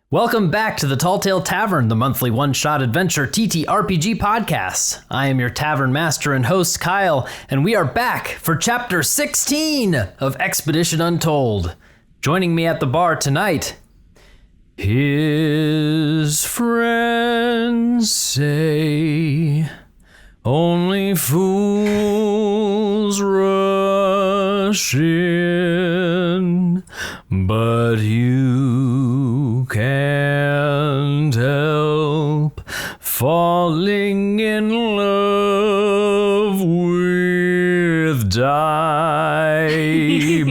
Welcome back to the Talltale Tavern, the monthly one-shot adventure TTRPG podcast. I am your tavern master and host, Kyle, and we are back for Chapter 16 of Expedition Untold. Joining me at the bar tonight, his friends say only fools rush in, but you can't help falling in love with Die.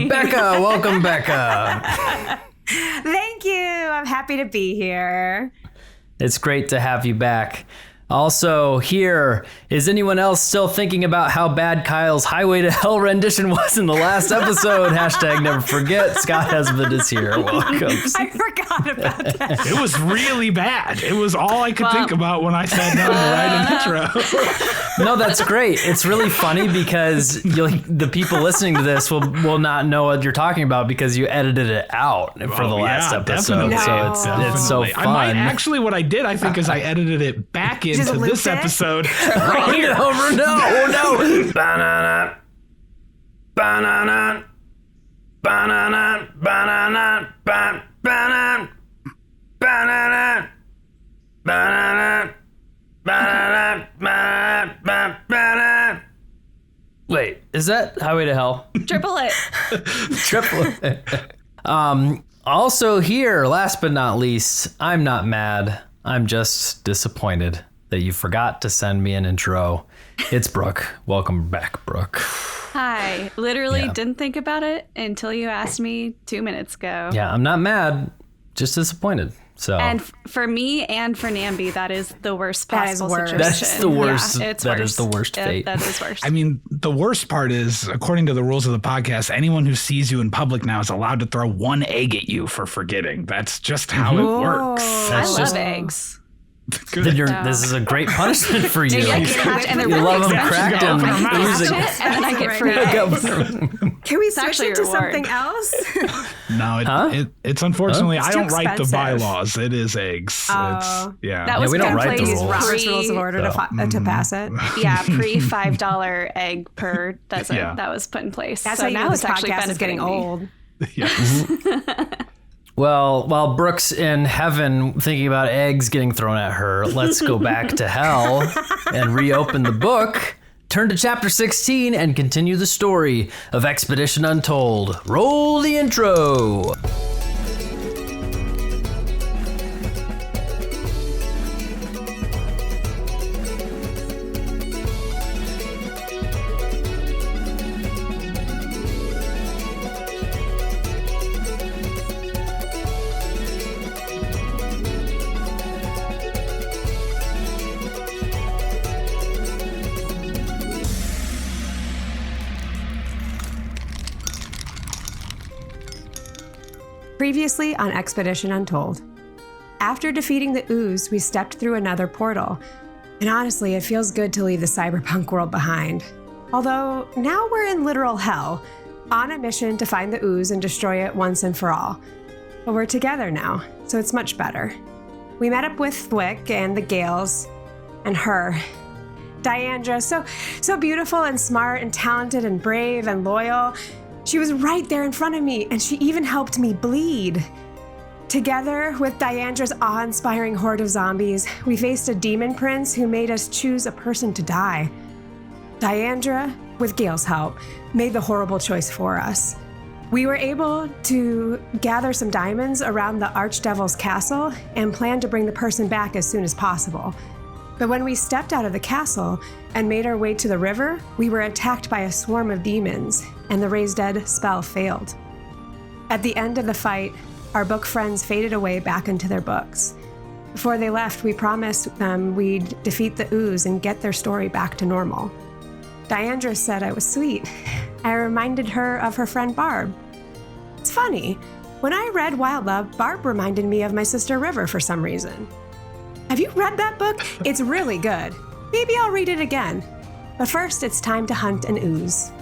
Becca, welcome, Becca. Thank you. I'm happy to be here. It's great to have you back. Also here, is anyone else still thinking about how bad Kyle's Highway to Hell rendition was in the last episode? Hashtag never forget. Scott Esmond is here. Welcome. I forgot about that. It was really bad. It was all I could think about when I sat down to write an intro. No, that's great. It's really funny because the people listening to this will not know what you're talking about because you edited it out for the last episode. Definitely. So it's so fun. Actually, what I did, I think, is I edited it back into this episode right here. Oh no! Banana, banana, banana, banana, banana, banana, banana, banana, banana, banana. Wait, is that Highway to Hell? Triple it. Triple it. Also here, last but not least, I'm not mad. I'm just disappointed that you forgot to send me an intro. It's Brooke. Welcome back, Brooke. Hi. Literally didn't think about it until you asked me 2 minutes ago. Yeah, I'm not mad, just disappointed. So. And for me and for Namby, that is the worst possible situation. That's the worst. Yeah, it's that worse. is the worst fate. That is worse. I mean, the worst part is, according to the rules of the podcast, anyone who sees you in public now is allowed to throw one egg at you for forgetting. That's just how it works. I love eggs. This is a great punishment for you. And you love them cracked and oozing. And then I get free eggs. Can we switch it to something else? No, it's unfortunately, I don't write the expensive. bylaws. It is eggs. That Yeah, was we don't write the use rules. Robert's Rules of Order to pass it. Yeah, pre $5 egg per dozen. Yeah. That was put in place. That's so how now this it's actually podcast is getting benefiting me. old. Yes. Well, while Brooke's in heaven thinking about eggs getting thrown at her, let's go back to hell and reopen the book, turn to chapter 16, and continue the story of Expedition Untold. Roll the intro. Previously on Expedition Untold. After defeating the ooze, we stepped through another portal. And honestly, it feels good to leave the cyberpunk world behind. Although, now we're in literal hell, on a mission to find the ooze and destroy it once and for all. But we're together now, so it's much better. We met up with Thwick and the Gales, and her. Diandra, so beautiful and smart and talented and brave and loyal. She was right there in front of me, and she even helped me bleed. Together with Diandra's awe-inspiring horde of zombies, we faced a demon prince who made us choose a person to die. Diandra, with Gale's help, made the horrible choice for us. We were able to gather some diamonds around the Archdevil's castle and plan to bring the person back as soon as possible. But when we stepped out of the castle and made our way to the river, we were attacked by a swarm of demons, and the Raise Dead spell failed. At the end of the fight, our book friends faded away back into their books. Before they left, we promised them we'd defeat the ooze and get their story back to normal. Diandra said I was sweet. I reminded her of her friend Barb. It's funny, when I read Wild Love, Barb reminded me of my sister River for some reason. Have you read that book? It's really good. Maybe I'll read it again. But first, it's time to hunt an ooze.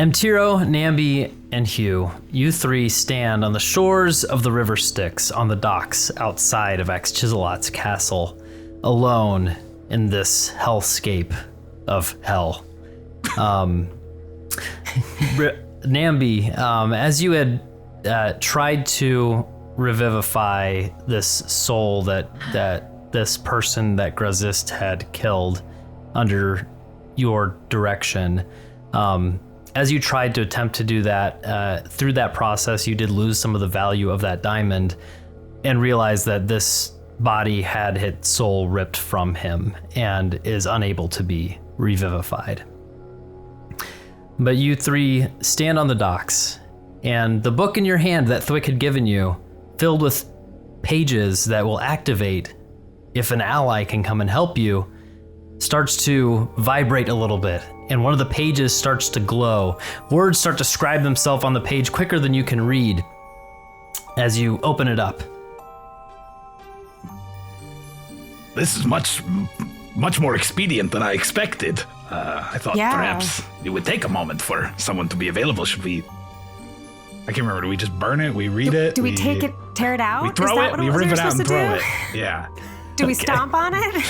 Amtiro, Namby, and Hugh, you three stand on the shores of the River Styx on the docks outside of Ax-Chiselot's castle, alone in this hellscape of hell. Namby, as you had tried to revivify this soul that this person that Grazist had killed under your direction, as you tried to attempt to do that, through that process, you did lose some of the value of that diamond and realized that this body had its soul ripped from him and is unable to be revivified. But you three stand on the docks, and the book in your hand that Thwick had given you, filled with pages that will activate if an ally can come and help you, starts to vibrate a little bit, and one of the pages starts to glow. Words start to scribe themselves on the page quicker than you can read as you open it up. This is much more expedient than I expected. I thought perhaps it would take a moment for someone to be available. Should we... I can't remember. Do we just burn it? We read it? Do we take it, tear it out? We throw it? We rip it out and throw it. Yeah. Do we stomp on it?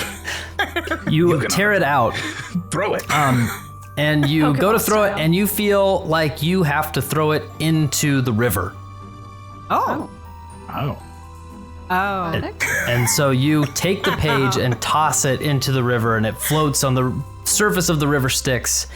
You tear it out. Throw it. And you go to throw style. it, and you feel like you have to throw it into the river. Oh. And so you take the page and toss it into the river, and it floats on the surface of the River Styx.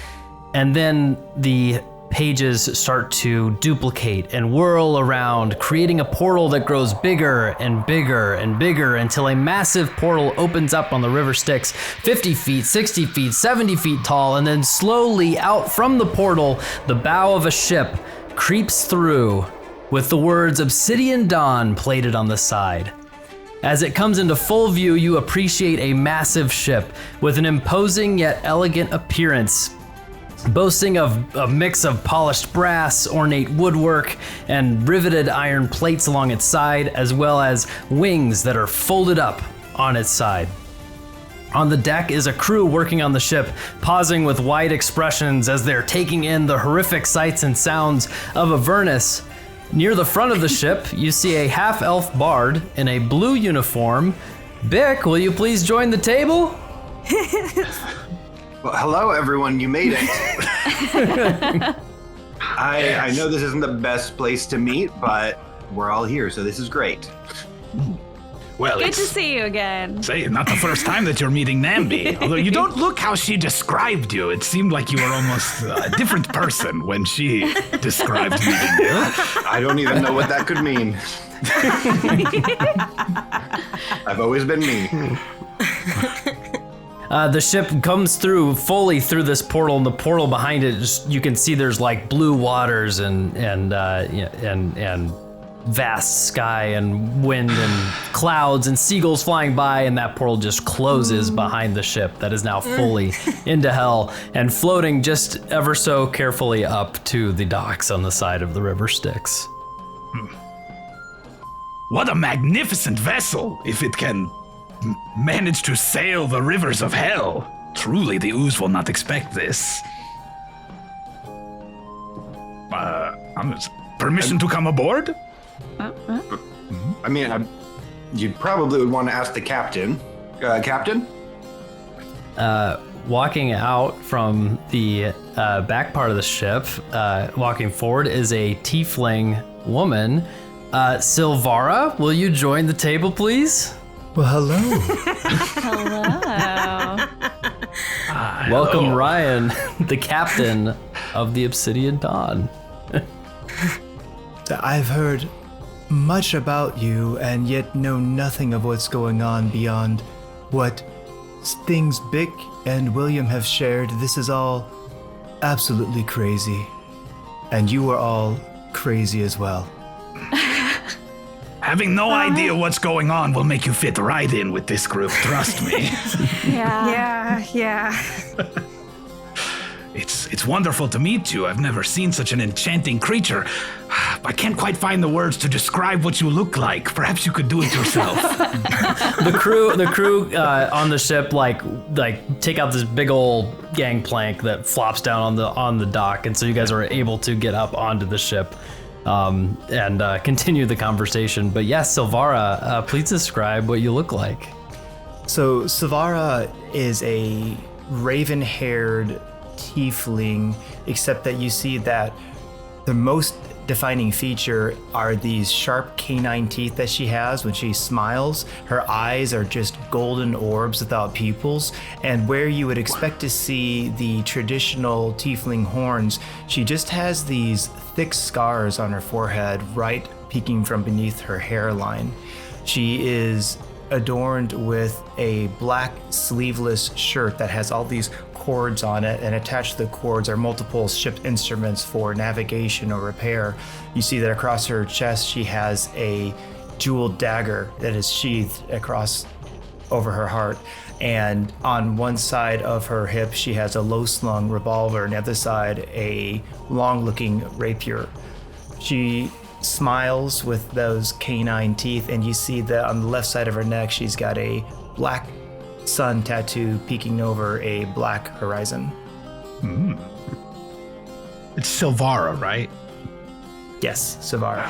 And then the pages start to duplicate and whirl around, creating a portal that grows bigger and bigger and bigger until a massive portal opens up on the River Styx, 50 feet, 60 feet, 70 feet tall, and then slowly out from the portal, the bow of a ship creeps through with the words Obsidian Dawn plated on the side. As it comes into full view, you appreciate a massive ship with an imposing yet elegant appearance, boasting of a mix of polished brass, ornate woodwork, and riveted iron plates along its side, as well as wings that are folded up on its side. On the deck is a crew working on the ship, pausing with wide expressions as they're taking in the horrific sights and sounds of Avernus. Near the front of the ship, you see a half-elf bard in a blue uniform. Bick, will you please join the table? Well, hello, everyone. You made it. I know this isn't the best place to meet, but we're all here, so this is great. Well, Good to see you again. Say, not the first time that you're meeting Namby. Although you don't look how she described you. It seemed like you were almost a different person when she described meeting you. I don't even know what that could mean. I've always been me. The ship comes through fully through this portal, and the portal behind it, you can see there's like blue waters and vast sky and wind and clouds and seagulls flying by, and that portal just closes behind the ship that is now fully into hell and floating just ever so carefully up to the docks on the side of the River Styx. What a magnificent vessel, if it can manage to sail the rivers of hell. Truly, the ooze will not expect this. Permission to come aboard? I mean, you probably would want to ask the captain. Captain? Walking out from the back part of the ship, walking forward is a tiefling woman. Sylvara, will you join the table, please? Well, hello. Hello. Welcome, Ryan, the captain of the Obsidian Dawn. I've heard much about you and yet know nothing of what's going on beyond what things Bick and William have shared. This is all absolutely crazy. And you are all crazy as well. Having no idea what's going on will make you fit right in with this group, trust me. Yeah. It's wonderful to meet you. I've never seen such an enchanting creature. I can't quite find the words to describe what you look like. Perhaps you could do it yourself. The crew on the ship like take out this big old gangplank that flops down on the dock, and so you guys are able to get up onto the ship and continue the conversation. But yes, Sylvara, please describe what you look like. So Sylvara is a raven-haired tiefling, except that you see that the most defining feature are these sharp canine teeth that she has when she smiles. Her eyes are just golden orbs without pupils, and where you would expect to see the traditional tiefling horns, she just has these thick scars on her forehead right peeking from beneath her hairline. She is adorned with a black sleeveless shirt that has all these cords on it, and attached to the cords are multiple ship instruments for navigation or repair. You see that across her chest she has a jeweled dagger that is sheathed across over her heart, and on one side of her hip she has a low-slung revolver, and the other side a long-looking rapier. She smiles with those canine teeth, and you see that on the left side of her neck she's got a black sun tattoo peeking over a black horizon. It's Sylvara, right? Yes, Sylvara.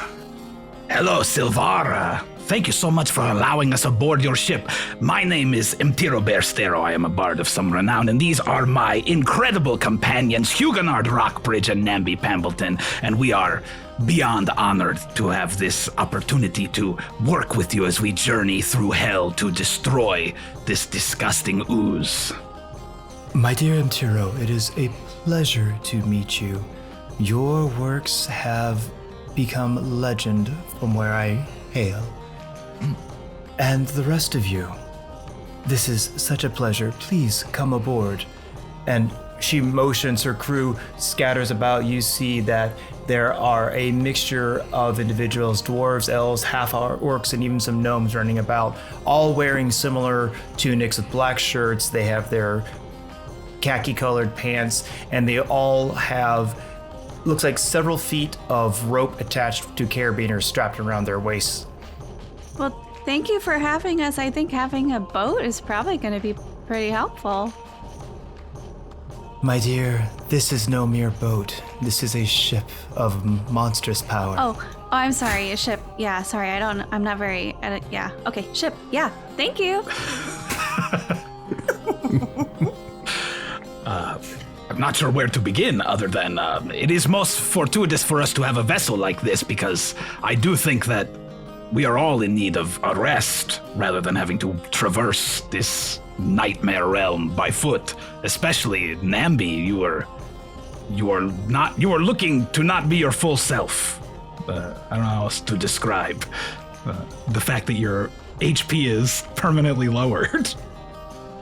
Hello, Sylvara. Thank you so much for allowing us aboard your ship. My name is Emtiro Berstero. I am a bard of some renown, and these are my incredible companions, Huguenard Rockbridge and Namby Pambleton, and we are beyond honored to have this opportunity to work with you as we journey through hell to destroy this disgusting ooze. My dear Emtiro, it is a pleasure to meet you. Your works have become legend from where I hail. And the rest of you, this is such a pleasure. Please come aboard. And she motions, her crew scatters about. You see that there are a mixture of individuals, dwarves, elves, half-orcs, and even some gnomes running about, all wearing similar tunics with black shirts. They have their khaki-colored pants, and they all have, looks like several feet of rope attached to carabiners strapped around their waists. Well, thank you for having us. I think having a boat is probably going to be pretty helpful. My dear, this is no mere boat. This is a ship of monstrous power. Oh, I'm sorry. A ship. Yeah, sorry. I'm not very. Yeah. Okay, ship. Yeah. Thank you. I'm not sure where to begin other than it is most fortuitous for us to have a vessel like this, because I do think that we are all in need of a rest rather than having to traverse this nightmare realm by foot. Especially Namby, you are looking to not be your full self. I don't know how else to describe the fact that your HP is permanently lowered.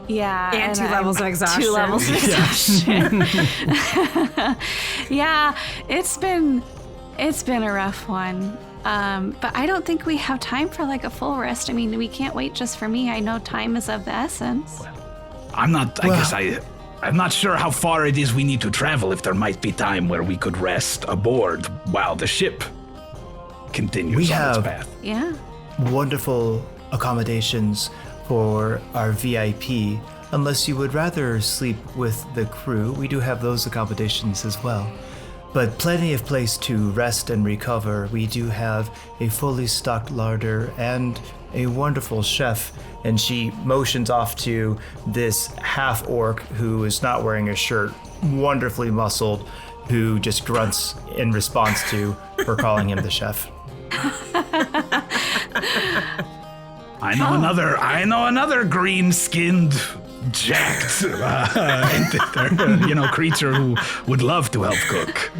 Yeah, and 2 levels of exhaustion. 2 levels of exhaustion. Yeah, it's been a rough one. But I don't think we have time for like a full rest. I mean, we can't wait just for me. I know time is of the essence. I'm not sure how far it is we need to travel, if there might be time where we could rest aboard while the ship continues on its path. Yeah. Wonderful accommodations for our VIP. Unless you would rather sleep with the crew, we do have those accommodations as well. But plenty of place to rest and recover. We do have a fully stocked larder and a wonderful chef. And she motions off to this half-orc who is not wearing a shirt, wonderfully muscled, who just grunts in response to her calling him the chef. I know another green-skinned, jacked, creature who would love to help cook.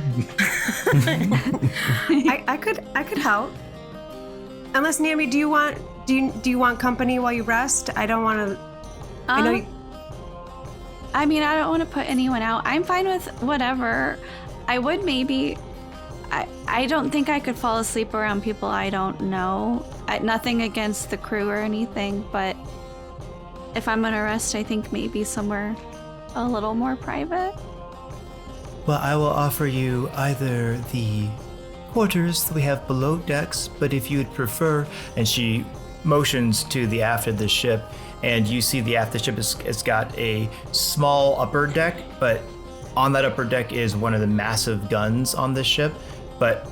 I could help. Unless Namby, do you want company while you rest? I don't want to. I know you. I mean, I don't want to put anyone out. I'm fine with whatever. I would maybe. I don't think I could fall asleep around people I don't know. Nothing against the crew or anything, but if I'm gonna rest, I think maybe somewhere a little more private. Well, I will offer you either the quarters we have below decks, but if you'd prefer, and she motions to the aft of the ship, and you see the aft of the ship has got a small upper deck, but on that upper deck is one of the massive guns on the ship, but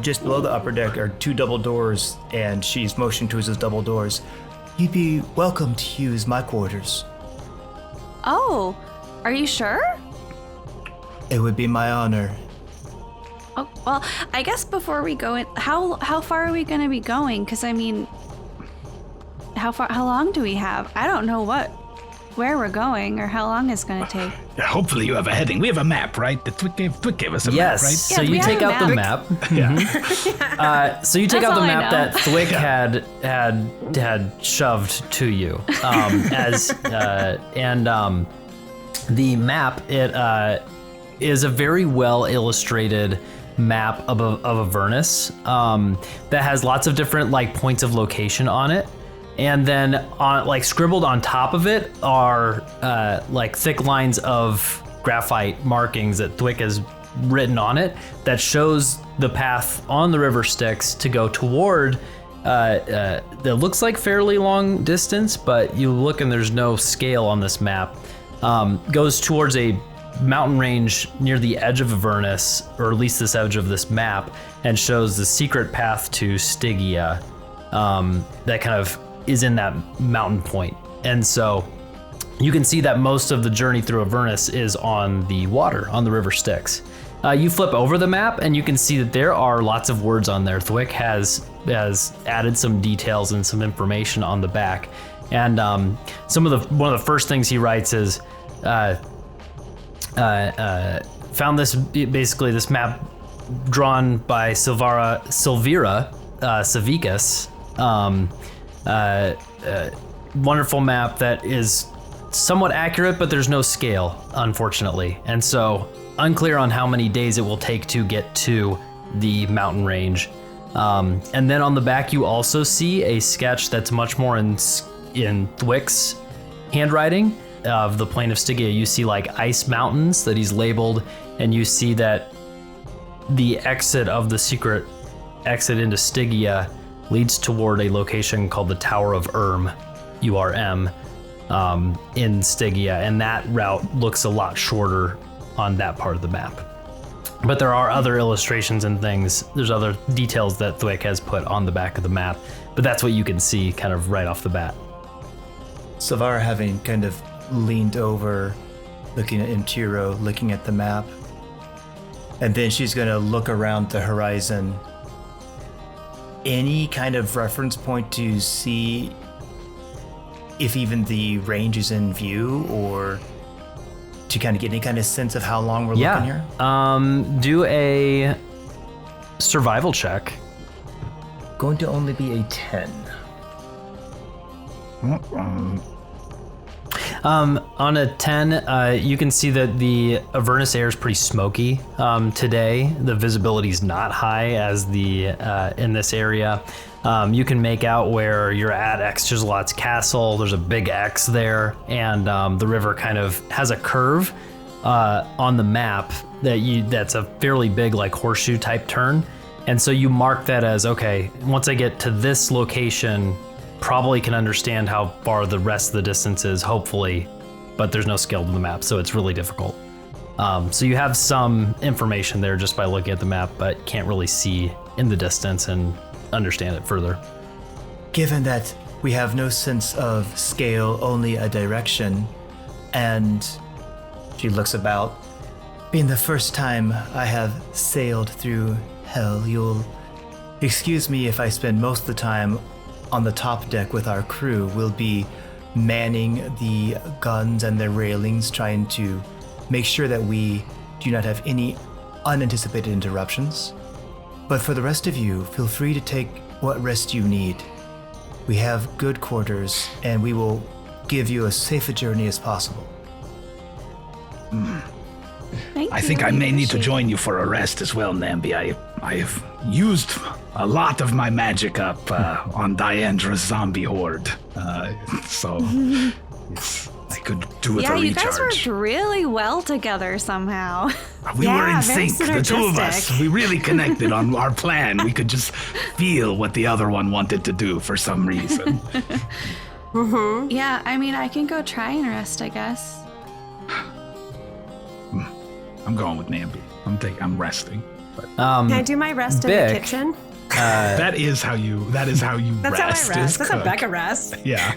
just below the upper deck are 2 double doors, and she's motioned to us as double doors. You'd be welcome to use my quarters. Oh, are you sure? It would be my honor. Oh, well, I guess before we go in, how far are we going to be going? Because I mean, how long do we have? I don't know where we're going or how long it's going to take. Hopefully you have a heading. We have a map, right? The Twick gave us a yes. map, right? So you take out the map. Yeah. So you take That's out the all I map know. that Thwick had shoved to you. The map, it is a very well illustrated map of Avernus that has lots of different like points of location on it. And then on like scribbled on top of it are like thick lines of graphite markings that Thwick has written on it that shows the path on the River Styx to go toward that looks like fairly long distance, but you look and there's no scale on this map. Goes towards a mountain range near the edge of Avernus, or at least this edge of this map, and shows the secret path to Stygia that kind of is in that mountain point. And so you can see that most of the journey through Avernus is on the water, on the River Styx. You flip over the map and you can see that there are lots of words on there. Thwick has added some details and some information on the back. And one of the first things he writes is, found this map drawn by Sylvara Savicus. Wonderful map that is somewhat accurate, but there's no scale, unfortunately. And so unclear on how many days it will take to get to the mountain range. And then on the back, you also see a sketch that's much more in Thwick's handwriting of the plain of Stygia. You see like ice mountains that he's labeled, and you see that the exit of the secret exit into Stygia leads toward a location called the Tower of Urm, URM, in Stygia, and that route looks a lot shorter on that part of the map. But there are other illustrations and things. There's other details that Thwick has put on the back of the map, but that's what you can see kind of right off the bat. Sylvara, having kind of leaned over, looking at Intiro, looking at the map, and then she's going to look around the horizon. Any kind of reference point to see if even the range is in view, or to kind of get any kind of sense of how long we're looking here? Do a survival check. Going to only be a 10. On a 10, you can see that the Avernus air is pretty smoky today. The visibility is not high as in this area. You can make out where you're at Xchiselot's castle. There's a big X there, and the river kind of has a curve on the map that's a fairly big like horseshoe type turn. And so you mark that as, okay, once I get to this location, probably can understand how far the rest of the distance is, hopefully, but there's no scale to the map, so it's really difficult. So you have some information there just by looking at the map, but can't really see in the distance and understand it further. Given that we have no sense of scale, only a direction, and she looks about, being the first time I have sailed through hell, you'll excuse me if I spend most of the time on the top deck with our crew. We'll be manning the guns and the railings, trying to make sure that we do not have any unanticipated interruptions. But for the rest of you, feel free to take what rest you need. We have good quarters, and we will give you as safe a journey as possible. I think I may need to join you for a rest as well, Namby. I have used a lot of my magic up on Diandra's zombie horde. So I could do with a recharge. Yeah, you guys worked really well together somehow. We were in very sync, the two of us. synergistic. We really connected on our plan. We could just feel what the other one wanted to do for some reason. Yeah, I mean, I can go try and rest, I guess. I'm going with Namby. I'm resting. But Can I do my rest in the Bick. kitchen? that is how you That's rest. how I rest. is That's how cook. Becca rests. Yeah.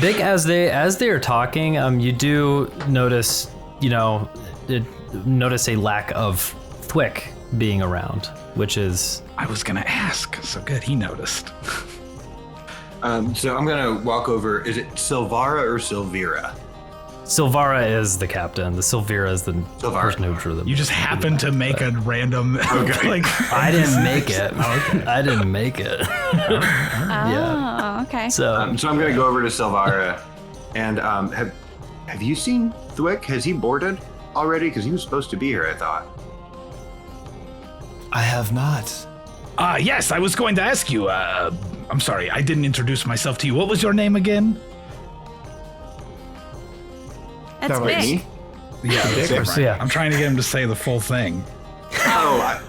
Bick, as they are talking, you do notice, notice a lack of Thwick being around, which is I was gonna ask. So good, he noticed. So I'm gonna walk over. Is it Sylvara or Sylvira? Sylvara is the captain. The Sylvira is the Sylvara. person who drew them. You just happened to make a random. like I didn't make it. I didn't make it. Yeah. Oh, okay. So So I'm gonna go over to Sylvara, and have you seen Thwick? Has he boarded already? Because he was supposed to be here, I thought. I have not. Yes, I was going to ask you. I'm sorry, I didn't introduce myself to you. What was your name again? That's Wait, big. me? Yeah, that's Bick? right. Yeah. I'm trying to get him to say the full thing. Oh,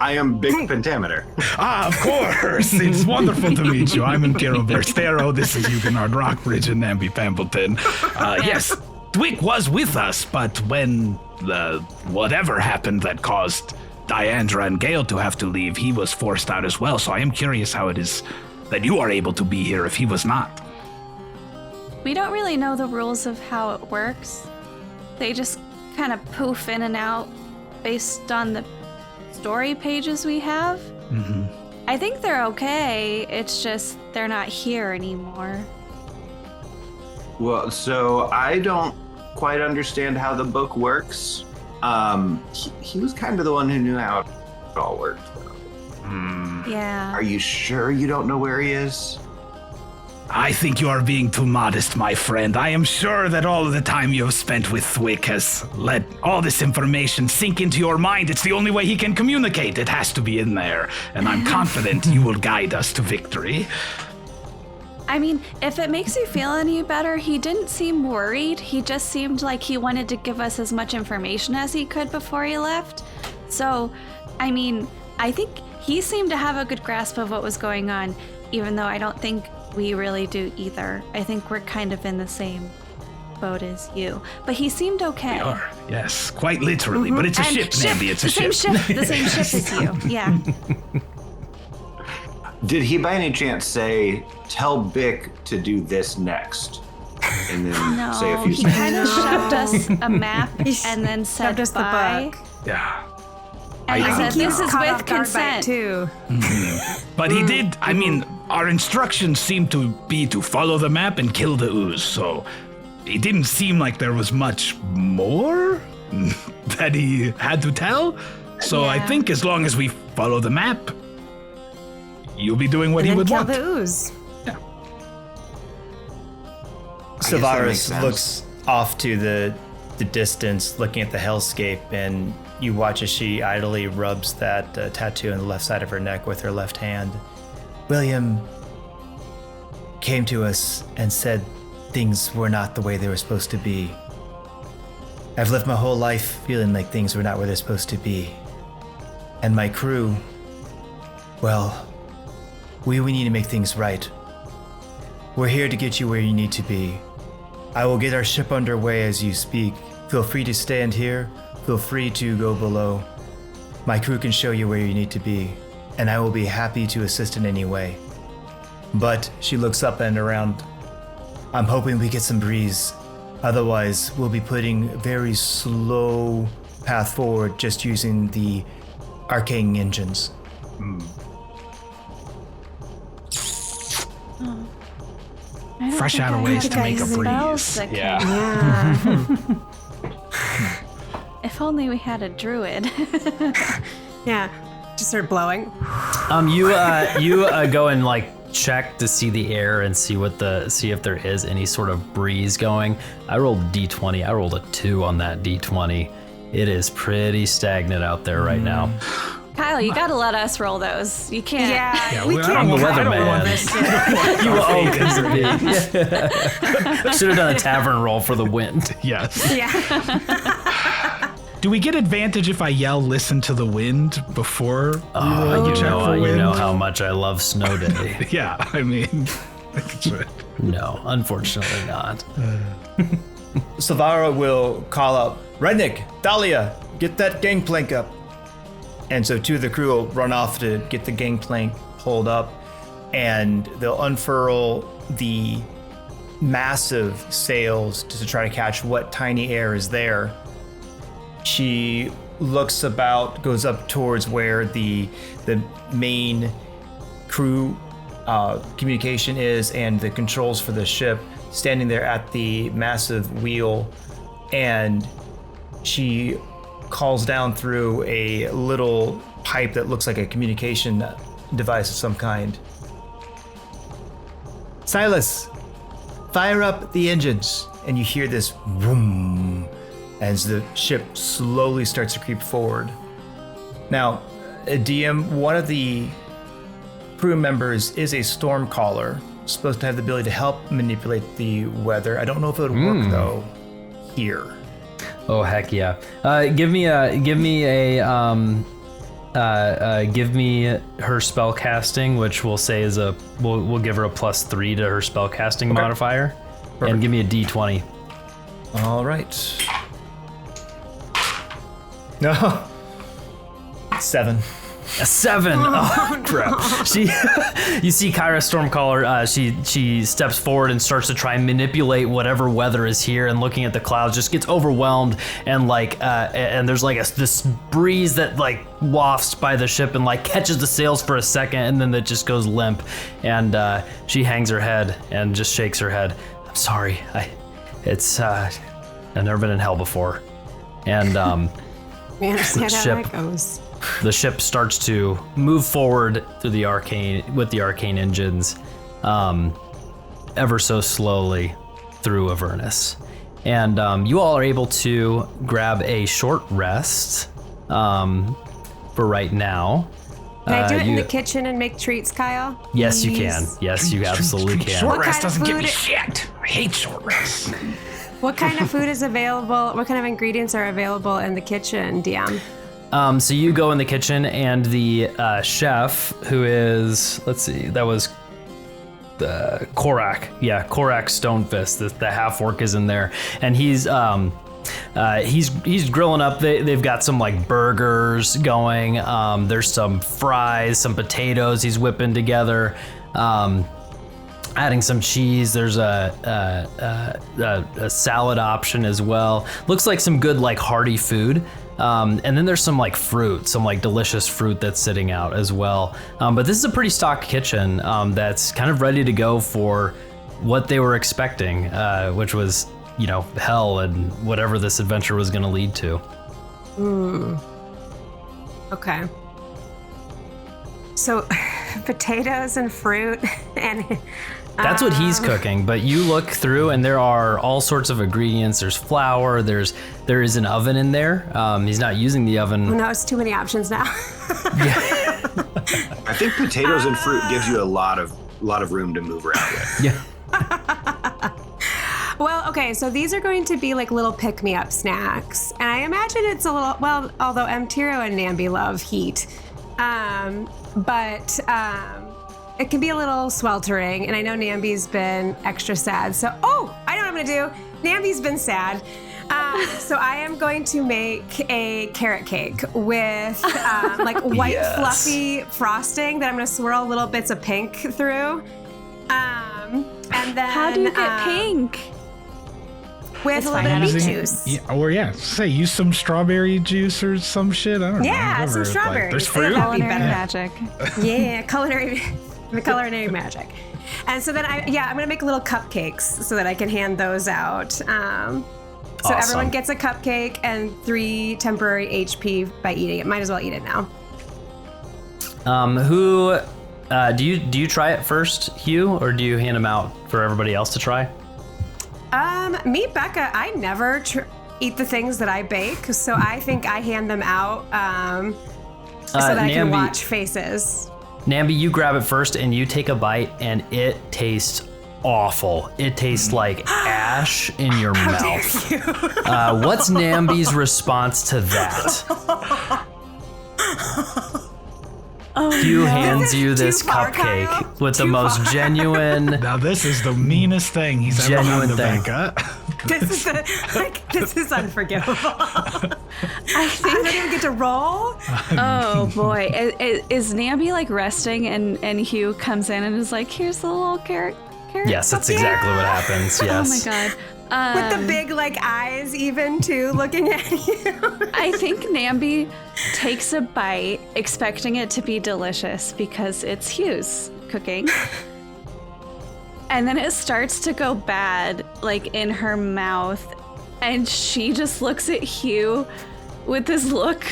I am Bick Pentameter. Of course! It's wonderful to meet you. I'm Imperial Berstero. This is Huguenot Rockbridge and Namby Pambleton. Yes, Thwick was with us, but when whatever happened that caused Diandra and Gale to have to leave, he was forced out as well. So I am curious how it is that you are able to be here if he was not. We don't really know the rules of how it works. They just kind of poof in and out based on the story pages we have. Mm-hmm. I think they're okay. It's just they're not here anymore. Well, so I don't quite understand how the book works. He was kind of the one who knew how it all worked, though. Yeah. Are you sure you don't know where he is? I think you are being too modest, my friend. I am sure that all of the time you have spent with Thwick has let all this information sink into your mind. It's the only way he can communicate. It has to be in there. And I'm confident you will guide us to victory. I mean, if it makes you feel any better, he didn't seem worried. He just seemed like he wanted to give us as much information as he could before he left. So, I mean, I think he seemed to have a good grasp of what was going on, even though I don't think we really do either. I think we're kind of in the same boat as you. But he seemed okay. We are, yes, quite literally. But it's a And ship, Namby. It's a ship. The same ship as you. Yeah. Did he by any chance say, tell Bick to do this next? And then say a No, few he sentences? kind of shoved us a map and then said Shoved us the bye. book. Yeah. And he I said, think this is Caught with off guard by it, consent. too. But he did, I mean, our instructions seemed to be to follow the map and kill the ooze, so it didn't seem like there was much more that he had to tell. So I Yeah. think as long as we follow the map, you'll be doing what And he then would kill want. the ooze. guess that makes Sylvaris sense. looks off to the distance, looking at the hellscape, and you watch as she idly rubs that tattoo on the left side of her neck with her left hand. William came to us and said things were not the way they were supposed to be. I've lived my whole life feeling like things were not where they're supposed to be. And my crew, well, we need to make things right. We're here to get you where you need to be. I will get our ship underway as you speak. Feel free to stand here. Feel free to go below. My crew can show you where you need to be, and I will be happy to assist in any way. But she looks up and around. I'm hoping we get some breeze. Otherwise, we'll be putting a very slow path forward just using the arcane engines. I don't Fresh think out of I ways had to make a guys' spells breeze. that Yeah. can- Yeah. If only we had a druid. Yeah. Just start blowing. you go and like check to see the air and see if there is any sort of breeze going. I rolled a d20. I rolled a 2 on that d20. It is pretty stagnant out there right now. Kyle, Kyle, you gotta let us roll those. You can't. Yeah, we can't. I'm the I don't want weatherman. You should have done a tavern roll for the wind. Yes. Yeah. Do we get advantage if I yell "Listen to the wind" before we roll the check for You wind? know how much I love Snow Day. Yeah, I mean, I think it should. No, unfortunately not. Sylvara will call out, Rednick, Dahlia, get that gangplank up. And so two of the crew will run off to get the gangplank pulled up, and they'll unfurl the massive sails to try to catch what tiny air is there. She looks about, goes up towards where the main crew communication is and the controls for the ship, standing there at the massive wheel, and she calls down through a little pipe that looks like a communication device of some kind. Silas, fire up the engines. And you hear this boom as the ship slowly starts to creep forward. Now, DM, one of the crew members is a storm caller, supposed to have the ability to help manipulate the weather. I don't know if it would work though here. Oh heck yeah! Give me her spell casting, which we'll say is we'll give her a +3 to her spell casting modifier, and give me a D20. All right. No. 7. A 7. Oh crap! You see Kyra Stormcaller. She steps forward and starts to try and manipulate whatever weather is here. And looking at the clouds, just gets overwhelmed and and there's like this breeze that like wafts by the ship and like catches the sails for a second, and then it just goes limp. And she hangs her head and just shakes her head. I'm sorry. I've never been in hell before. And We understand how ship. that goes. The ship starts to move forward through the arcane engines, ever so slowly through Avernus. And you all are able to grab a short rest for right now. Can I do it in the kitchen and make treats, Kyle? Yes, you Please? can. Yes, you absolutely can. Short What rest kind of doesn't give me food- shit. I hate short rest. What kind of food is available? What kind of ingredients are available in the kitchen, DM? So you go in the kitchen, and the chef, who is, let's see, that was Korak. Yeah, Korak Stonefist. The half orc is in there, and he's grilling up. They've got some like burgers going. There's some fries, some potatoes he's whipping together. Adding some cheese. There's a salad option as well. Looks like some good like hearty food. And then there's some like fruit, some like delicious fruit that's sitting out as well. But this is a pretty stocked kitchen that's kind of ready to go for what they were expecting, which was, hell and whatever this adventure was going to lead to. Okay. So, potatoes and fruit and... That's what he's cooking, but you look through and there are all sorts of ingredients. There's flour, there is an oven in there. He's not using the oven. Oh, no, it's too many options now. I think potatoes and fruit gives you a lot of room to move around with. Yeah. Well, okay, so these are going to be like little pick-me-up snacks. And I imagine it's a little, well, although Tiro and Namby love heat, but it can be a little sweltering. And I know Namby's been extra sad. So, I know what I'm gonna do. Namby's been sad. So I am going to make a carrot cake with like white fluffy frosting that I'm gonna swirl little bits of pink through. And then How do you get pink? with a little bit of beet juice. Use some strawberry juice or some shit. I don't know. Yeah, some whatever. strawberries. There's fruit. That'd be Culinary better. magic. Yeah, culinary magic. And so then I'm gonna make little cupcakes so that I can hand those out. So everyone gets a cupcake and 3 temporary HP by eating it. Might as well eat it now. Who do you try it first, Hugh, or do you hand them out for everybody else to try? Me, Becca, I never eat the things that I bake, so I think I hand them out so that I can Namby- watch faces. Namby, you grab it first and you take a bite, and it tastes awful. It tastes like ash in your mouth. What's Namby's response to that? Hugh hands you this Kyle. cupcake with the most genuine. Now this is the meanest thing he's ever Genuine done to thing. Becca. This is unforgivable. I don't even get to roll. Oh boy, is Namby like resting, and Hugh comes in and is like, "Here's the little carrot." Yes, that's exactly what happens. Yes. Oh my god. With the big eyes even too looking at you. I think Namby takes a bite, expecting it to be delicious because it's Hugh's cooking. And then it starts to go bad, in her mouth. And she just looks at Hugh with this look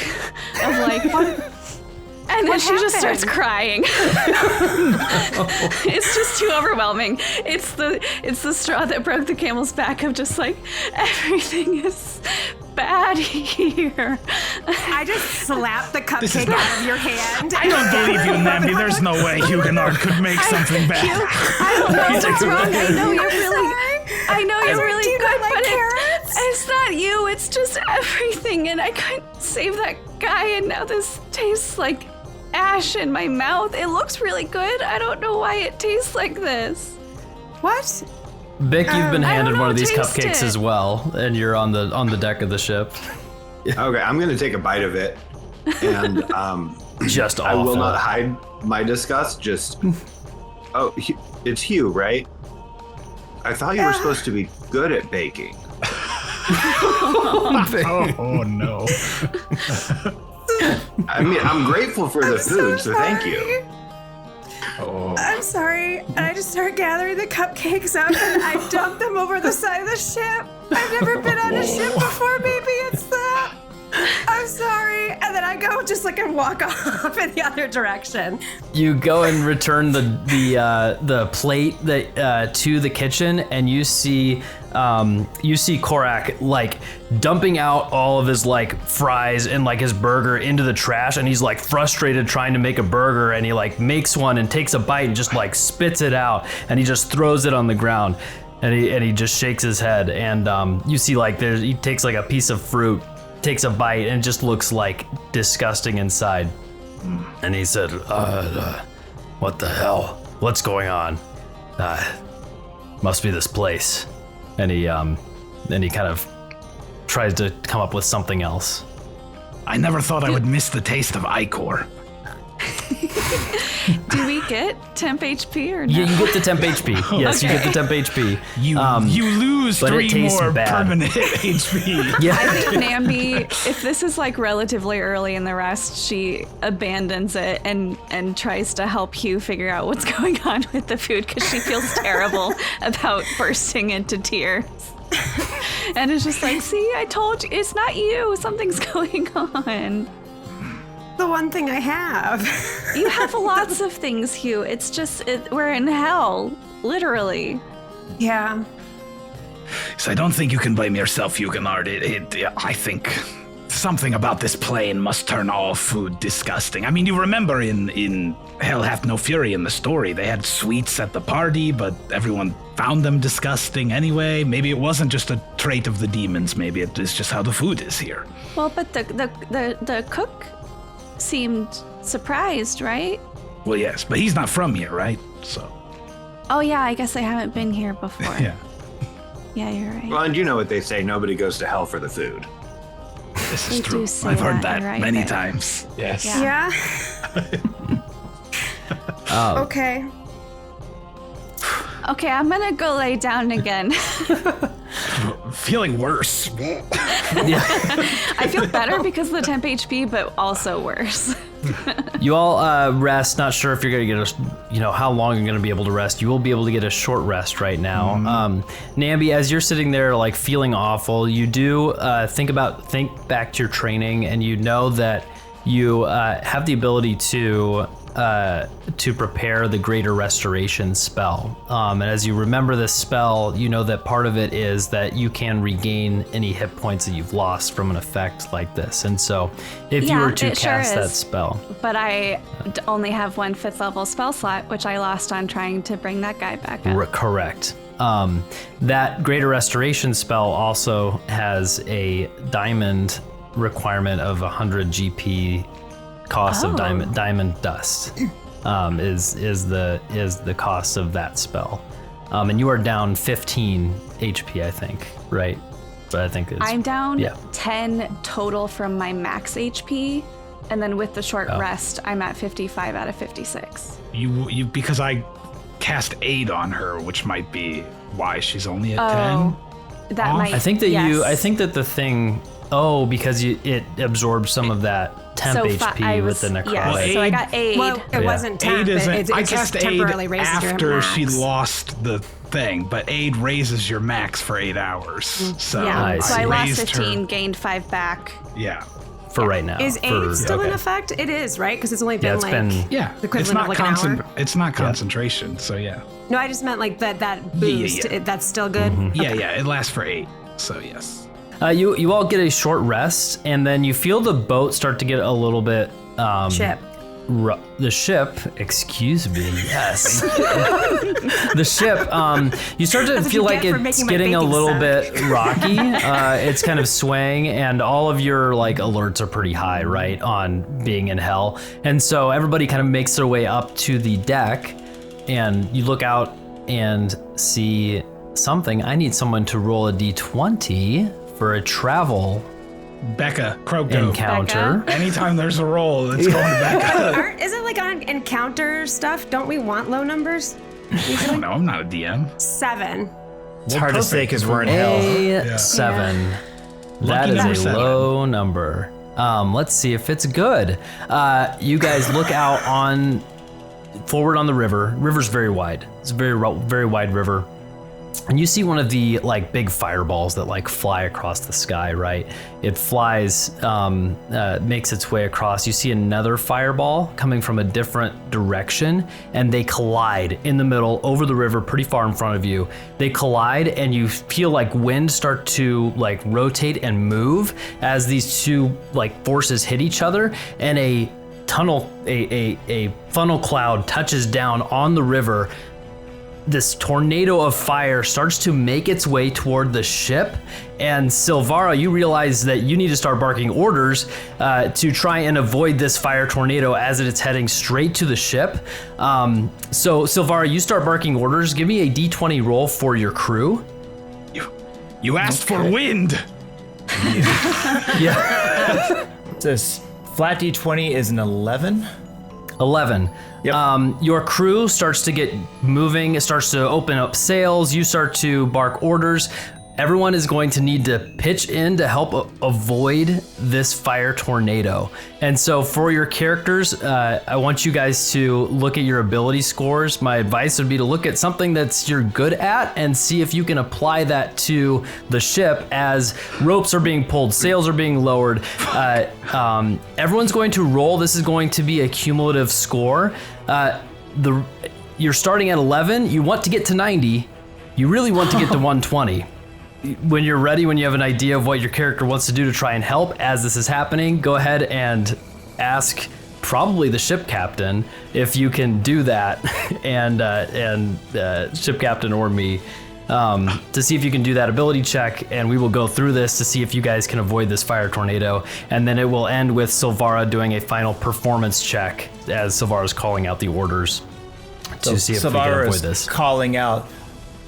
of what? And then she just starts crying. It's just too overwhelming. It's the straw that broke the camel's back of just everything is bad here. I just slapped the cupcake out of your hand. I don't believe you, Namby. There's no way Huguenot could make something bad. I don't know what's wrong. I know you're really good, like but carrots? it's not you. It's just everything, and I couldn't save that guy, and now this tastes like ash in my mouth. It looks really good. I don't know why it tastes like this. What? Bick, you've been handed one of these taste cupcakes it. as well, and you're on the deck of the ship. Okay, I'm gonna take a bite of it, and Just I awful. will not hide my disgust. Just it's Hugh, right? I thought you were supposed to be good at baking. Oh no. I mean, I'm grateful for the food, so thank you. Oh. I'm sorry. And I just start gathering the cupcakes up and I dump them over the side of the ship. I've never been on a ship before. Maybe it's that. I'm sorry. And then I go just and walk off in the other direction. You go and return the plate that to the kitchen, and you see Korak dumping out all of his fries and his burger into the trash, and he's frustrated trying to make a burger, and he makes one and takes a bite and just spits it out, and he just throws it on the ground, and he just shakes his head, and you see he takes a piece of fruit, takes a bite, and it just looks disgusting inside. And he said, what the hell? What's going on? Must be this place. And he kind of tries to come up with something else. I never thought I would miss the taste of ichor. Do we get temp HP or no? Yeah, you get the temp HP. Yes, you get the temp HP. You lose but it 3 tastes more bad. permanent HP. Yeah. I think Namby, if this is relatively early in the rest, she abandons it and tries to help Hugh figure out what's going on with the food because she feels terrible about bursting into tears. And it's just see, I told you, it's not you. Something's going on. The one thing I have. You have lots of things, Hugh. It's just, we're in hell, literally. Yeah. So I don't think you can blame yourself, Huguenot. I think something about this plane must turn all food disgusting. I mean, you remember in Hell Hath No Fury in the story, they had sweets at the party, but everyone found them disgusting anyway. Maybe it wasn't just a trait of the demons. Maybe it is just how the food is here. Well, but the cook seemed surprised, right? Well, yes, but he's not from here, right? So. Oh yeah, I guess I haven't been here before. Yeah. Yeah, you're right. Well, and you know what they say, nobody goes to hell for the food. This is They true. do say I've heard that, that right, many but- times. Yes. Yeah. Yeah. Okay. Okay, I'm gonna go lay down again. Feeling worse. I feel better because of the temp HP, but also worse. You all rest. Not sure if you're going to get how long you're going to be able to rest. You will be able to get a short rest right now. Namby, as you're sitting there feeling awful, you do think back to your training, and you know that you have the ability to to prepare the Greater Restoration spell. And as you remember this spell, you know that part of it is that you can regain any hit points that you've lost from an effect like this. And so if you were to cast that spell. But I only have 1 5th level spell slot, which I lost on trying to bring that guy back up. Correct. That Greater Restoration spell also has a diamond requirement of 100 GP cost of diamond dust. Is the cost of that spell, and you are down 15 HP, I think, right? But I think I'm down 10 total from my max HP, and then with the short rest, I'm at 55 out of 56. You because I cast aid on her, which might be why she's only at 10. That might. I think that I think that the thing. Oh, because it absorbs some of that temp HP with the Nakarada. Yeah, so I got aid. Well, it wasn't temp. I cast aid after she max. lost the thing, but aid raises your max for 8 hours. So, so I lost 15, her. Gained 5 back. Yeah. For right now. Is aid still in effect? It is, right? Because it's only been the equivalent of like an hour. It's not concentration, so yeah. No, I just meant like that boost. That's still good? Mm-hmm. Okay. Yeah, it lasts for 8, so yes. You all get a short rest, and then you feel the boat start to get a little bit... the ship, excuse me, yes. The ship, you start to feel like it's getting a little bit rocky. It's kind of swaying, and all of your alerts are pretty high, right, on being in hell. And so everybody kind of makes their way up to the deck, and you look out and see something. I need someone to roll a d20 for a travel Becca, Croco. encounter. Becca? Anytime there's a roll, it's going to Becca. Is it like on encounter stuff? Don't we want low numbers? I don't know. I'm not a DM. 7. It's hard to say because we're in hell. 7. That is a low number. Let's see if it's good. You guys look out forward on the river. River's very wide. It's a very wide river. And you see one of the big fireballs that fly across the sky, right? It flies, makes its way across. You see another fireball coming from a different direction, and they collide in the middle over the river, pretty far in front of you. They collide, and you feel wind start to rotate and move as these two forces hit each other, and a funnel cloud touches down on the river. This tornado of fire starts to make its way toward the ship, and Sylvara, you realize that you need to start barking orders to try and avoid this fire tornado as it's heading straight to the ship. So Sylvara, you start barking orders. Give me a d20 roll for your crew. You asked for wind. Yeah. This flat d20 is an 11. 11. Yep. Your crew starts to get moving. It starts to open up sails. You start to bark orders. Everyone is going to need to pitch in to help avoid this fire tornado. And so for your characters, I want you guys to look at your ability scores. My advice would be to look at something that's you're good at and see if you can apply that to the ship as ropes are being pulled, sails are being lowered. Everyone's going to roll. This is going to be a cumulative score. You're starting at 11. You want to get to 90. You really want to get to 120. When you're ready, when you have an idea of what your character wants to do to try and help as this is happening, go ahead and ask probably the ship captain if you can do that, and ship captain or me, to see if you can do that ability check, and we will go through this to see if you guys can avoid this fire tornado, and then it will end with Sylvara doing a final performance check as Sylvara's calling out the orders to see if we can avoid this. Calling out,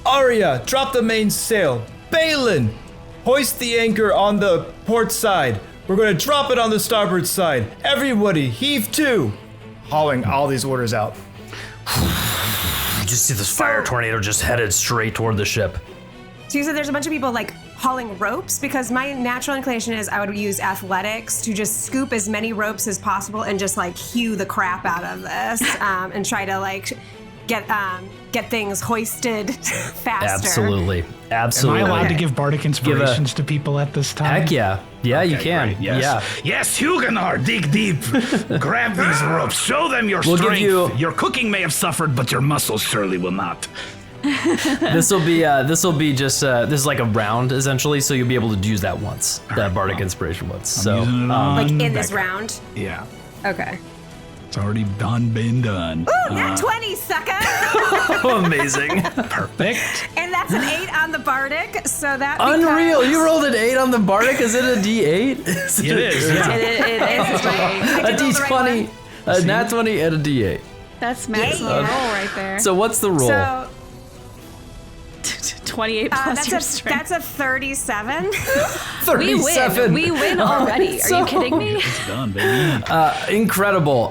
Arya, drop the mainsail. Balin, hoist the anchor on the port side. We're going to drop it on the starboard side. Everybody, heave to. Hauling all these orders out. You just see this fire tornado just headed straight toward the ship. So you said there's a bunch of people hauling ropes, because my natural inclination is I would use athletics to just scoop as many ropes as possible and just hew the crap out of this and try to get things hoisted faster. Absolutely. Am I allowed to give bardic inspirations to people at this time? Heck yeah. Yeah, you can. Great, yes. Yeah. Yes, Huguenot, dig deep. Grab these ropes. Show them your We'll give strength. you- Your cooking may have suffered, but your muscles surely will not. This will be just this is like a round essentially, so you'll be able to use that once, that bardic inspiration once. So Using it on Like in this Becca. round? Yeah. Okay. It's already been done. Ooh, nat 20, sucker! amazing. Perfect. And that's an 8 on the Bardic, so that Unreal. becomes- You rolled an 8 on the bardic. Is it a D8? It is, yeah. It is. I A did roll the right D20, a nat 20, and a D8. That's maximum Yeah. roll right there. So what's the roll? So 28 plus your that's strength. a 37. We 37. win. We win already. Are So- you kidding me? It's done, baby. Incredible.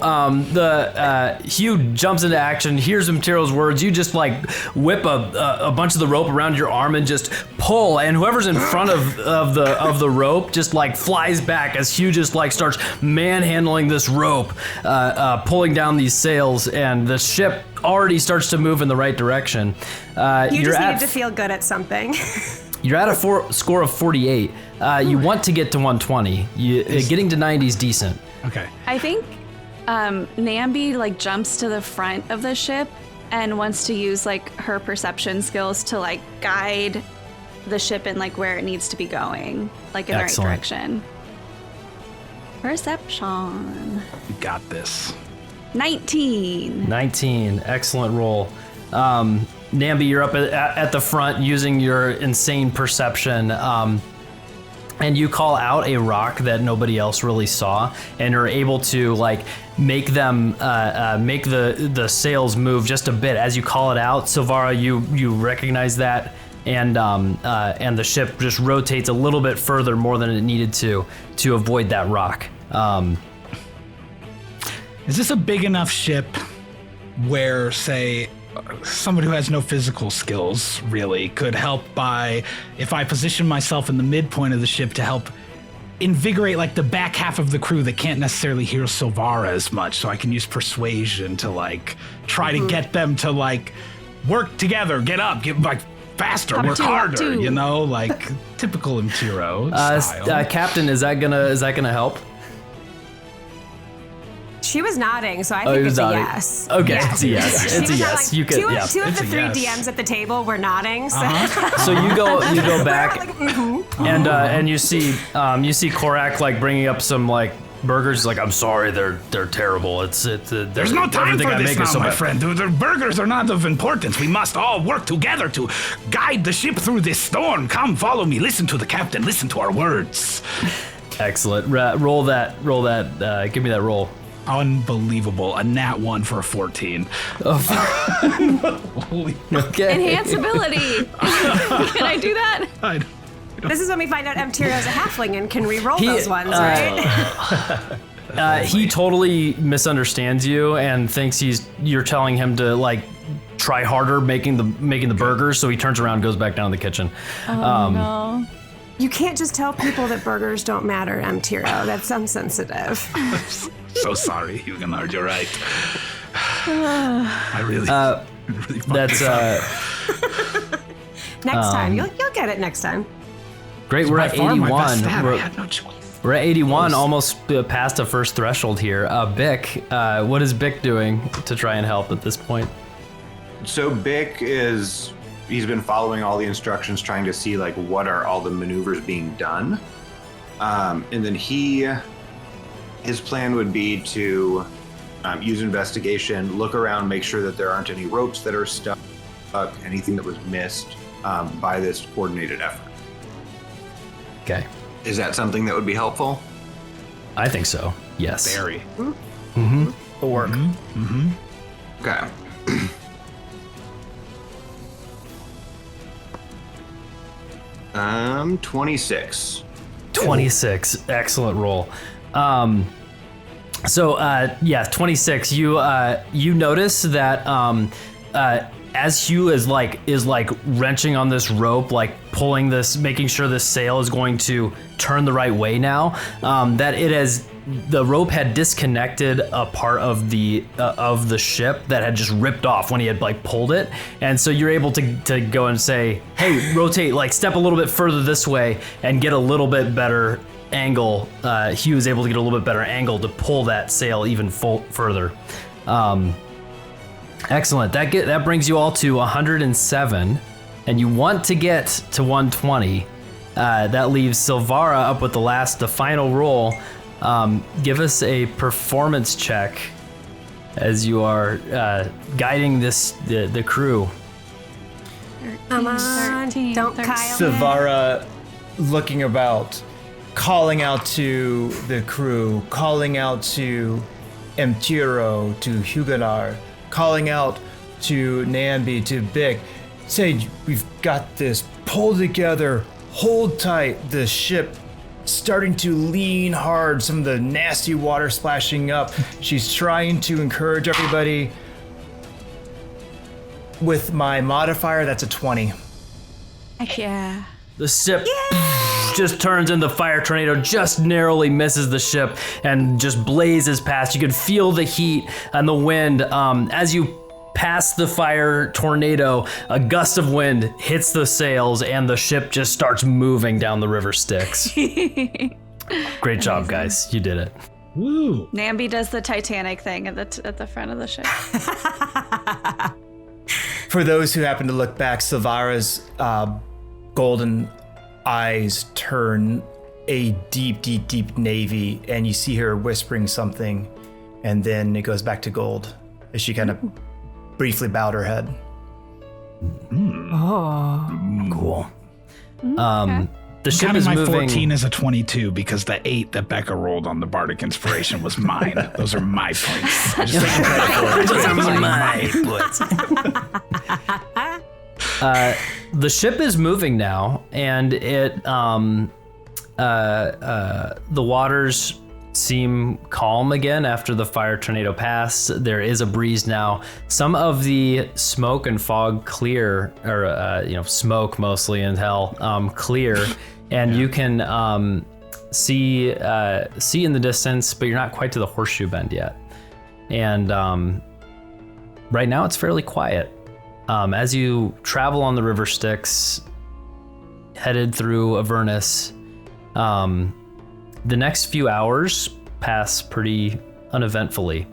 Hugh jumps into action, hears Material's words. You just like whip a bunch of the rope around your arm and just pull, and whoever's in front of the rope just like flies back as Hugh just like starts manhandling this rope, pulling down these sails, and the ship already starts to move in the right direction. You just needed to feel good at something. You're at a score of 48. You want to get to 120. Getting to 90 is decent. Okay. I think Namby like jumps to the front of the ship and wants to use like her perception skills to like guide the ship in like where it needs to be going, like in Excellent. the right direction. Perception. You got this. 19. 19, excellent roll. Namby, you're up at the front using your insane perception, and you call out a rock that nobody else really saw, and are able to like make them make the sails move just a bit as you call it out. Sylvara, you recognize that, and the ship just rotates a little bit further more than it needed to avoid that rock. Is this a big enough ship where, say, somebody who has no physical skills really could help by, if I position myself in the midpoint of the ship to help invigorate like the back half of the crew that can't necessarily hear Sylvara as much, so I can use persuasion to like try to get them to like work together, get up, get like faster, Up work two, up harder, two. you know, like typical Mtiro style. Captain, is that gonna help? She was nodding, so I Oh, think he was it's a nodding. yes. Okay, Yeah. it's a yes. She It's a was not yes. like- You could, yeah. Two of It's the a three yes. DMs at the table were nodding. So, So you go back, like, mhm. and you see Korak like bringing up some like burgers. He's like, I'm sorry, they're terrible. There's There's no time everything for I this make now, is so my bad. friend. The burgers are not of importance. We must all work together to guide the ship through this storm. Come, follow me. Listen to the captain. Listen to our words. Excellent. Roll that. Give me that roll. Unbelievable. A nat 1 for a 14. Holy. Okay. Enhance ability. Can I do that? This is when we find out Mtiro is a halfling and can re-roll He- those ones, right? He totally misunderstands you and thinks you're telling him to like try harder making the burgers. So he turns around and goes back down to the kitchen. No. You can't just tell people that burgers don't matter, Mtiro. That's insensitive. So sorry, Huguenot. You're right. I really fucked That's this up. Next time. You'll get it next time. great. We're By at far my best 81. stat. I had no choice. We're at 81, almost past the first threshold here. Bick, what is Bick doing to try and help at this point? So Bick he's been following all the instructions, trying to see like what are all the maneuvers being done. And then his plan would be to use investigation, look around, make sure that there aren't any ropes that are stuck, anything that was missed by this coordinated effort. Okay. Is that something that would be helpful? I think so. Yes. Very. It'll work. Okay. 26. 26. Excellent roll. 26. You notice that as Hugh is like wrenching on this rope, like pulling this, making sure this sail is going to turn the right way now, that it has the rope had disconnected a part of the ship that had just ripped off when he had like pulled it, and so you're able to go and say, hey, rotate, like step a little bit further this way and get a little bit better angle. Hugh is able to get a little bit better angle to pull that sail even further. Excellent. That brings you all to 107, and you want to get to 120. That leaves Sylvara up with the final roll. Give us a performance check as you are guiding the crew. Come on, 13, don't 13. Kyle. Sylvara looking about, calling out to the crew, calling out to Emtiro, to Huguenar, calling out to Namby, to Bick. Say, we've got this. Pull together. Hold tight. The ship starting to lean hard. Some of the nasty water splashing up. She's trying to encourage everybody. With my modifier, that's a 20. Heck yeah. The ship just turns into fire tornado, just narrowly misses the ship and just blazes past. You could feel the heat and the wind. As you pass the fire tornado, a gust of wind hits the sails and the ship just starts moving down the River Styx. Great job, guys. You did it. Woo! Namby does the Titanic thing at the front of the ship. For those who happen to look back, Sylvara's golden eyes turn a deep, deep, deep navy, and you see her whispering something, and then it goes back to gold as she kind of briefly bowed her head. Cool. Okay. The ship Counting is my moving. 14 as a 22 because the 8 that Becca rolled on the Bardic Inspiration was mine. Those are my points. I just taking credit for it. The ship is moving now, and the waters seem calm again after the fire tornado passed. There is a breeze now. Some of the smoke and fog clear, or smoke mostly in hell, clear, and you can see in the distance, but you're not quite to the horseshoe bend yet. And right now it's fairly quiet. As you travel on the River Styx, headed through Avernus, the next few hours pass pretty uneventfully.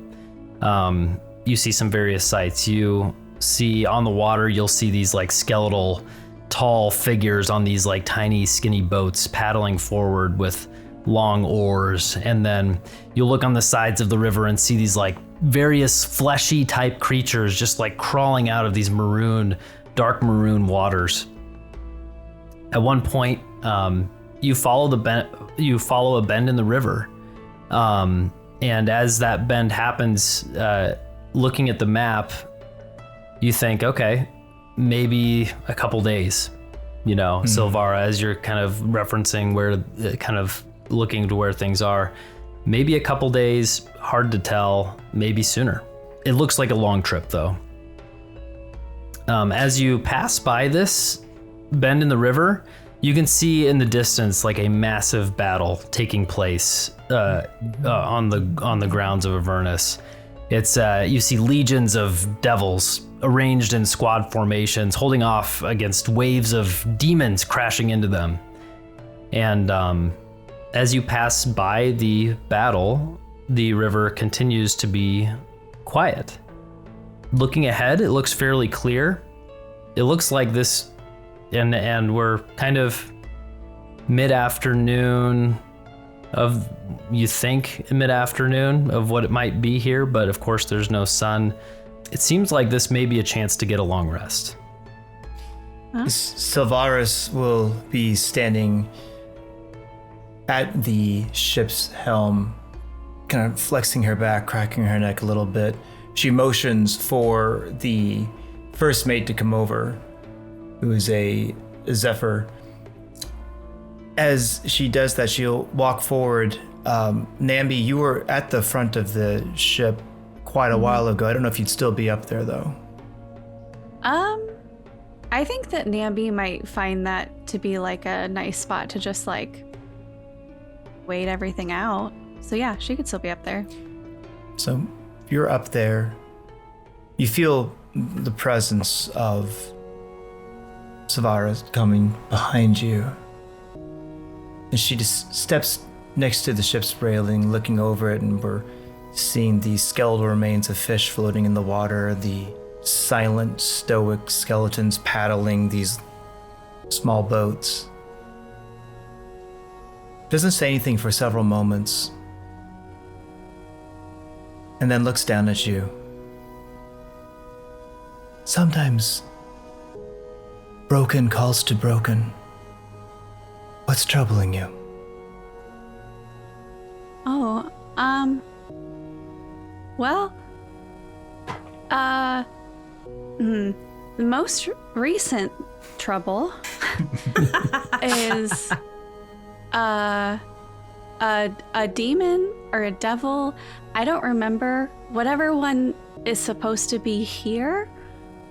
You see some various sights. You see on the water, you'll see these like skeletal, tall figures on these like tiny, skinny boats paddling forward with long oars. And then you'll look on the sides of the river and see these like various fleshy type creatures just like crawling out of these dark maroon waters. At one point, you follow a bend in the river, and as that bend happens, looking at the map, you think, okay, maybe a couple days. Sylvara, as you're kind of referencing where, kind of looking to where things are, maybe a couple days, hard to tell, maybe sooner. It looks like a long trip though. As you pass by this bend in the river, you can see in the distance like a massive battle taking place on the grounds of Avernus. It's you see legions of devils arranged in squad formations, holding off against waves of demons crashing into them. And as you pass by the battle, the river continues to be quiet. Looking ahead, it looks fairly clear. It looks like this. And we're kind of mid-afternoon of, you think, mid-afternoon of what it might be here, but of course there's no sun. It seems like this may be a chance to get a long rest. Sylvaris will be standing at the ship's helm, kind of flexing her back, cracking her neck a little bit. She motions for the first mate to come over, who is a Zephyr. As she does that, she'll walk forward. Namby, you were at the front of the ship quite a while ago. I don't know if you'd still be up there, though. I think that Namby might find that to be like a nice spot to just like wait everything out. So yeah, she could still be up there. So you're up there. You feel the presence of Sylvara coming behind you. And she just steps next to the ship's railing, looking over it, and we're seeing the skeletal remains of fish floating in the water, the silent, stoic skeletons paddling these small boats. Doesn't say anything for several moments, and then looks down at you. Sometimes broken calls to broken. What's troubling you? Oh, well, the most recent trouble is a demon or a devil. I don't remember. Whatever one is supposed to be here,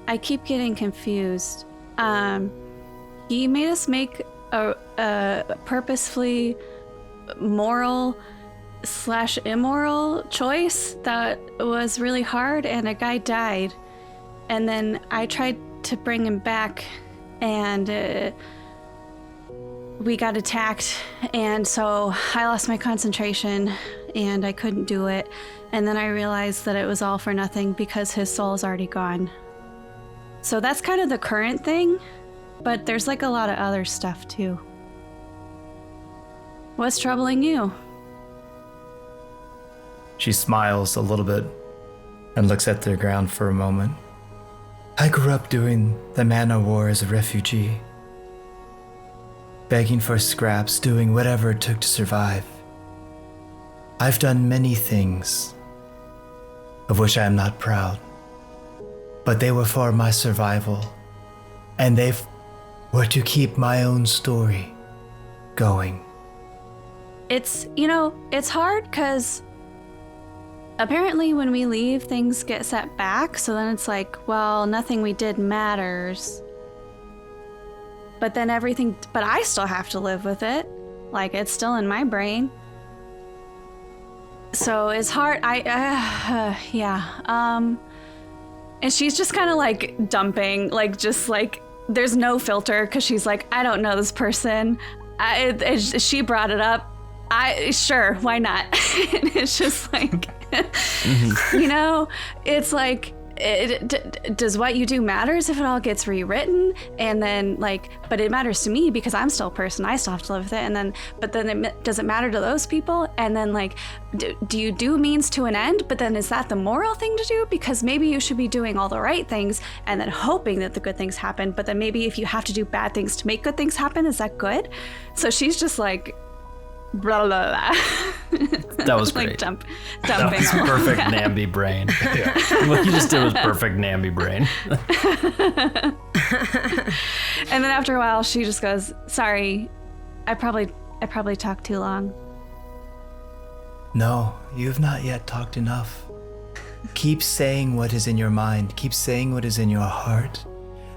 I keep getting confused. He made us make a purposefully moral/immoral choice that was really hard, and a guy died. And then I tried to bring him back, and we got attacked, and so I lost my concentration, and I couldn't do it. And then I realized that it was all for nothing because his soul is already gone. So that's kind of the current thing, but there's like a lot of other stuff too. What's troubling you? She smiles a little bit and looks at the ground for a moment. I grew up doing the Mana War as a refugee, begging for scraps, doing whatever it took to survive. I've done many things of which I am not proud, but they were for my survival, and they were to keep my own story going. It's hard because apparently when we leave, things get set back, so then it's like, well, nothing we did matters. But then but I still have to live with it. Like, it's still in my brain. So it's hard. And she's just kind of like dumping, like, just like, there's no filter, because she's like, I don't know this person. She brought it up. Sure, why not? It's just like, it's like, does what you do matters if it all gets rewritten? And then but it matters to me because I'm still a person. I still have to live with it. But then does it matter to those people? And then do you do means to an end? But then is that the moral thing to do? Because maybe you should be doing all the right things and then hoping that the good things happen. But then maybe if you have to do bad things to make good things happen, is that good? So she's just blah, blah, blah. That was great. Dumping. That was perfect Namby brain. Yeah. What you just did was perfect Namby brain. And then after a while, she just goes, "Sorry, I probably talked too long." No, you've not yet talked enough. Keep saying what is in your mind. Keep saying what is in your heart.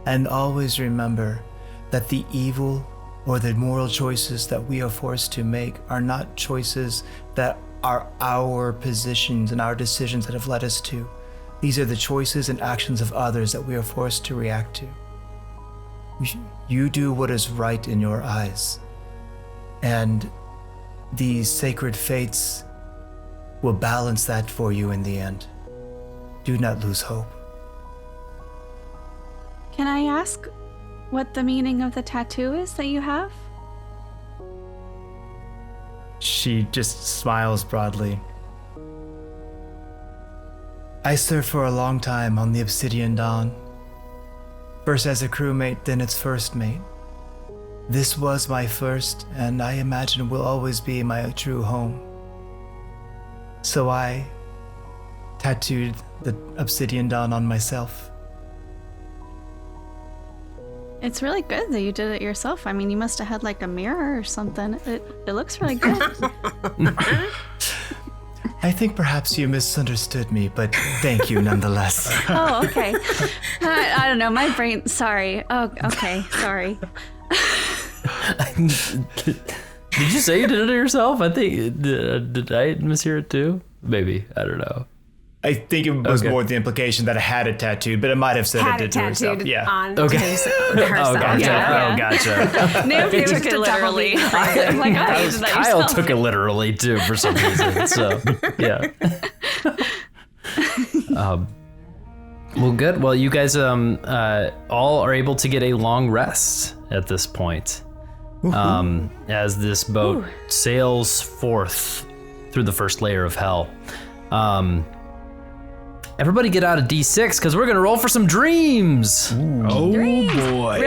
And always remember that the evil or the moral choices that we are forced to make are not choices that are our positions and our decisions that have led us to. These are the choices and actions of others that we are forced to react to. You do what is right in your eyes, and these sacred fates will balance that for you in the end. Do not lose hope. Can I ask what the meaning of the tattoo is that you have? She just smiles broadly. I served for a long time on the Obsidian Dawn. First as a crewmate, then its first mate. This was my first, and I imagine will always be my true home. So I tattooed the Obsidian Dawn on myself. It's really good that you did it yourself. I mean, you must have had a mirror or something. It looks really good. I think perhaps you misunderstood me, but thank you nonetheless. Oh, okay. I don't know. My brain. Sorry. Oh, okay. Sorry. Did you say you did it yourself? I think did I mishear it too? Maybe, I don't know. I think it was more the implication that I had it tattooed, but it might have said it did to herself. Yeah. On Okay. herself. Oh, gotcha. Yeah. Oh, gotcha. Namby took it a double literally. meaning. I'm like, oh, you did that Kyle yourself. took it literally too for some reason. So yeah. Well, good. Well, you guys all are able to get a long rest at this point. As this boat sails forth through the first layer of hell. Everybody get out a D6 because we're gonna roll for some dreams. Oh boy.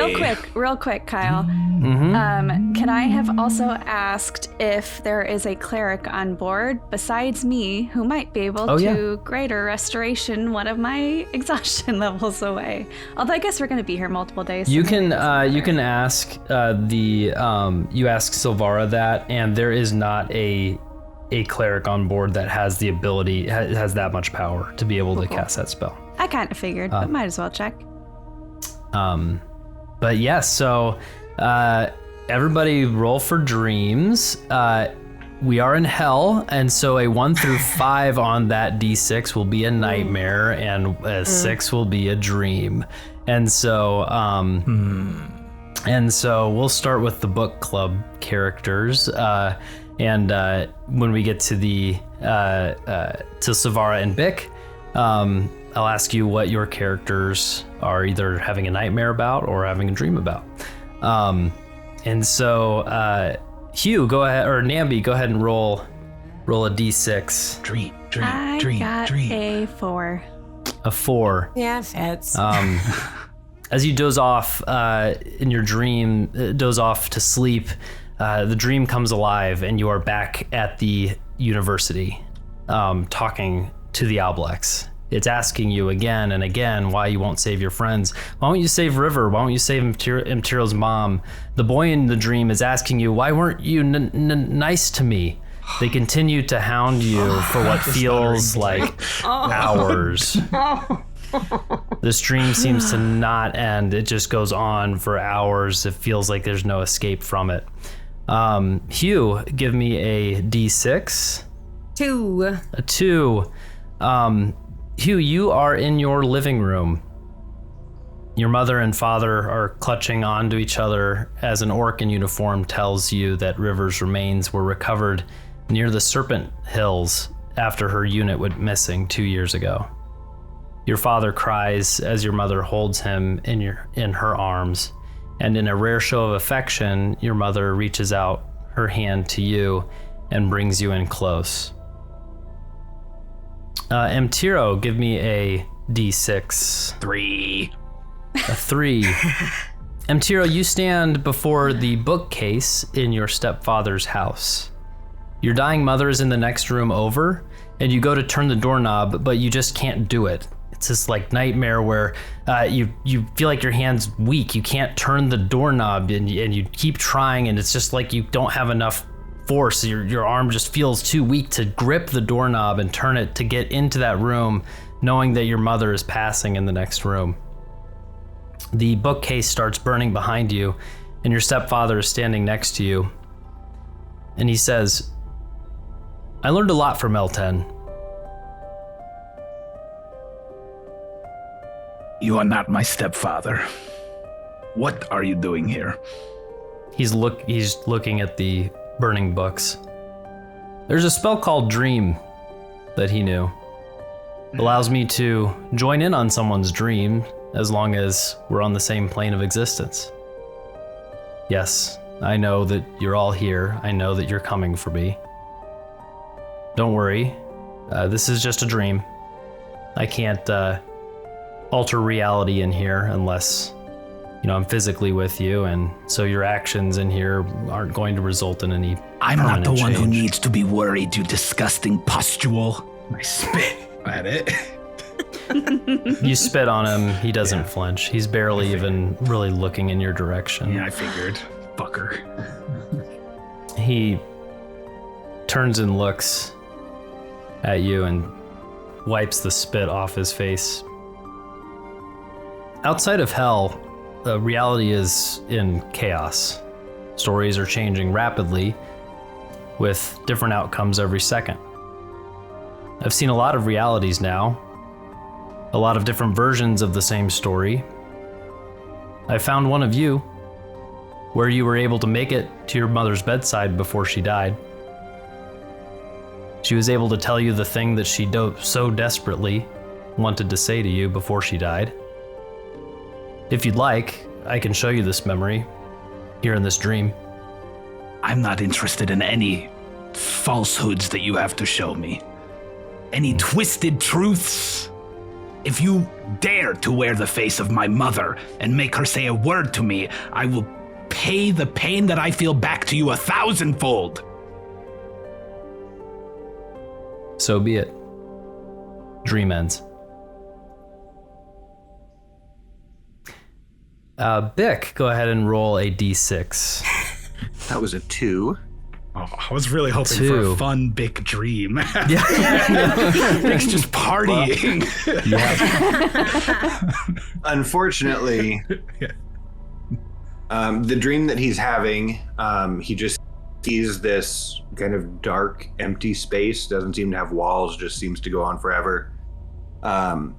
Real quick, Kyle. Can I have also asked if there is a cleric on board besides me who might be able to greater restoration one of my exhaustion levels away? Although I guess we're going to be here multiple days. You can ask you ask Sylvara that, and there is not a cleric on board that has the ability has that much power to be able to cast that spell. I kind of figured, but might as well check. But yes, so everybody roll for dreams. We are in hell, and so a 1 through 5 on that D6 will be a nightmare, and a 6 will be a dream. And so we'll start with the book club characters. And when we get to to Sylvara and Bick, I'll ask you what your characters are either having a nightmare about or having a dream about. And so Hugh, go ahead, or Namby, go ahead and roll a d6. Dream. I got a 4. A 4. Yeah, it fits. As you doze off in your dream, doze off to sleep, the dream comes alive and you are back at the university talking to the Oblex. It's asking you again and again why you won't save your friends. Why won't you save River? Why won't you save Imperial's mom? The boy in the dream is asking you, why weren't you nice to me? They continue to hound you for what feels like hours. This dream seems to not end. It just goes on for hours. It feels like there's no escape from it. Hugh, give me a d6. 2. A 2. Hugh, you are in your living room. Your mother and father are clutching onto each other as an orc in uniform tells you that River's remains were recovered near the Serpent Hills after her unit went missing 2 years ago. Your father cries as your mother holds him in her arms, and in a rare show of affection, your mother reaches out her hand to you and brings you in close. Mtiro, give me a d6. 3. A 3. Mtiro, you stand before the bookcase in your stepfather's house. Your dying mother is in the next room over, and you go to turn the doorknob, but you just can't do it. It's this like nightmare where you feel like your hand's weak. You can't turn the doorknob, and you keep trying, and it's just like you don't have enough force. Your arm just feels too weak to grip the doorknob and turn it to get into that room, knowing that your mother is passing in the next room. The bookcase starts burning behind you, and your stepfather is standing next to you. And he says, I learned a lot from L10. You are not my stepfather. What are you doing here? He's looking at the burning books. There's a spell called Dream that he knew. Allows me to join in on someone's dream as long as we're on the same plane of existence. Yes, I know that you're all here. I know that you're coming for me. Don't worry. This is just a dream. I can't alter reality in here unless, I'm physically with you, and so your actions in here aren't going to result in any I'm not the permanent one who change. needs to be worried, you disgusting pustule. I spit at it. You spit on him, he doesn't flinch. He's barely even really looking in your direction. Yeah, I figured. Fucker. He turns and looks at you and wipes the spit off his face. Outside of hell, reality is in chaos. Stories are changing rapidly with different outcomes every second. I've seen a lot of realities now, a lot of different versions of the same story. I found one of you, where you were able to make it to your mother's bedside before she died. She was able to tell you the thing that she so desperately wanted to say to you before she died. If you'd like, I can show you this memory here in this dream. I'm not interested in any falsehoods that you have to show me. Any twisted truths. If you dare to wear the face of my mother and make her say a word to me, I will pay the pain that I feel back to you 1,000-fold. So be it. Dream ends. Bick, go ahead and roll a d6. That was a 2. Oh, I was really hoping for 2. a fun big dream. Yeah. Bick's just partying. Unfortunately, the dream that he's having, he just sees this kind of dark, empty space. Doesn't seem to have walls, just seems to go on forever. And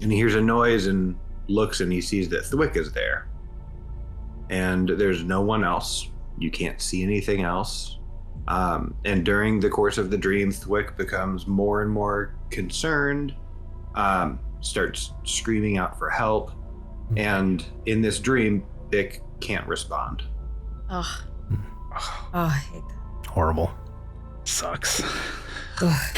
he hears a noise and looks, and he sees that Thwick is there. And there's no one else. You can't see anything else. And during the course of the dream, Thwick becomes more and more concerned, starts screaming out for help. And in this dream, Bick can't respond. Ugh. Oh, I hate that. Horrible. Sucks. Ugh.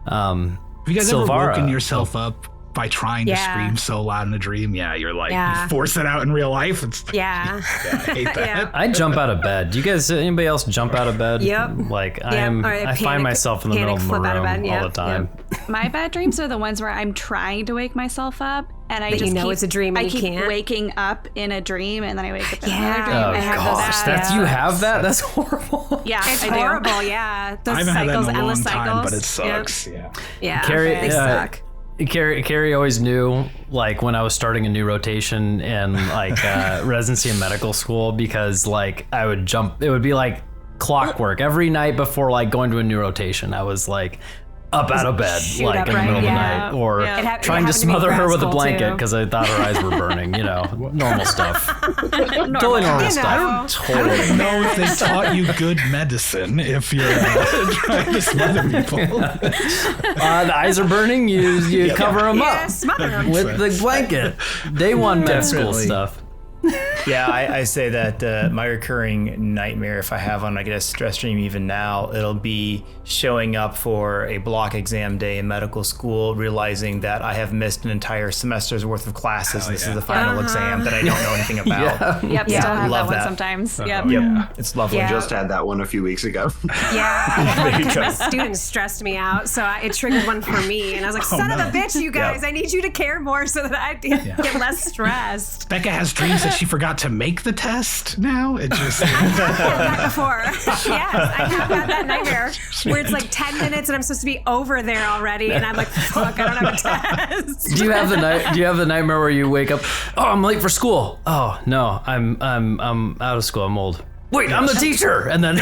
Have you guys ever Sylvara. woken yourself up by trying to scream so loud in a dream? Yeah, you're like, you force it out in real life. It's Yeah. I hate that. Yeah. I jump out of bed. Do you guys, anybody else jump out of bed? Yep. Like Yep. I find myself in the middle of the flip room out of bed. all the time. My bad dreams are the ones where I'm trying to wake myself up, and I But just you know keep, it's a dream and I you keep can't. waking up in a dream, and then I wake up in Yeah. another dream. Oh I have those gosh, bad. you have that? That's horrible. Yeah, It's I do. horrible, yeah. Those I haven't had that cycles, in a long endless time, cycles. but it sucks. Yeah. Yeah, Carrie, they suck. Carrie always knew, like, when I was starting a new rotation in like residency in medical school, because like I would jump. It would be like clockwork every night before like going to a new rotation. I was like up out of bed, Shoot like up, in the right? middle of the Yeah. night, or It trying to happened to me in smother her grad with a school, blanket too. because I thought her eyes were burning. You know, normal stuff. Totally normal You stuff. Totally. I don't know if they taught you good medicine if you're trying to smother people. The eyes are burning. You cover them Yeah, up smother 'em. with the blanket. Day one med school Definitely. stuff. Yeah, I say that my recurring nightmare, if I have one, I get a stress dream even now, it'll be showing up for a block exam day in medical school, realizing that I have missed an entire semester's worth of classes. This is the final exam that I don't know anything about. Yep, Yeah. still have Love that one that. sometimes. Yep. Yep, it's lovely. Yeah. Just had that one a few weeks ago. Yeah, because my students stressed me out, so it triggered one for me, and I was like, "Son of a bitch, you guys! I need you to care more so that I get less stressed." Becca has dreams that she forgot to make the test now. It just I've had that before. Yes, I have had that nightmare where it's like 10 minutes and I'm supposed to be over there already, and I'm like, "Fuck, I don't have a test." Do you have the nightmare where you wake up? Oh, I'm late for school. Oh no, I'm out of school. I'm old. Wait, I'm the teacher. And then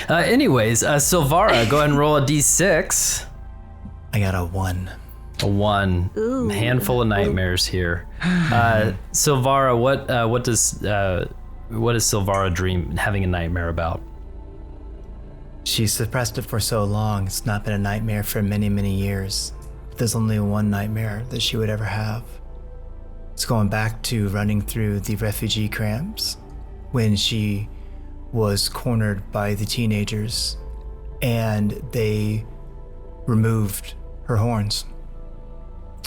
anyways, Sylvara, go ahead and roll a d6. I got a 1. A 1. Ooh. A handful of nightmares here. Sylvara, what does Sylvara dream having a nightmare about? She suppressed it for so long, it's not been a nightmare for many, many years. There's only one nightmare that she would ever have. It's going back to running through the refugee camps when she was cornered by the teenagers and they removed her horns.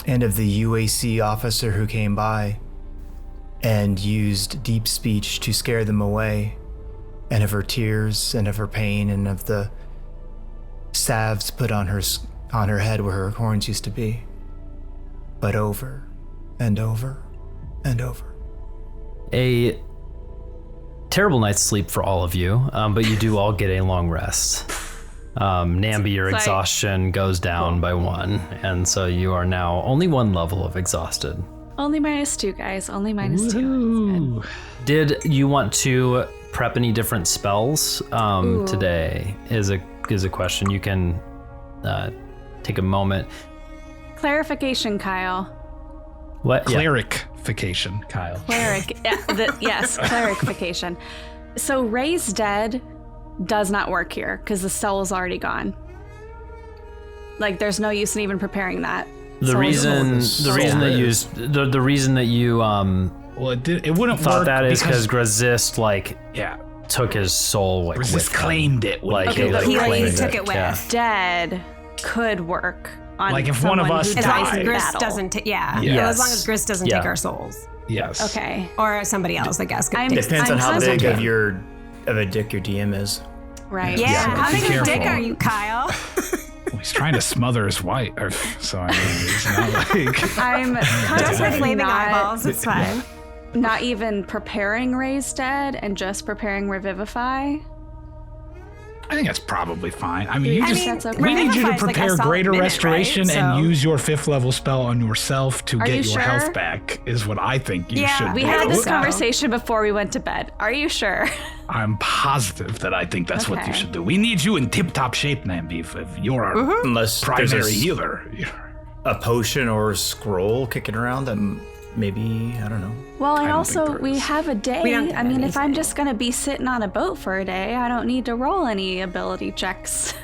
And of the UAC officer who came by and used deep speech to scare them away, and of her tears and of her pain and of the salves put on her head where her horns used to be. But over and over and over. A terrible night's sleep for all of you, but you do all get a long rest. Namby, your It's like- exhaustion goes down by 1, and so you are now only 1 level of exhausted. Only -2, guys. Only -2. Ooh. Did you want to prep any different spells today? Is a question. You can take a moment. Clarification, Kyle. What? Yeah. Cleric-fication, Kyle. Cleric. Yes, clerification. So raise dead does not work here because the soul is already gone. Like, there's no use in even preparing that. The reason that you Well, it wouldn't thought work that is because Resist took his soul Resist claimed it. Okay, but he took it with. Yeah. Dead could work on Like if one of us As long as died. Grist doesn't take, as long as Grist doesn't take our souls. Yes. Okay. Or somebody else, I guess. Depends on how big of a dick your DM is. Right. Yeah, how big of a careful. dick are you, Kyle? Well, he's trying to smother his wife. So, I mean, it's not like... I'm contemplating flaming eyeballs, it's fine. Not even preparing Raise Dead and just preparing Revivify. I think that's probably fine. I mean, we need you to prepare Greater Restoration and use your 5th level spell on yourself to get your health back, is what I think you should do. We had this conversation before we went to bed. Are you sure? I'm positive that I think that's what you should do. We need you in tip-top shape, Namby, if you're our primary healer. A potion or scroll kicking around that maybe, I don't know. Well, and also we have a day. I mean, if I'm just going to be sitting on a boat for a day, I don't need to roll any ability checks.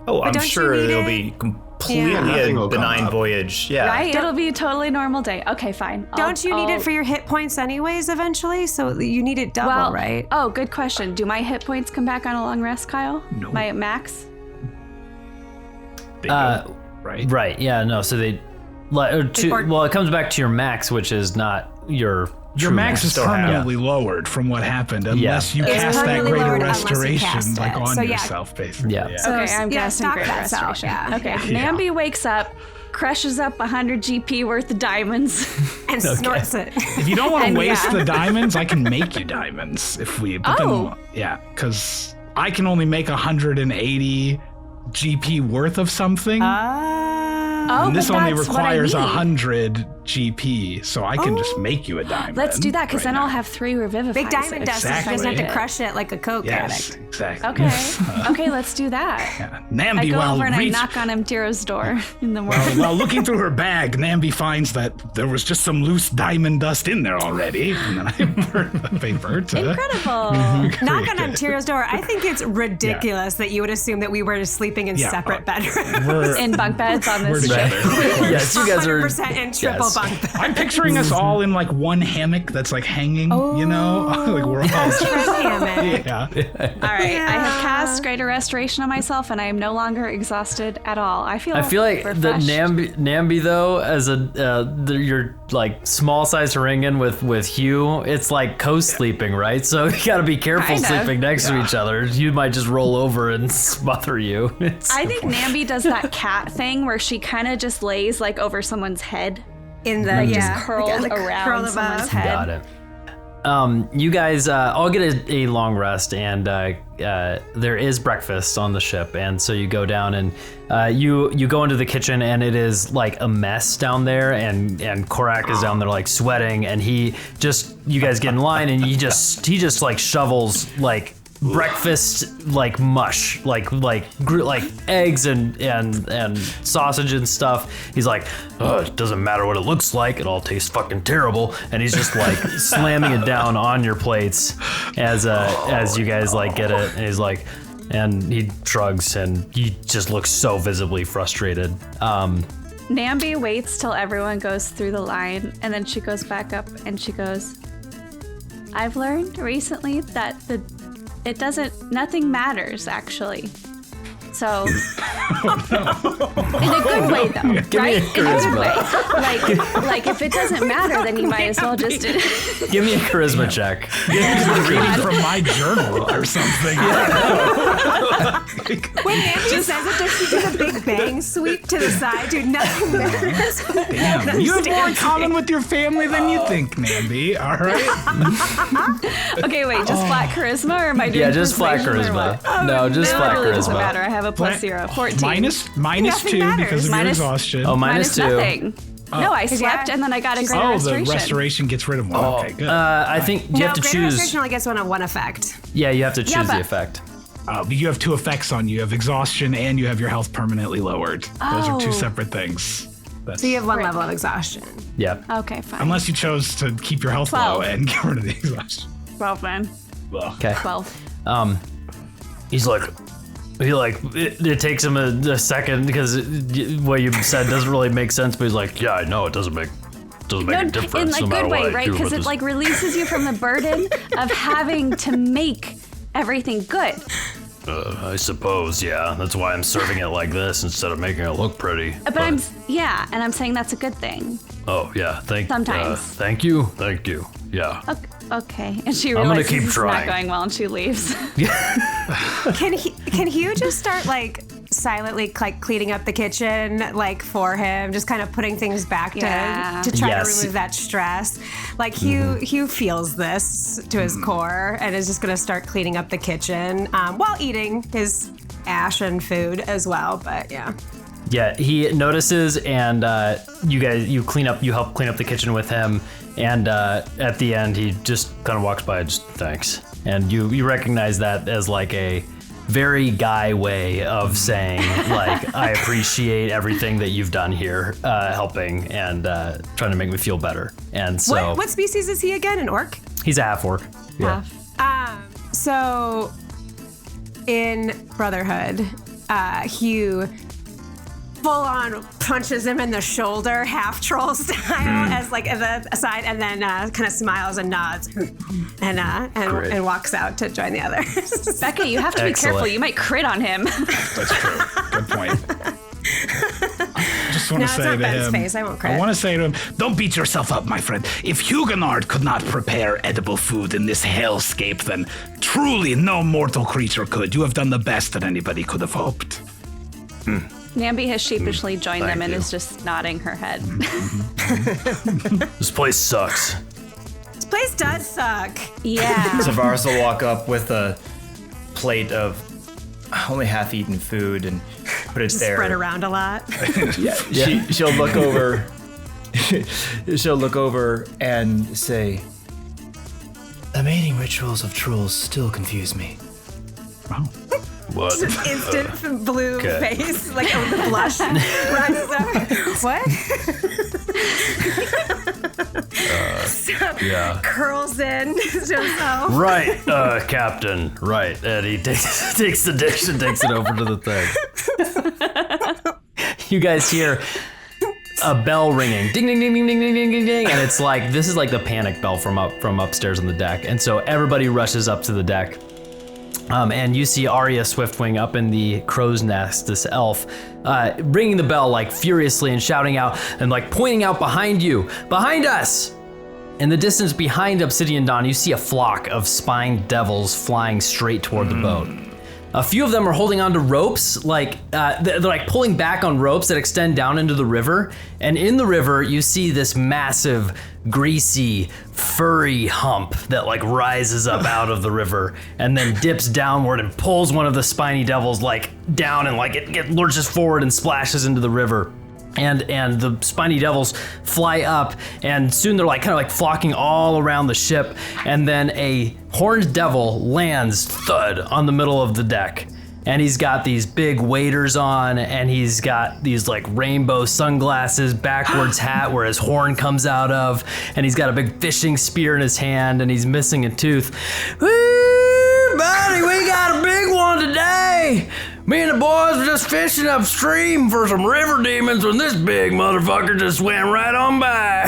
Oh, I'm sure it'll be completely a benign voyage. Yeah. Right? It'll be a totally normal day. Okay, fine. Don't you need it for your hit points anyways eventually? So you need it double, right? Oh, good question. Do my hit points come back on a long rest, Kyle? No. My max? Right? Right, yeah, no, so they... well, it comes back to your max, which is not your max is permanently lowered from what happened, unless you cast that Greater Restoration on yourself, basically. Yeah. So, okay, I'm casting Greater Restoration. Okay, Namby wakes up, crushes up 100 GP worth of diamonds, and snorts it. If you don't want to waste the diamonds, I can make you diamonds if we. But then, because I can only make 180 GP worth of something. And this only requires 100 GP, so I can just make you a diamond. Let's do that, because then I'll have 3 revivifies. Big diamond dust. Exactly. You doesn't have to crush it like a Coke addict. Exactly. Okay. Okay, let's do that. Namby, I go over and I knock on Amtiro's door in the morning. While looking through her bag, Namby finds that there was just some loose diamond dust in there already, and then I burn the paper to... Incredible. Knock on Amtiro's door. I think it's ridiculous that you would assume that we were sleeping in separate bedrooms. In bunk beds on this ship. Yes, you guys are 100% in triple bunk beds. I'm picturing us all in like one hammock that's like hanging, you know? Like we're all just... hammock. Yeah. All right, I have cast Greater Restoration on myself, and I am no longer exhausted at all. I feel like the Namby though, as your like small size Harengon with Hugh, it's like co-sleeping, right? So you got to be careful sleeping next to each other. You might just roll over and smother you. I think Namby does that cat thing where she kind of just lays like over someo's head. In the just curled around someone's head. Got it. You guys all get a long rest, and there is breakfast on the ship, and so you go down and you go into the kitchen, and it is like a mess down there, and Korak is down there like sweating, and you guys get in line, and he just like shovels like breakfast like mush, like eggs and sausage and stuff. He's like, oh, it doesn't matter what it looks like, it all tastes fucking terrible, and he's just like slamming it down on your plates as you guys like get it, and he's like, and he shrugs, and he just looks so visibly frustrated. Namby waits till everyone goes through the line, and then she goes back up and she goes, I've learned recently that nothing matters, actually. So, in a good way, though, right? In a good way. Like if it doesn't matter, then you might as well just give me a charisma check. Reading from my journal or something. When Andrew says it, does she do the Big Bang sweep to the side? Dude, nothing matters. Damn, you have more in common with your family than you think, Namby. All right. Okay, wait, just flat charisma, or am I doing? Yeah, just flat charisma. No, just flat charisma. Doesn't matter. I have a +0, 14. Minus 2 because of your exhaustion. Oh, minus 2. Nothing. No, I slept and then I got a greater restoration. The restoration gets rid of one. Okay, good. I think you have to greater choose. restoration only gets one effect. Yeah, you have to choose the but- effect. But you have 2 effects on you. You have exhaustion and you have your health permanently lowered. Those are 2 separate things. So you have 1 level of exhaustion. Yeah. Okay, fine. Unless you chose to keep your health 12. low and get rid of the exhaustion. 12 then. Okay. 12. He's like, it takes him a second because what you said doesn't really make sense. But he's like, yeah, I know it doesn't make a difference. In a no matter good what way, I right? do Because with it this. like releases you from the burden of having to make everything good. I suppose, yeah. That's why I'm serving it like this instead of making it look pretty. But I'm saying that's a good thing. Oh yeah, Sometimes. Thank you. Yeah. Okay. And she I'm gonna realizes keep it's trying. not going well and she leaves. Can Hugh just start like silently like cleaning up the kitchen like for him, just kind of putting things back to try to remove that stress? Like Hugh feels this to his core and is just gonna start cleaning up the kitchen while eating his ashen food as well. But yeah. Yeah, he notices, and you help clean up the kitchen with him, and at the end he just kind of walks by, just thanks, and you recognize that as like a very guy way of saying like I appreciate everything that you've done here, helping and trying to make me feel better, and so What species is he again? An orc? he's a half orc. Yeah. So in Brotherhood, Hugh full on punches him in the shoulder, half troll style, as like at the side, and then kind of smiles and nods, and walks out to join the others. Becca, you have to be careful. You might crit on him. That's true. Good point. I just want to say not to Ben's him. face. I won't crit. I want to say to him, don't beat yourself up, my friend. If Huguenot could not prepare edible food in this hellscape, then truly no mortal creature could. You have done the best that anybody could have hoped. Namby has sheepishly joined Thank them and you. is just nodding her head. This place sucks. This place does suck. Yeah. Sylvara will walk up with a plate of only half-eaten food and put it there. Spread around a lot. She'll look over. She'll look over and say, "The mating rituals of trolls still confuse me." Wow. What? Instant blue Okay. face, like the blush rises up. What? Yeah. Curls in to himself. Right, Captain. Right, and he takes the dish and takes it over to the thing. You guys hear a bell ringing, ding, ding, ding, ding, ding, ding, ding, ding, ding, and it's like this is like the panic bell from upstairs on the deck, and so everybody rushes up to the deck. And you see Arya Swiftwing up in the crow's nest, this elf, ringing the bell like furiously and shouting out and like pointing out behind you, behind us. In the distance behind Obsidian Dawn, you see a flock of spined devils flying straight toward the boat. A few of them are holding onto ropes, like they're like pulling back on ropes that extend down into the river. And in the river, you see this massive, greasy, furry hump that like rises up out of the river and then dips downward and pulls one of the spiny devils like down and like it lurches forward and splashes into the river. And the spiny devils fly up, and soon they're like kind of like flocking all around the ship, and then a horned devil lands thud on the middle of the deck. And he's got these big waders on, and he's got these like rainbow sunglasses, backwards hat where his horn comes out of, and he's got a big fishing spear in his hand, and he's missing a tooth. Woo, buddy, we got a big one today! Me and the boys were just fishing upstream for some river demons when this big motherfucker just swam right on by.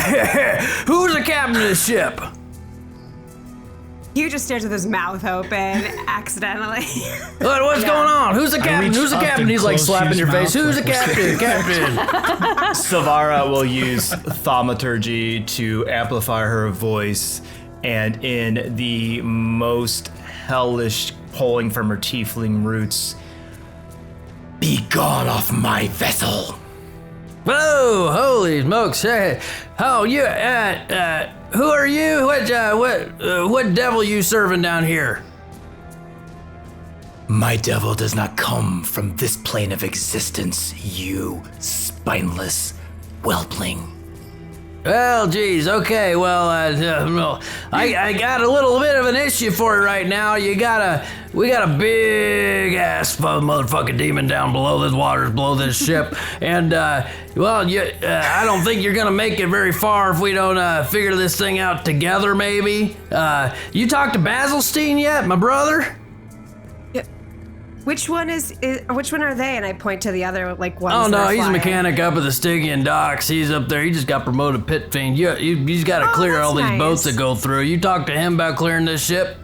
Who's the captain of this ship? Hugh just stares with his mouth open, accidentally. What's going on? Who's the captain? Who's the up captain? and He's like close slapping Hugh's your face. mouth Who's the like, captain? Captain. Sylvara will use thaumaturgy to amplify her voice, and in the most hellish pulling from her tiefling roots, "Be gone off my vessel." Whoa, holy smokes. Hey, oh, you, who are you? What devil you serving down here? My devil does not come from this plane of existence, you spineless whelpling. Well, geez, okay, well, I got a little bit of an issue for you right now. We got a big ass motherfucking demon down below this waters, below this ship, and I don't think you're gonna make it very far if we don't figure this thing out together. Maybe. You talked to Basilstein yet, my brother? Which one which one are they? And I point to the other, like, ones. Oh that no, are he's a flying. mechanic up at the Stygian docks. He's up there. He just got promoted pit fiend. You just got to clear that's all these nice. boats that go through. You talked to him about clearing this ship?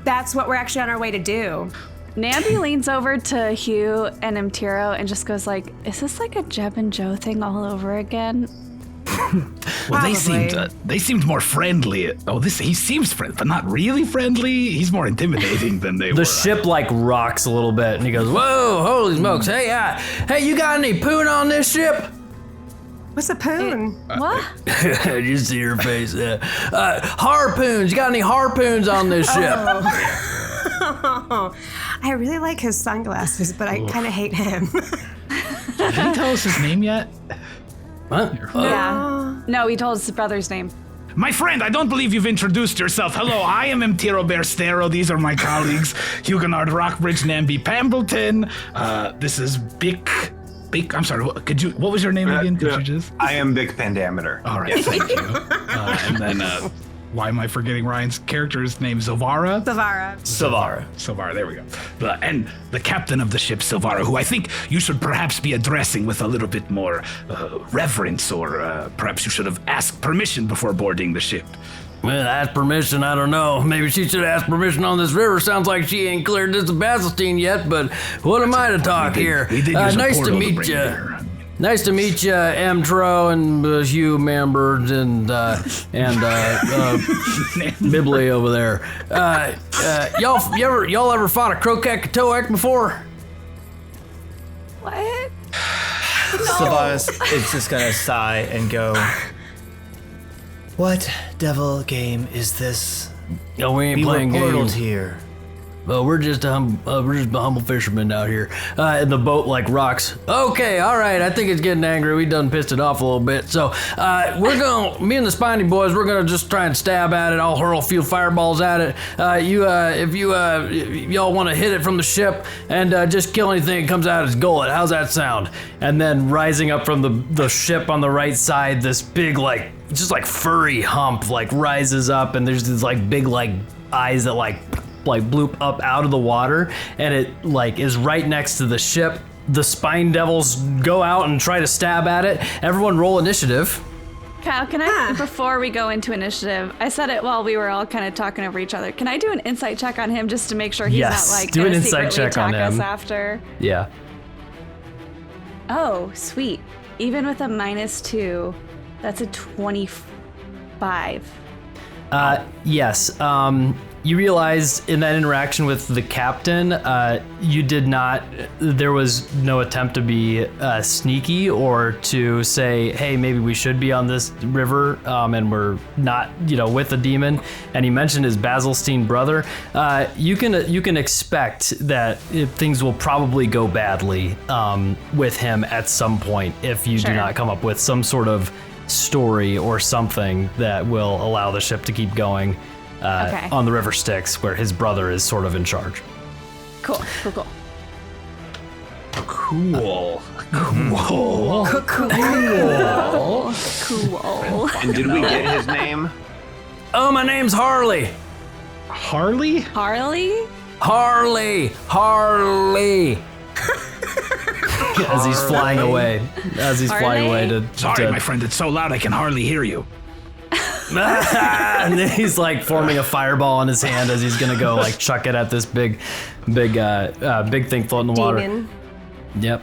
That's what we're actually on our way to do. Namby leans over to Hugh and Mtiro and just goes like, is this like a Jeb and Joe thing all over again? Well, Probably. they seemed more friendly. He seems friendly, but not really friendly. He's more intimidating than they were. The ship like rocks a little bit, and he goes, "Whoa, holy smokes! Hey, you got any poon on this ship?" What's a poon? What? You see her face. Harpoons. You got any harpoons on this ship? I really like his sunglasses, but I kind of hate him. Did he tell us his name yet? What? Yeah. No, he told us his brother's name. My friend, I don't believe you've introduced yourself. Hello, I am Mtiro Berstero. These are my colleagues, Huguenot Rockbridge, Namby Pambleton. This is Bick. I'm sorry. What was your name again? Could you just? I am Big Pandameter. All right, thank you. And then, why am I forgetting Ryan's character's name? Sylvara? Sylvara. There we go. And the captain of the ship, Sylvara, who I think you should perhaps be addressing with a little bit more reverence, or perhaps you should have asked permission before boarding the ship. Well, ask permission, I don't know. Maybe she should ask permission on this river. Sounds like she ain't cleared this to Basilstein yet, but what am I to talk here? We did use a Nice to portal meet bring you. there. Nice to meet you, Amtro and Hugh Mambert and Bibley over there. Y'all ever fought a Krokek before? What? Sylvaras is just gonna sigh and go, "What devil game is this? No, we ain't We were playing portaled games. here." Well, we're just humble fishermen out here. And the boat like rocks. Okay, all right. I think it's getting angry. We done pissed it off a little bit. So me and the Spiny boys, we're gonna just try and stab at it. I'll hurl a few fireballs at it. If y'all want to hit it from the ship and just kill anything that comes out as gullet. How's that sound? And then rising up from the ship on the right side, this big just furry hump rises up, and there's these big eyes that bloop up out of the water, and it is right next to the ship. The spine devils go out and try to stab at it. Everyone roll initiative. Kyle, can I, before we go into initiative, I said it while we were all kind of talking over each other. Can I do an insight check on him just to make sure he's Yes, not do an gonna insight secretly check on attack us him. after? Yeah. Oh, sweet. Even with a -2, that's a 25. Yes. You realize in that interaction with the captain, there was no attempt to be sneaky or to say, hey, maybe we should be on this river and we're not, with a demon. And he mentioned his Basilstein brother. You can expect that things will probably go badly with him at some point if you do not come up with some sort of story or something that will allow the ship to keep going. On the River Styx, where his brother is sort of in charge. Cool. Cool. And did we get his name? Oh, my name's Harley. Harley? Harley. As he's flying away. Sorry, my friend, it's so loud I can hardly hear you. And then he's forming a fireball in his hand as he's gonna go chuck it at this big thing floating in the water. Demon. Yep.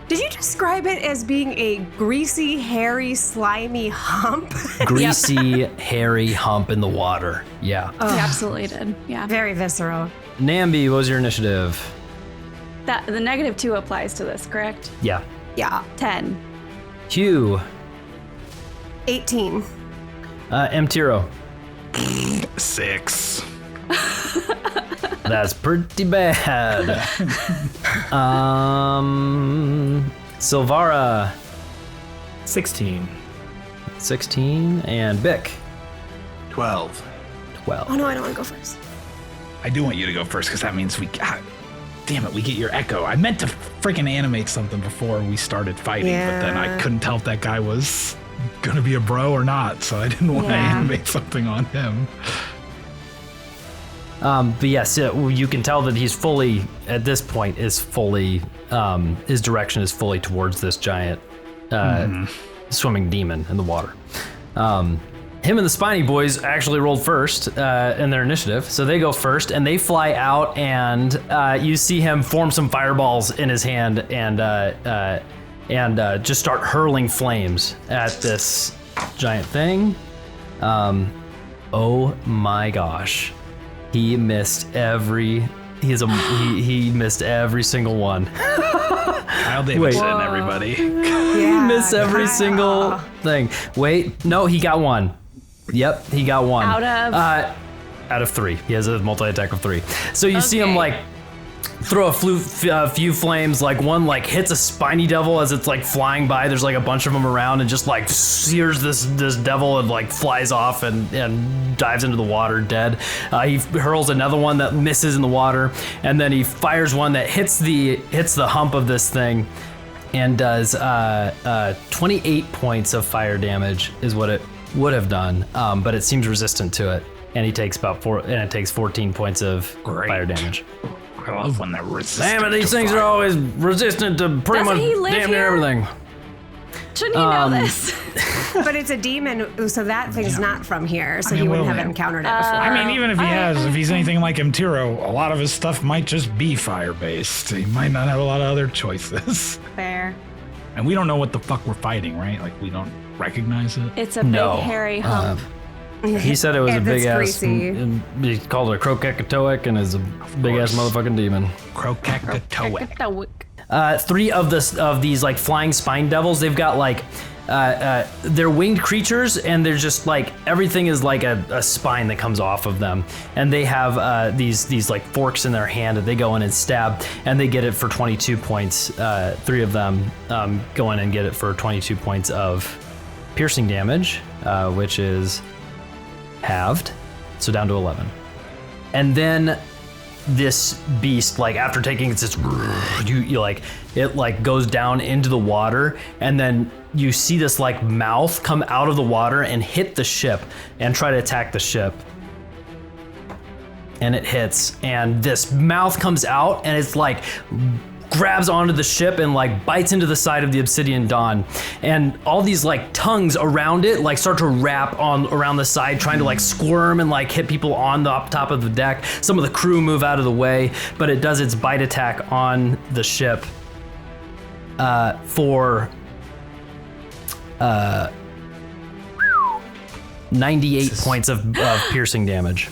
Did you describe it as being a greasy, hairy, slimy hump? Greasy, hairy hump in the water. Yeah. You absolutely did. Yeah. Very visceral. Namby, what was your initiative? The -2 applies to this, correct? Yeah. Yeah. 10. Hugh. 18. Mtiro. 6. That's pretty bad. Sylvara. 16. 16. And Bick. 12. 12. Oh no, I don't want to go first. I do want you to go first because that means we get your echo. I meant to freaking animate something before we started fighting, but then I couldn't tell if that guy was gonna be a bro or not, so I didn't want to animate something on him. But yes, you can tell that he's fully, at this point, his direction is fully towards this giant swimming demon in the water. Him and the Spiny Boys actually rolled first in their initiative, so they go first, and they fly out, and you see him form some fireballs in his hand and just start hurling flames at this giant thing. Oh my gosh. He missed every single one. Kyle Davidson, everybody. He missed every single thing. Wait, no, he got one. Yep, he got one. Out of 3. He has a multi-attack of 3. So you see him like throw a few flames, like one like hits a spiny devil as it's like flying by. There's like a bunch of them around and just like sears this devil and like flies off and dives into the water dead. He hurls another one that misses in the water, and then he fires one that hits the hump of this thing and does 28 points of fire damage is what it would have done, but it seems resistant to it, and he takes it takes 14 points of fire damage. I love when they're resistant. Damn it, these things are always resistant to pretty much damn near everything. Shouldn't you know this? But it's a demon, so that thing's not from here, so he wouldn't have encountered it before. I mean, even if if he's anything like Imtiro, a lot of his stuff might just be fire-based. He might not have a lot of other choices. Fair. And we don't know what the fuck we're fighting, right? Like, we don't recognize it. It's a big, hairy hump. He said it was a big ass. greasy. He called it a Krokekatoic, and is a big ass motherfucking demon. Krokekatoic. 3 of these like flying spine devils. They've got like they're winged creatures, and they're just like everything is like a spine that comes off of them, and they have these like forks in their hand that they go in and stab, and they get it for 22 points. 3 of them go in and get it for 22 points of piercing damage, which is halved, so down to 11. And then this beast, like after taking it's just you like it like goes down into the water, and then you see this like mouth come out of the water and hit the ship and try to attack the ship, and it hits, and this mouth comes out and it's like grabs onto the ship and like bites into the side of the Obsidian Dawn, and all these like tongues around it like start to wrap on around the side, trying to like squirm and like hit people on the top of the deck. Some of the crew move out of the way, but it does its bite attack on the ship for 98 points of piercing damage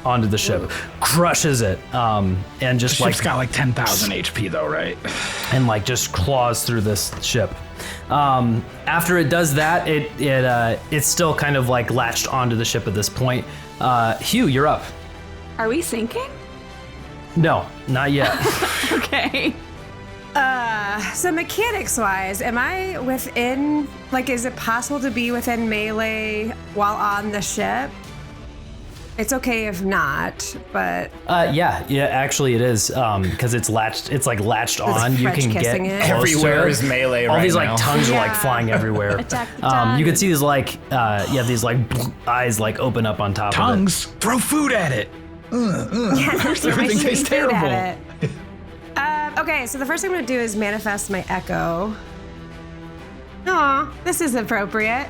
onto the ship. Crushes it, and just The like ship's got like 10,000 HP though, right? and like just claws through this ship. After it does that, it's still kind of like latched onto the ship at this point. Hugh, you're up. Are we sinking? No, not yet. Okay. So mechanics-wise, am I within, like, is it possible to be within melee while on the ship? It's okay if not, but... Yeah, actually it is, because it's latched on. You can get it. close Everywhere to it. is melee All right these like now. tongues are like flying everywhere. Attack the tongue. You can see these like, these like eyes like open up on top Tongues, throw food at it. Everything tastes terrible. Okay, so the first thing I'm gonna do is manifest my echo. Aw, this is appropriate.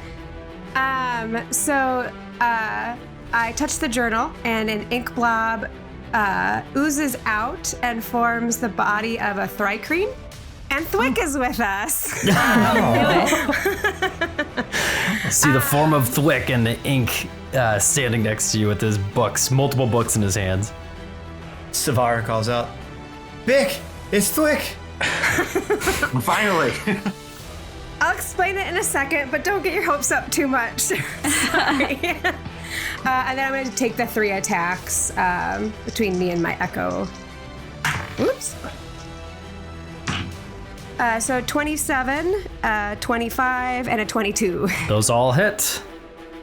I touch the journal, and an ink blob oozes out and forms the body of a Thrycreen. And Thwick is with us. of it. See the form of Thwick and the ink standing next to you with his books, multiple books in his hands. Sylvara calls out, Bick, it's Thwick. Finally. I'll explain it in a second, but don't get your hopes up too much. Sorry. And then I'm going to take the 3 attacks between me and my echo. Oops. So 27, 25, and a 22. Those all hit.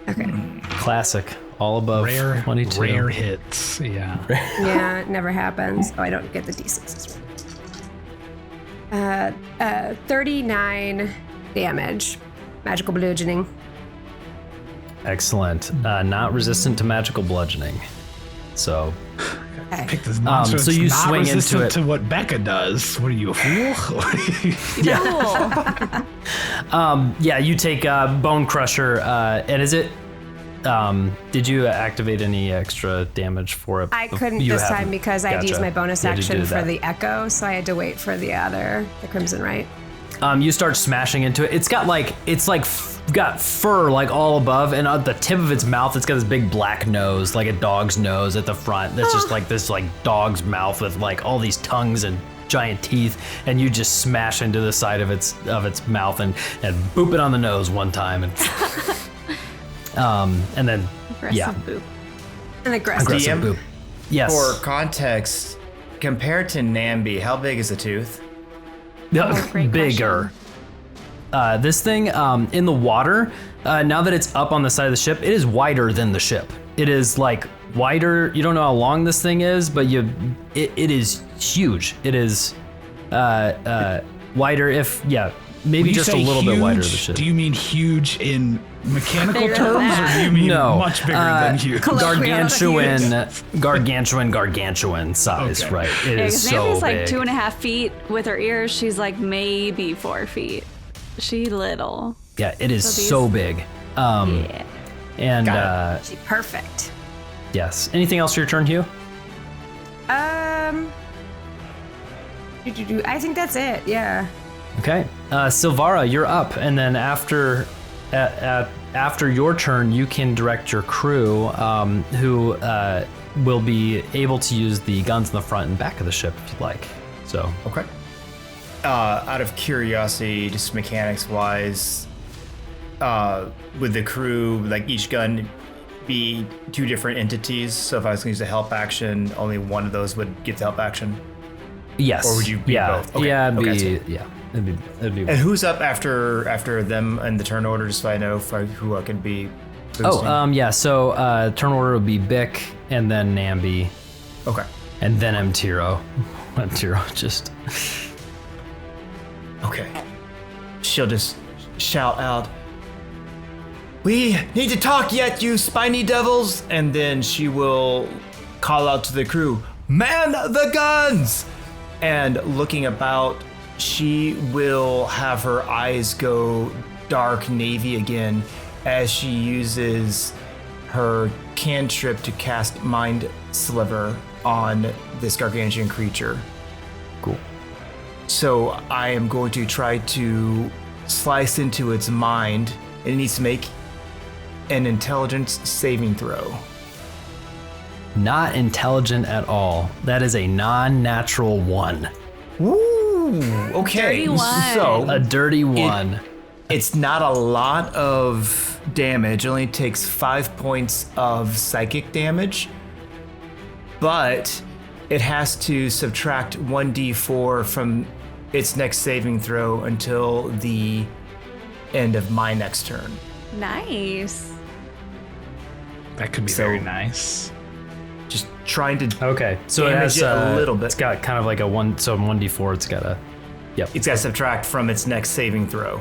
Okay. Classic. All above Rare 22. Rare hits. Yeah. Yeah, it never happens. Oh, I don't get the d6s. 39 damage. Magical bludgeoning. Excellent. Not resistant to magical bludgeoning. So, Okay. Pick this monster. so you not swing into resistant it. to what Becca does. What are you, a fool? yeah, you take Bone Crusher, and is it? Did you activate any extra damage for it? I couldn't You this haven't. time because I'd Gotcha. used my bonus You had to action do for that. the echo, so I had to wait for the Crimson Right. You start smashing into it. It's got got fur like all above, and at the tip of its mouth, it's got this big black nose, like a dog's nose at the front. That's just like this like dog's mouth with like all these tongues and giant teeth, and you just smash into the side of its mouth and boop it on the nose one time, and then Aggressive boop. An aggressive. aggressive DM? boop. Yes. For context, compared to Namby, how big is the tooth? great Bigger. This thing in the water, now that it's up on the side of the ship, it is wider than the ship. It is like wider. You don't know how long this thing is, but it is huge. It is wider, maybe just a little bit wider than the ship. Do you mean huge in mechanical Bigger than terms, that. or do you mean No. much bigger than huge? Gargantuan size, Okay. right? It Yeah, is 'cause so Namby's like big. 2.5 feet. With her ears, she's like maybe 4 feet. She little. Yeah, it is So these- so big. Yeah. And She's perfect. yes. Anything else for your turn, Hugh? I think that's it. Yeah. Okay, Sylvara, you're up, and then after your turn, you can direct your crew, who will be able to use the guns in the front and back of the ship if you'd like. So, Okay. Out of curiosity, just mechanics wise, would the crew, like each gun, be two different entities? So if I was going to use a help action, only one of those would get the help action? yes. Or would you be both? Okay. Yeah, Okay, it'd be. And who's up after them in the turn order, just so I know who I can be boosting? So turn order would be Bick, and then Namby, Okay. and then Mtiro. Mtiro just. Okay. She'll just shout out, "We need to talk yet, you spiny devils!" And then she will call out to the crew, "Man the guns!" And looking about, she will have her eyes go dark navy again as she uses her cantrip to cast Mind Sliver on this gargantuan creature. Cool. So I am going to try to slice into its mind. It needs to make an intelligence saving throw. Not intelligent at all. That is a non-natural 1. Ooh, okay. Dirty one. So A dirty 1. it's not a lot of damage. It only takes 5 points of psychic damage, but it has to subtract 1d4 from its next saving throw until the end of my next turn. Nice. That could be So- very nice. Just trying to Okay, so it damage has it a little bit. It's got kind of like a 1, so 1d4. It's got a. Yep. It's got to subtract from its next saving throw.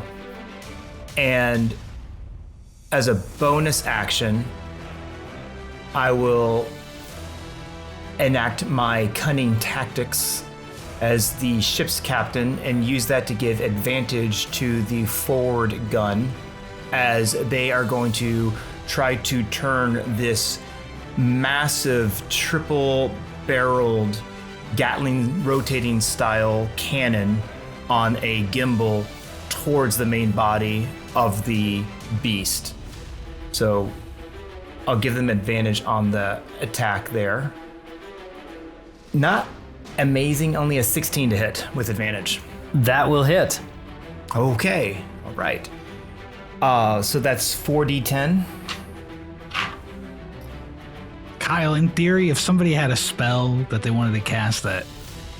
And as a bonus action, I will enact my cunning tactics as the ship's captain and use that to give advantage to the forward gun as they are going to try to turn this massive triple barreled Gatling rotating style cannon on a gimbal towards the main body of the beast. So I'll give them advantage on the attack there. Not amazing, only a 16 to hit with advantage. That will hit. Okay, all right. So that's 4d10. Kyle, in theory, if somebody had a spell that they wanted to cast that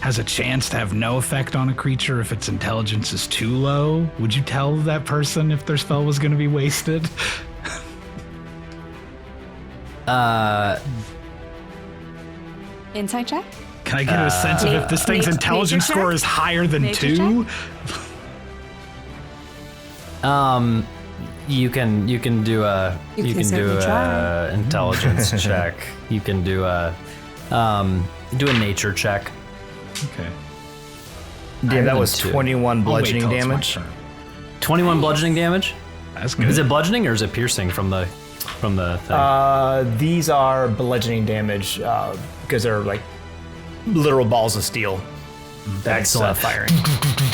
has a chance to have no effect on a creature if its intelligence is too low, would you tell that person if their spell was going to be wasted? Insight check? Can I get a sense of if this thing's intelligence score is higher than Nature 2? You can do a intelligence check. You can do a nature check. Okay. Damn, that than was 2. 21 I'll wait bludgeoning till it's my damage. turn. 21 bludgeoning damage. That's good. Is it bludgeoning or is it piercing from the thing? These are bludgeoning damage because they're like literal balls of steel. That's Excellent. firing.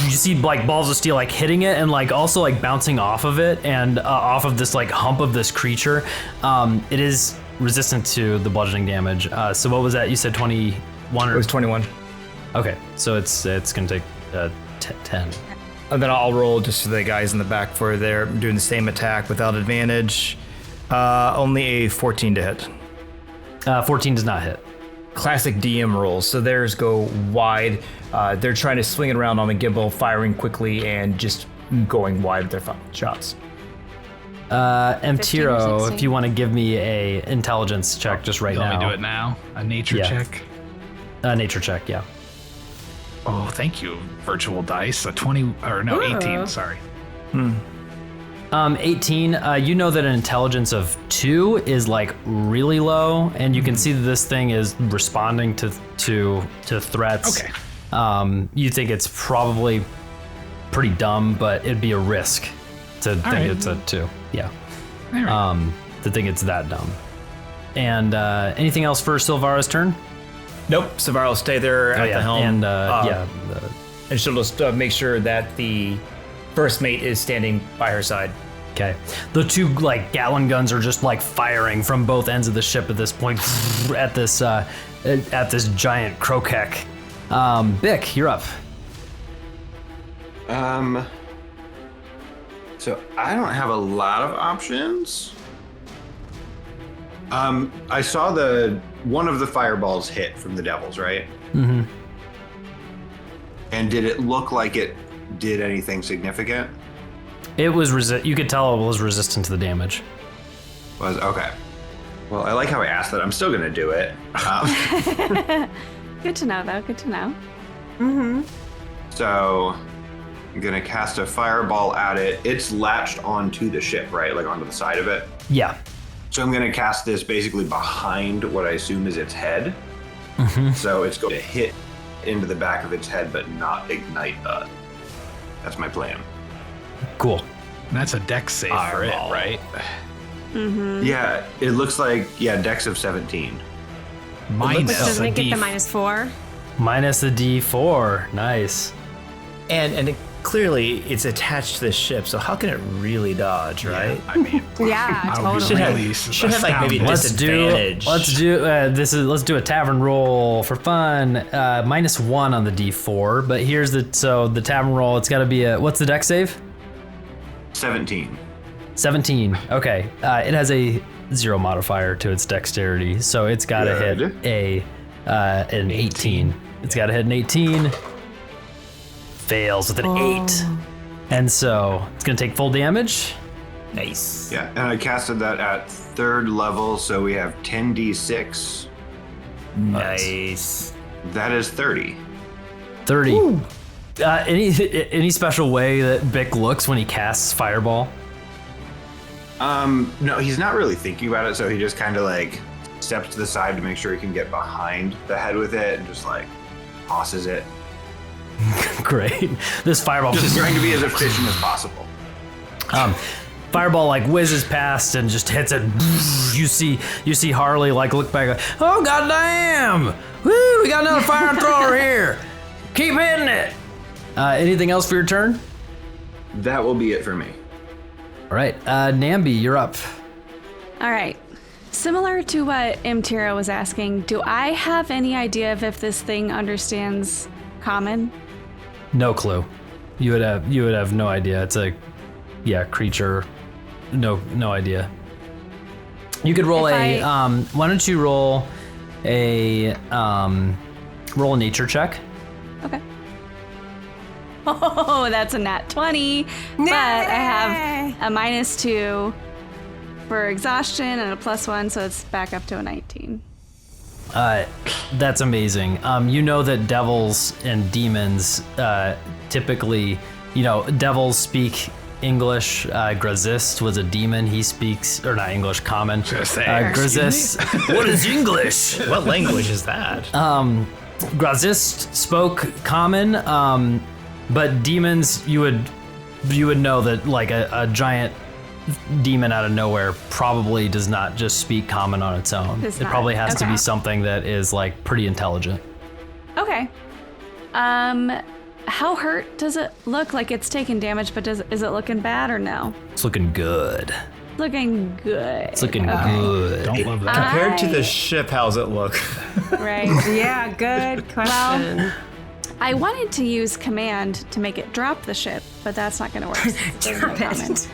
You see like balls of steel like hitting it and like also like bouncing off of it and off of this like hump of this creature. It is resistant to the bludgeoning damage. So what was that? You said 21 It or was 21. okay? So it's gonna take 10. And then I'll roll just for the guys in the back for they're doing the same attack without advantage. Only a 14 to hit. 14 does not hit. Classic DM rolls. So theirs go wide. They're trying to swing it around on the gimbal, firing quickly and just going wide with their shots. Mtiro, 16. if you want to give me a intelligence check just right You want now. me to do it now? A nature Yeah. check? Nature check, yeah. Oh, thank you, virtual dice. A 20, or no, 18, sorry. 18, you know that an intelligence of 2 is like really low, and you can see that this thing is responding to threats. Okay. You think it's probably pretty dumb, but it'd be a risk to think right. it's a 2. Yeah. All right. To think it's that dumb. And anything else for Sylvara's turn? Nope. Sylvara will stay there at the helm. And And she'll just make sure that the first mate is standing by her side. okay. The 2 like Gatling guns are just like firing from both ends of the ship at this point at this giant Krokek. Bick, you're up. So I don't have a lot of options. I saw one of the fireballs hit from the devils, right? Mm-hmm. And did it look like it did anything significant? It was you could tell it was resistant to the damage. Was okay. Well, I like how I asked that. I'm still gonna do it. Good to know, though. Good to know. So I'm gonna cast a fireball at it. It's latched onto the ship, right? Like onto the side of it. Yeah. So I'm gonna cast this basically behind what I assume is its head. So it's going to hit into the back of its head, but not ignite. That's my plan. Cool. That's a dex save for it, Fireball. right? Yeah, it looks like dex of 17. Minus Doesn't a it get the D4. -4? Minus the D4. Nice. And clearly it's attached to the ship, so how can it really dodge, right? I mean, Yeah, I would be totally. really should have, like, maybe astounded. Let's do a tavern roll for fun. -1 on the D4, but here's the tavern roll. It's got to be what's the dex save? 17. 17. Okay. It has a 0 modifier to its dexterity, so it's got to hit Good. an 18. It's got to hit an 18. Fails with an 8. And so it's going to take full damage. Nice. Yeah, and I casted that at 3rd level, so we have 10d6. Nice. That is 30. 30. Any special way that Bick looks when he casts Fireball? No, he's not really thinking about it, so he just kind of like steps to the side to make sure he can get behind the head with it and just like tosses it. Great. This Fireball Just trying to be as efficient as possible. Fireball like whizzes past and just hits it. You see Harley like look back. Like, oh goddamn! Woo! We got another flamethrower here. Keep hitting it. Anything else for your turn? That will be it for me. All right, Namby, you're up. All right. Similar to what Mtiro was asking, do I have any idea of if this thing understands Common? No clue. You would have no idea. It's a creature. No idea. You could roll why don't you roll a nature check? Okay. Oh, that's a nat 20. But I have a -2 for exhaustion and a +1, so it's back up to a 19. That's amazing. You know that devils and demons typically, devils speak English. Grazist was a demon. He speaks, or not English, common. Grazist. What is English? What language is that? Grazist spoke common, but demons, you would know that like a giant demon out of nowhere probably does not just speak common on its own. It probably has to be something that is like pretty intelligent. Okay. How hurt does it look? Like it's taking damage, but is it looking bad or no? It's looking good. Looking good. It's looking good. Don't love that. Compared to the ship, how's it look? Right. Yeah, good question. Well, I wanted to use command to make it drop the ship, but that's not going to work. Drop it.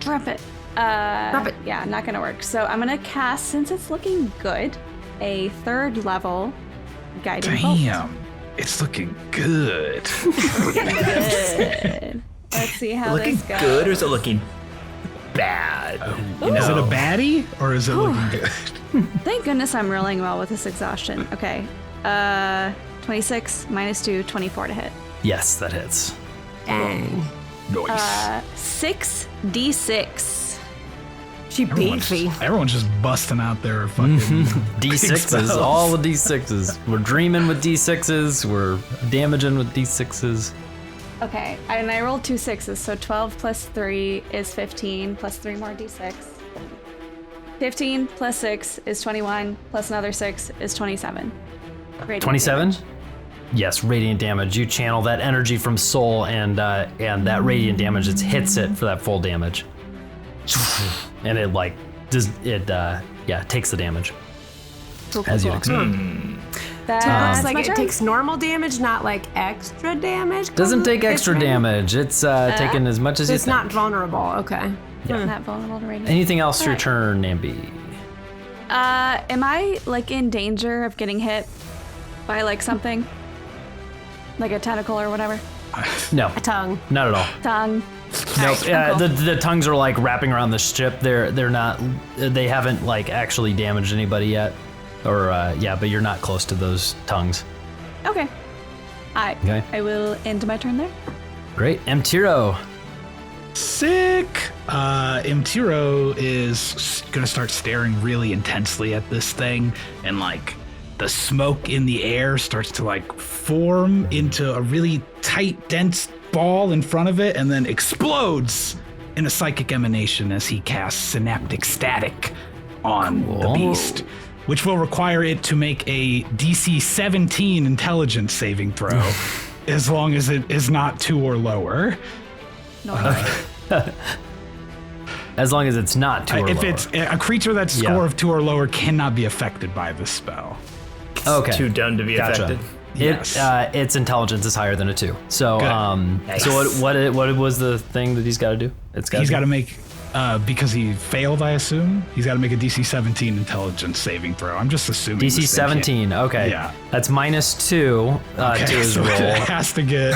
Drop it. Drop it. Yeah, not going to work. So I'm going to cast, since it's looking good, a 3rd level guiding bolt. Damn, it's looking good. Good. Let's see how Looking this goes. good or is it looking bad? Is it a baddie or is it looking good? Thank goodness I'm rolling well with this exhaustion. Okay. 26 -2, 24 to hit. Yes, that hits. Dang. Nice. 6d6. She beefy. Everyone's just busting out their fucking D6s, all the D6s. We're dreaming with D6s. We're damaging with D6s. Okay, and I rolled 2 6s, so 12 plus 3 is 15, plus 3 more d6. 15 plus 6 is 21, plus another 6 is 27. Radiant 27? damage. Yes, radiant damage. You channel that energy from soul, and that radiant damage hits it for that full damage, and it takes the damage as you'd expect. Looks like it takes normal damage, not like extra damage. Doesn't take extra damage. It's taking as much as you It's think. not vulnerable. Okay. Not vulnerable to radiant. Anything else for your Alright. turn, Namby? Am I like in danger of getting hit by like something? Like a tentacle or whatever? No, A tongue. not at all. Tongue. Nope. Alright, cool. The tongues are like wrapping around the ship. They're not. They haven't like actually damaged anybody yet. Or but you're not close to those tongues. Okay. Okay. I will end my turn there. Great. Mtiro. Sick. Mtiro is gonna start staring really intensely at this thing, and like the smoke in the air starts to like form into a really tight, dense ball in front of it, and then explodes in a psychic emanation as he casts synaptic static on the beast, which will require it to make a DC 17 intelligence saving throw, as long as it is not 2 or lower. As long as it's not 2 or If lower. it's a creature that's score of 2 or lower cannot be affected by this spell. okay. Too done to be affected. Yes. Its intelligence is higher than a 2. So Good. so what was the thing that he's got to do? He's got to make because he failed, I assume. He's got to make a DC 17 intelligence saving throw. I'm just assuming. DC this thing can't- 17. Okay. Yeah. That's -2 to his so roll. it has to get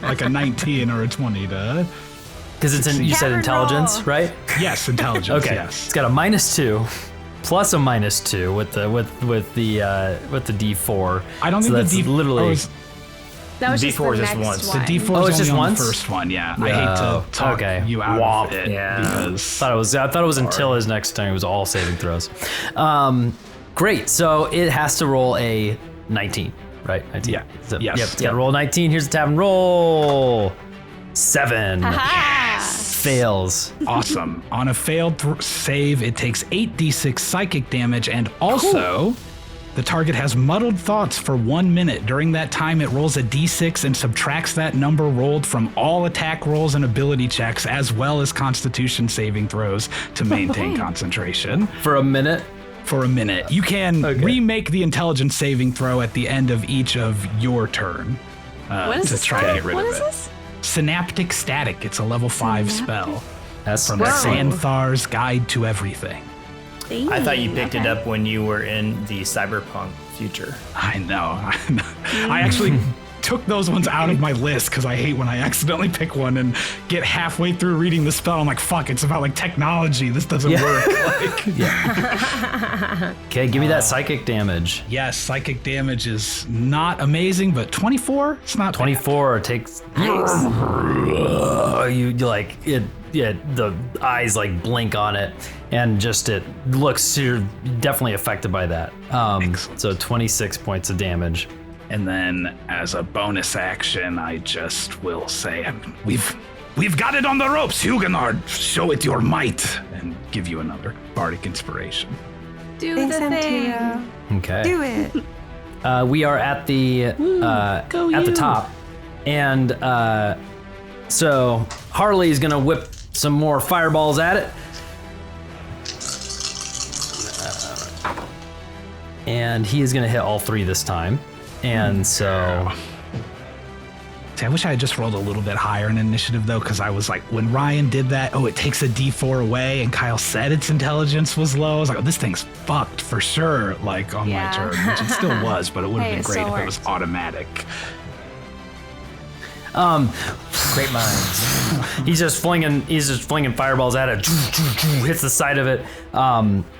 like a 19 or a 20 to. Because it's you said Tavern intelligence, roll. right? Yes, intelligence. Okay. Yes. It's got a -2 plus a -2 with the D4. I don't So think that's the D literally. That was just D4 the is just next once. one. The D4 Oh, is it's just only on once? the first one. Yeah. I hate to talk okay. you out Womp. of it Yeah. because I thought it was until his next turn. It was all saving throws. Great. So it has to roll a 19, right? 19. Yeah. So, Yes. Yep. It's got to roll 19. Here's the tavern roll. 7. Fails. awesome. On a failed save, it takes 8d6 psychic damage, and also the target has muddled thoughts for 1 minute. During that time, it rolls a d6 and subtracts that number rolled from all attack rolls and ability checks, as well as Constitution saving throws to maintain concentration For a minute. for a minute. You can remake the intelligence saving throw at the end of each of your turn What is to this try spell? to get rid What of is it. this? Synaptic Static. It's a level 5 spell. That's From Xanthar's Guide to Everything. I thought you picked it up when you were in the cyberpunk future. I know. I actually took those ones out of my list because I hate when I accidentally pick one and get halfway through reading the spell. I'm like, fuck, it's about like technology. This doesn't work. Okay, give me that psychic damage. Yes, psychic damage is not amazing, but 24? It's not 24 takes. You like it. Yeah, the eyes like blink on it, and just it looks. You're definitely affected by that. So 26 points of damage. And then as a bonus action, I just will say, we've got it on the ropes, Huguenard. Show it your might, and give you another bardic inspiration. Do Thanks, the thing. Antira. Okay. Do it. We are at the the top, and so Harley's gonna whip some more fireballs at it. And he is gonna hit all 3 this time. And so... See, I wish I had just rolled a little bit higher in initiative, though, because I was like, when Ryan did that, it takes a D4 away, and Kyle said its intelligence was low. I was like, this thing's fucked for sure, like, on my turn, which it still was, but it would have been great if it was automatic. Great minds. He's just flinging fireballs at it, hits the side of it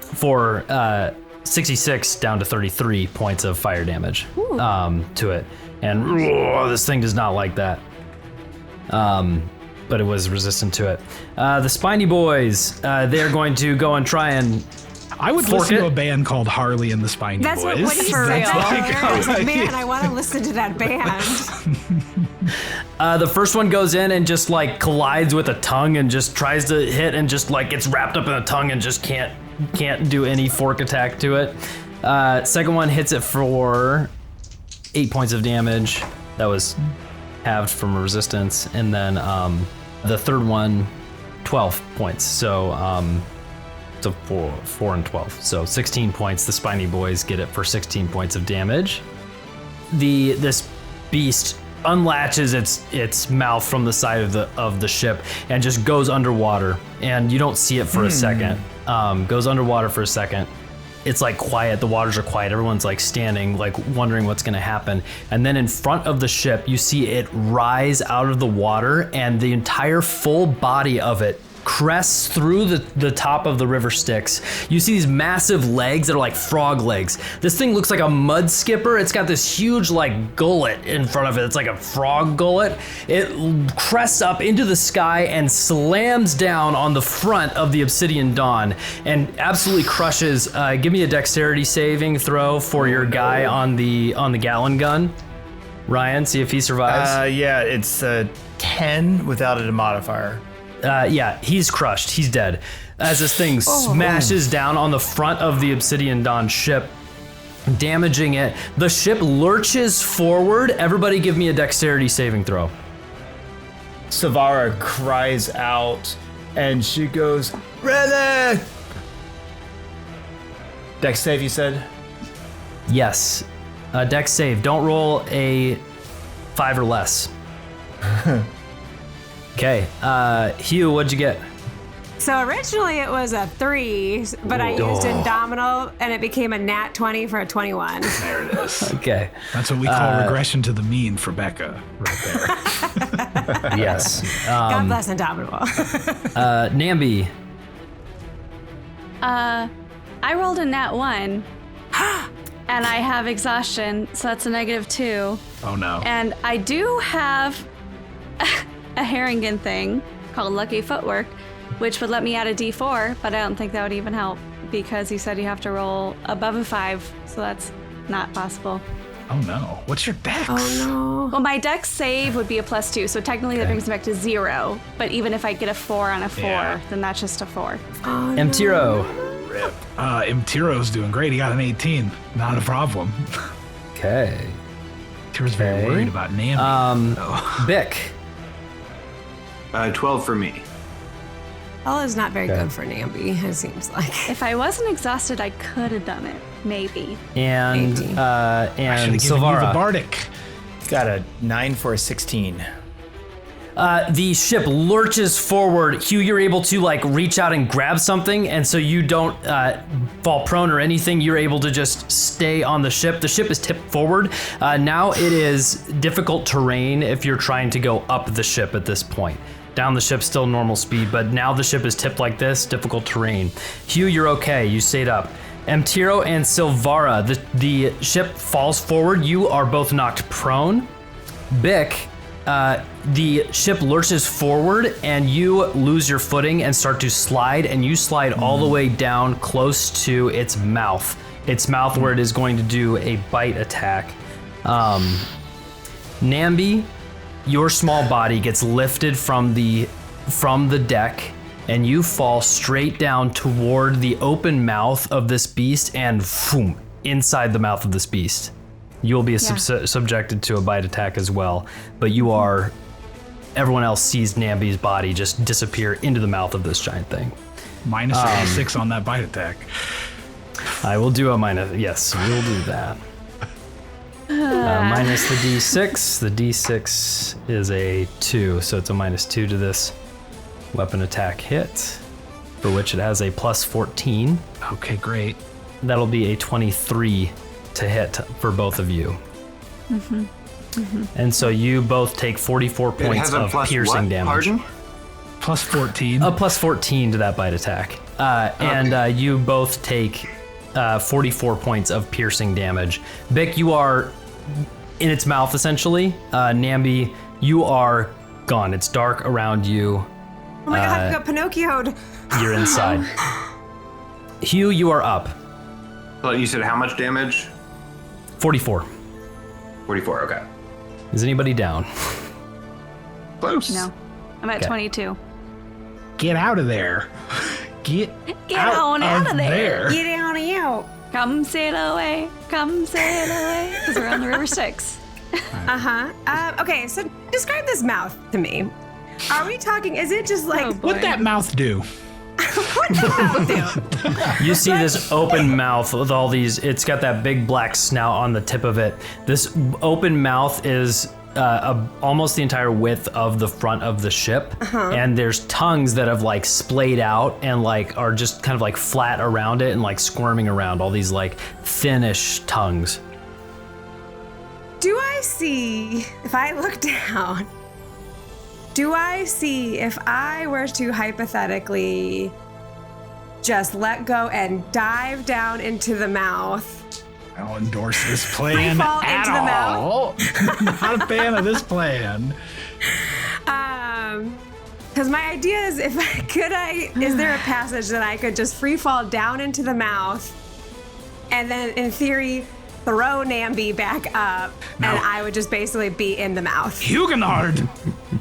for 66 down to 33 points of fire damage to it. And this thing does not like that. But it was resistant to it. The Spiny Boys, they're going to go and try and I would listen to a band called Harley and the Spiny That's Boys. what he said. I was like, man, I want to listen to that band. The first one goes in and just like collides with a tongue and just tries to hit and just like gets wrapped up in a tongue and just can't do any fork attack to it. Second one hits it for 8 points of damage. That was halved from resistance. And then the third one, 12 points. So so 4 and 12. So 16 points. The Spiny Boys get it for 16 points of damage. This beast unlatches its mouth from the side of the ship and just goes underwater, and you don't see it for a second. Goes underwater for a second. It's like quiet. The waters are quiet. Everyone's like standing, like wondering what's going to happen. And then in front of the ship, you see it rise out of the water, and the entire full body of it crests through the top of the River Styx. You see these massive legs that are like frog legs. This thing looks like a mud skipper. It's got this huge like gullet in front of it. It's like a frog gullet. It crests up into the sky and slams down on the front of the Obsidian Dawn and absolutely crushes. Give me a dexterity saving throw for your guy on the Gatling gun. Ryan, see if he survives. Yeah, it's 10 without a modifier. Yeah, he's crushed. He's dead. As this thing smashes down on the front of the Obsidian Dawn ship, damaging it. The ship lurches forward. Everybody give me a dexterity saving throw. Sylvara cries out, and she goes, "Relic!" Dex save, you said? Yes. Dex save. Don't roll a 5 or less. Okay, Hugh, what'd you get? So originally it was a 3, but I used Indomitable, and it became a nat 20 for a 21. There it is. Okay. That's what we call regression to the mean for Becca, right there. Yes. God bless Indomitable. Namby. I rolled a nat 1. And I have exhaustion, so that's a -2. Oh no. And I do have a Harengon thing called Lucky Footwork, which would let me add a D4, but I don't think that would even help because he said you have to roll above a 5, so that's not possible. Oh no. What's your dex? Oh no. Well, my dex save would be a +2, so technically that brings me back to 0. But even if I get a 4 on a 4, then that's just a 4. Oh, no. Mtiro. Rip. Mtiro's doing great. He got an 18. Not a problem. Okay. Mtiro's very worried about Namby. Bick. 12 for me. Well, it's not very good for Namby, it seems like. If I wasn't exhausted, I could have done it. Maybe. And Maybe. I should have given you the Sylvara. Bardic. Got a 9 for a 16. The ship lurches forward. Hugh, you're able to like reach out and grab something, and so you don't fall prone or anything. You're able to just stay on the ship. The ship is tipped forward. Now it is difficult terrain if you're trying to go up the ship at this point. Down the ship, still normal speed, but now the ship is tipped like this, difficult terrain. Hugh, you're okay. You stayed up. Amtiro and Sylvara, the ship falls forward. You are both knocked prone. Bick, the ship lurches forward and you lose your footing and start to slide, and you slide all the way down close to its mouth. Where it is going to do a bite attack. Namby, your small body gets lifted from the deck, and you fall straight down toward the open mouth of this beast, and boom, inside the mouth of this beast. You'll be subjected to a bite attack as well, but everyone else sees Namby's body just disappear into the mouth of this giant thing. Minus a 6 on that bite attack. I will do a minus, yes, we'll do that. Minus the D6. The D6 is a 2, so it's a -2 to this weapon attack hit, for which it has a plus 14. Okay, great. That'll be a 23 to hit for both of you. And so you both take 44 points of piercing damage. Pardon? Plus 14. A plus 14 to that bite attack. And you both take 44 points of piercing damage. Bick, you are in its mouth essentially. Namby, you are gone. It's dark around you. Oh my god, I got Pinocchio'd. You're inside. Hugh, you are up. Well, you said how much damage? 44. 44, okay. Is anybody down? Close. No. I'm at Okay. 22. Get out of there. Get on out of there. Get down and out. Come sail away. Come sail away. Because we're on the River Styx. Okay, so describe this mouth to me. Are we talking, is it just like... What'd that mouth do? What did that mouth do? You see this open mouth with all these, it's got that big black snout on the tip of it. This open mouth is almost the entire width of the front of the ship. And there's tongues that have like splayed out and like are just kind of like flat around it and like squirming around, all these like thinnish tongues. Do I see, if I look down, do I see if I were to hypothetically just let go and dive down into the mouth? I don't endorse this plan fall at into the all. Not a fan of this plan. Because my idea is, is there a passage that I could just free fall down into the mouth, and then in theory throw Namby back up, and I would just basically be in the mouth. Huguenard!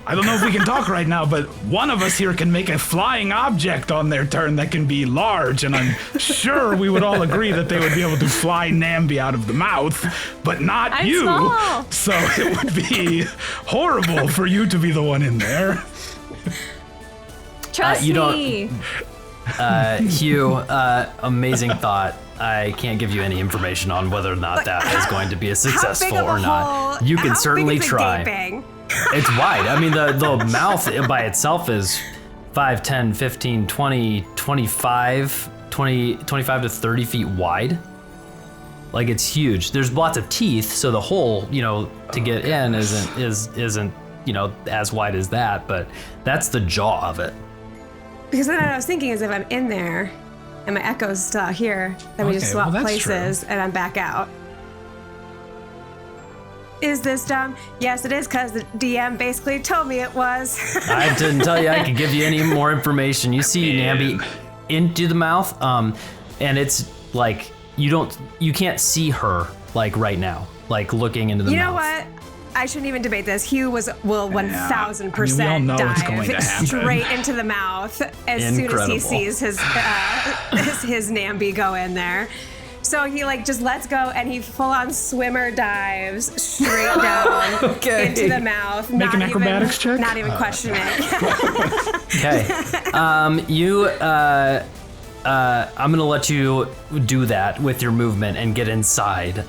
I don't know if we can talk right now, but one of us here can make a flying object on their turn that can be large, and I'm sure we would all agree that they would be able to fly Namby out of the mouth, but not I'm you. small. So it would be horrible for you to be the one in there. Trust you don't- me. Hugh, amazing thought. I can't give you any information on whether or not that is going to be a successful or not. You can certainly try. It's wide. I mean, the mouth by itself is 5, 10, 15, 20, 25 to 30 feet wide. Like, it's huge. There's lots of teeth, so the hole, to get in isn't as wide as that, but that's the jaw of it. Because then what I was thinking is if I'm in there and my echo's still out here, then we just swap places and I'm back out. Is this dumb? Yes, it is, because the DM basically told me it was. I didn't tell you I could give you any more information. You see Namby into the mouth, and it's like you can't see her like right now, like looking into the mouth. You know what? I shouldn't even debate this. Hugh will 1,000% we all know it's going to dive happen. straight into the mouth as soon as he sees his Namby go in there. So he just lets go and he full on swimmer dives straight down into the mouth. Make an acrobatics check? Not even questioning it. Okay. I'm gonna let you do that with your movement and get inside.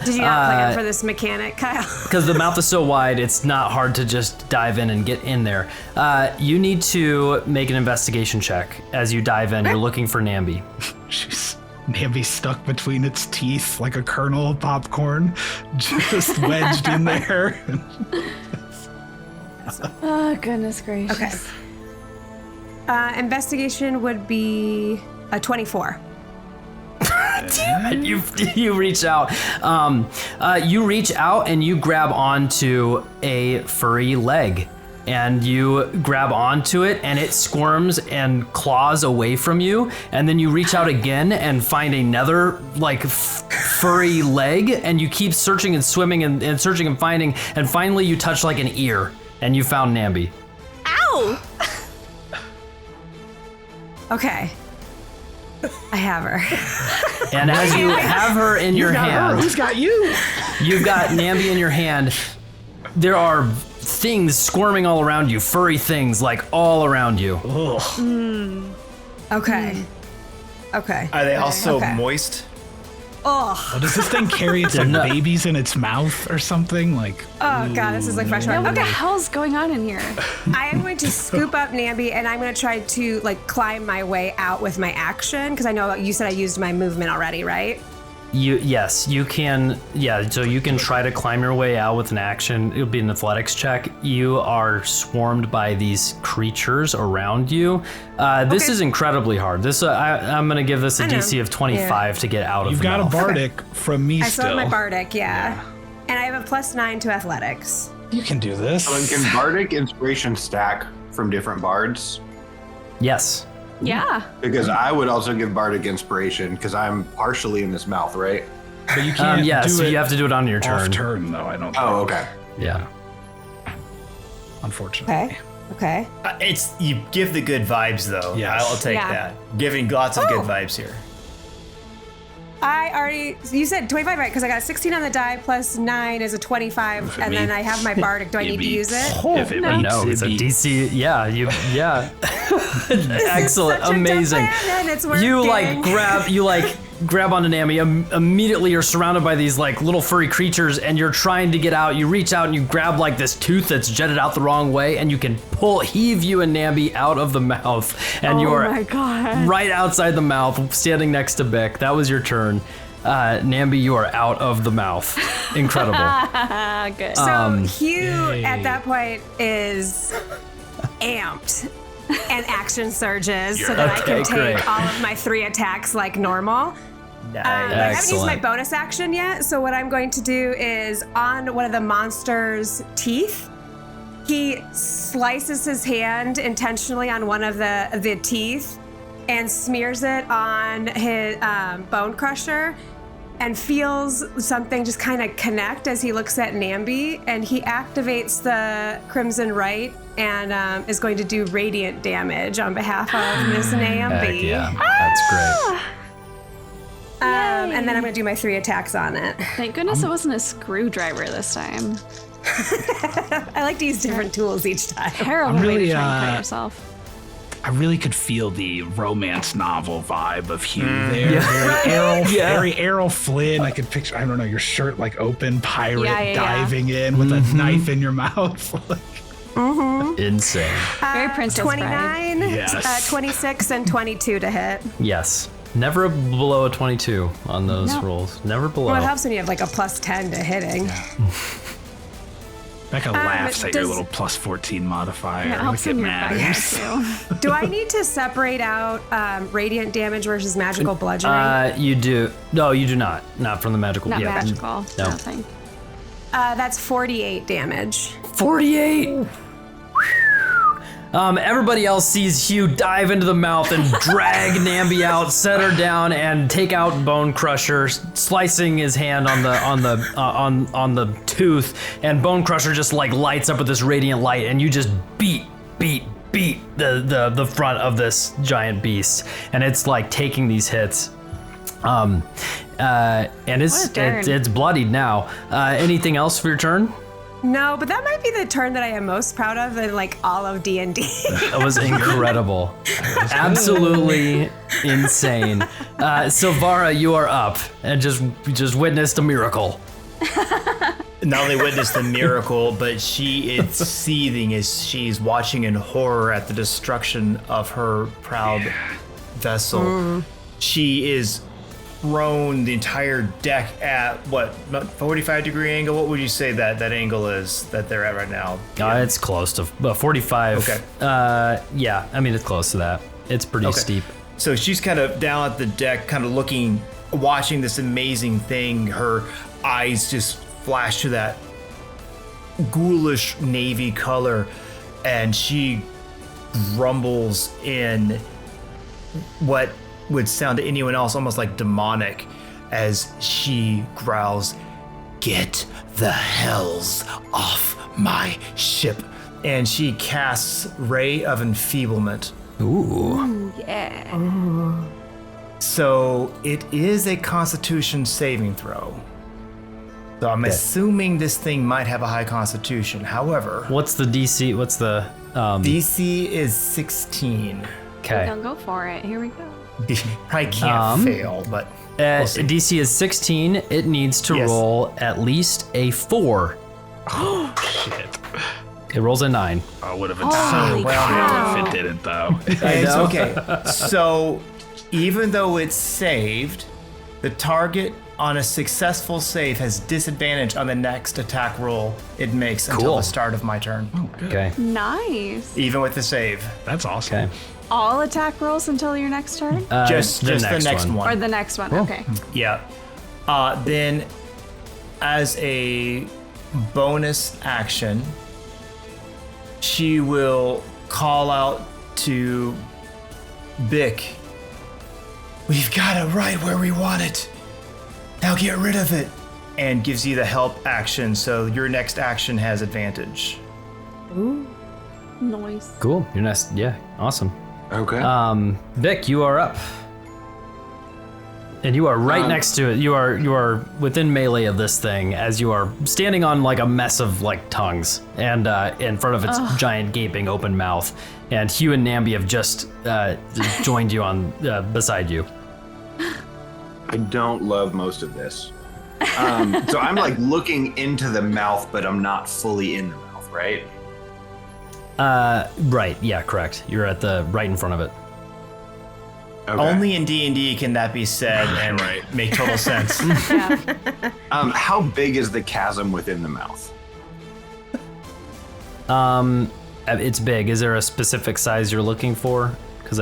Did you not plan for this mechanic, Kyle? Because the mouth is so wide, it's not hard to just dive in and get in there. You need to make an investigation check as you dive in. You're looking for Namby. Namby's stuck between its teeth like a kernel of popcorn, just wedged in there. Oh, goodness gracious. Okay. Investigation would be a 24. Damn it, you reach out. You reach out and you grab onto a furry leg. And you grab onto it, and it squirms and claws away from you. And then you reach out again and find another like furry leg, and you keep searching and swimming and searching and finding. And finally, you touch like an ear, and you found Namby. Ow! Okay. I have her. And as you have her in your hand, Who's got you? you've got Namby in your hand. There are things squirming all around you, furry things like all around you. Okay. Okay. Are they also Okay. moist? Oh. Does this thing carry its like babies in its mouth or something? Like, Oh god, this is like fresh water. What the Okay. hell's going on in here? I am going to scoop up Namby and I'm going to try to like climb my way out with my action because I know you said I used my movement already, right? Yes, you can. Yeah, so you can try to climb your way out with an action. It'll be an athletics check. You are swarmed by these creatures around you. This Okay. is incredibly hard. I'm gonna give this a I know. DC of 25 to get out of you've the got a mouth. bardic from me I still still. have my bardic, yeah. And I have a +9 to athletics. You can do this. Can bardic inspiration stack from different bards? Yes. Yeah. Because I would also give bardic inspiration because I'm partially in this mouth, right? But you can't Yes, do it you have to do it on your off turn. turn, though, I don't think. Oh, okay. Yeah. Unfortunately. Okay. It's you give the good vibes though. Yes. I'll take Yeah. that. Giving lots of good vibes here. I already, you said 25, right? Because I got a 16 on the die +9 is a 25, and then I have my bardic. Do I need to use it? If it No, beats, it's a it beats. DC. Yeah, yeah. Excellent, Such a amazing. dumb plan, and it's working. You grab onto Namby. Immediately, you're surrounded by these like little furry creatures, and you're trying to get out. You reach out and you grab like this tooth that's jetted out the wrong way, and you can heave you and Namby out of the mouth, and you Oh are my God. right outside the mouth, standing next to Bick. That was your turn. Namby, you are out of the mouth. Incredible. Good. So Hugh at that point is amped and action surges so that I can Okay, take great. all of my 3 attacks like normal. Nice. But I haven't used my Excellent. bonus action yet, so what I'm going to do is on one of the monster's teeth, he slices his hand intentionally on one of the teeth and smears it on his bone crusher and feels something just kind of connect as he looks at Namby, and he activates the Crimson Rite and is going to do radiant damage on behalf of Miss Namby. Heck yeah, that's great. And then I'm going to do my 3 attacks on it. Thank goodness it wasn't a screwdriver this time. I like to use different tools each time. Terrible I'm way really, to try and cut yourself. I really could feel the romance novel vibe of Hugh there. Very Errol Flynn. I could picture, I don't know, your shirt like open, pirate Yeah. diving in with a knife in your mouth. Like, Insane. Very Princess Bride. 29, Yes. 26, and 22 to hit. Yes. Never below a 22 on those rolls. Never below. Well, it helps when you have like a +10 to hitting. Becca laughs at your does- little +14 modifier. It helps Like it when you're matters. too. Do I need to separate out radiant damage versus magical bludgeoning? You do. No, you do not. Not from the magical. Not yeah. magical. No. Nothing. That's 48 damage. 48. Everybody else sees Hugh dive into the mouth and drag Namby out, set her down, and take out Bone Crusher, slicing his hand on the tooth, and Bone Crusher just like lights up with this radiant light, and you just beat the front of this giant beast, and it's like taking these hits. And it's bloodied now. Anything else for your turn? No, but that might be the turn that I am most proud of in like all of D&D. That was incredible. Absolutely insane. Sylvara, you are up and just witnessed a miracle. not only witnessed the miracle, but she is seething as she's watching in horror at the destruction of her proud vessel. She is thrown the entire deck at what, 45-degree angle? What would you say that angle is that they're at right now? It's close to 45. Okay. Yeah, I mean, it's close to that. It's pretty steep. So she's kind of down at the deck, kind of looking, watching this amazing thing. Her eyes just flash to that ghoulish navy color, and she rumbles in what would sound to anyone else almost like demonic as she growls, "Get the hells off my ship." And she casts Ray of Enfeeblement. Ooh. Yeah. So it is a Constitution saving throw. So I'm assuming this thing might have a high Constitution. However, What's the DC? What's the DC is 16. Okay. Don't go for it. Here we go. Probably can't fail, but we'll see. DC is 16. It needs to Yes. roll at least a 4. Oh, shit. It rolls a 9. Oh, would have been Holy so cow. well if it didn't, though. It's okay. So even though it's saved, the target on a successful save has disadvantage on the next attack roll it makes until Cool. the start of my turn. Okay. Nice. Even with the save. That's awesome. Okay. All attack rolls until your next turn? Just the next one. Or the next one? Okay. Yeah. Then, as a bonus action, she will call out to Bick. "We've got it right where we want it. Now get rid of it." And gives you the help action, so your next action has advantage. Nice. Cool. You're next. Yeah. Awesome. Okay. Bick, you are up. And you are right next to it. You are within melee of this thing as you are standing on like a mess of like tongues and in front of its giant gaping open mouth. And Hugh and Namby have just joined you on beside you. I don't love most of this. So I'm like looking into the mouth, but I'm not fully in the mouth, right? Right. Yeah. Correct. You're at the right in front of it. Okay. Only in D&D can that be said and make total sense. How big is the chasm within the mouth? It's big. Is there a specific size you're looking for? Because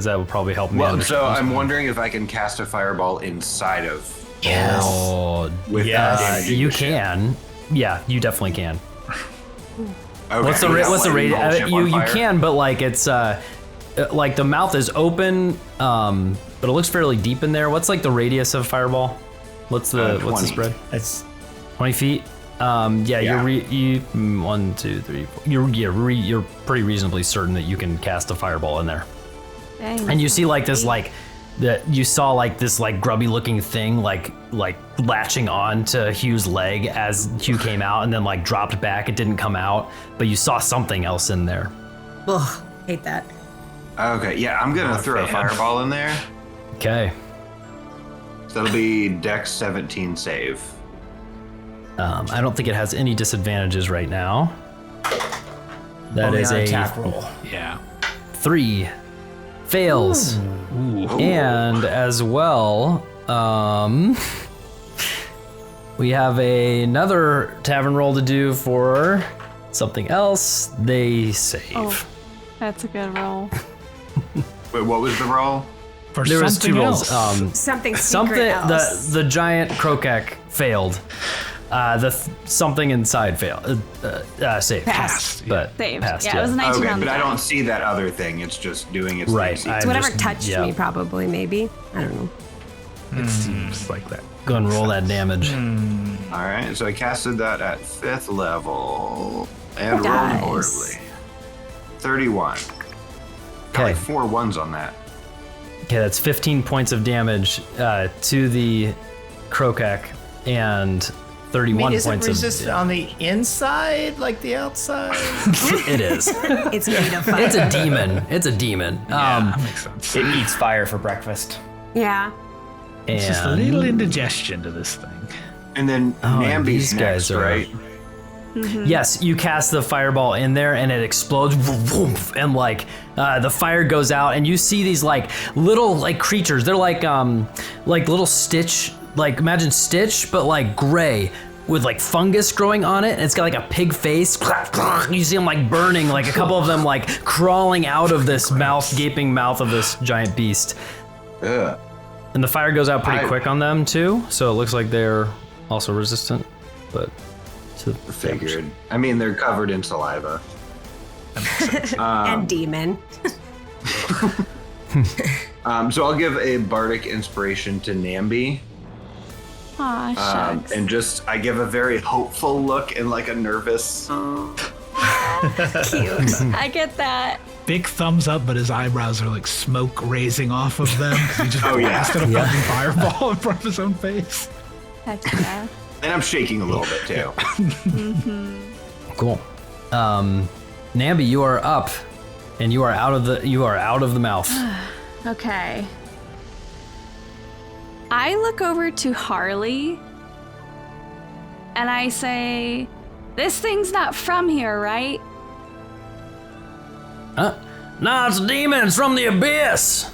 that would probably help me. Well, understand. so I'm wondering if I can cast a fireball inside of. Yes. Oh, With damaging you the ship. can. Yeah, you definitely can. Okay. What's the radius? You can, but like it's like the mouth is open, but it looks fairly deep in there. What's like the radius of fireball? What's the 20. spread? It's 20 feet. Yeah. You're 1, 2, 3, 4. You're pretty reasonably certain that you can cast a fireball in there. Dang. And you see like this like that you saw like this like grubby looking thing like latching on to Hugh's leg as Hugh came out and then like dropped back. It didn't come out, but you saw something else in there. Ugh, hate that. Okay, yeah, I'm gonna throw a fireball in there. Okay. So that'll be Dex 17 save. I don't think it has any disadvantages right now. That only is on a attack roll. Yeah. 3. Fails. Ooh. And as well, we have another tavern roll to do for something else. They save. Oh, that's a good roll. Wait, what was the roll? For There was 2 something rolls. else. Something secret else. The giant Krokek failed. Something inside failed. Saved. Passed. But Saved. passed. Yeah, it was a 19 Okay, on but the I die. don't see that other thing. It's just doing its Right. thing. I'm Whatever just- touched yeah. me, probably, maybe. I don't know. It seems like that. Go and roll that damage. All right, so I casted that at 5th level and rolled Nice. horribly. 31. Got Okay. like 4 ones on that. Okay, that's 15 points of damage to the Krokek and 31 Is it points resistant on the inside like the outside? It is. It's made of fire. It's a demon. It's a demon. That makes sense. It eats fire for breakfast. Yeah. It's just a And little indigestion to this thing. And then Namby's these next, guys are- right? Yes, you cast the fireball in there and it explodes, and like the fire goes out, and you see these like little like creatures. They're like little Stitch, like imagine Stitch, but like gray with like fungus growing on it. And it's got like a pig face. You see them like burning, like a couple of them like crawling out of this gaping mouth of this giant beast. Ugh. And the fire goes out pretty quick on them too, so it looks like they're also resistant, but. Figured. I mean, they're covered in saliva. And demon. So I'll give a bardic inspiration to Namby. Aw, shucks. And just, I give a very hopeful look and like a nervous. Cute. I get that. Big thumbs up, but his eyebrows are like smoke raising off of them because he just blasted a fucking fireball in front of his own face. Heck yeah. And I'm shaking a little bit too. Cool. Namby, you are up, and you are out of the mouth. Okay. I look over to Harley and I say, "This thing's not from here, right?" Nah, it's a demon. It's from the abyss.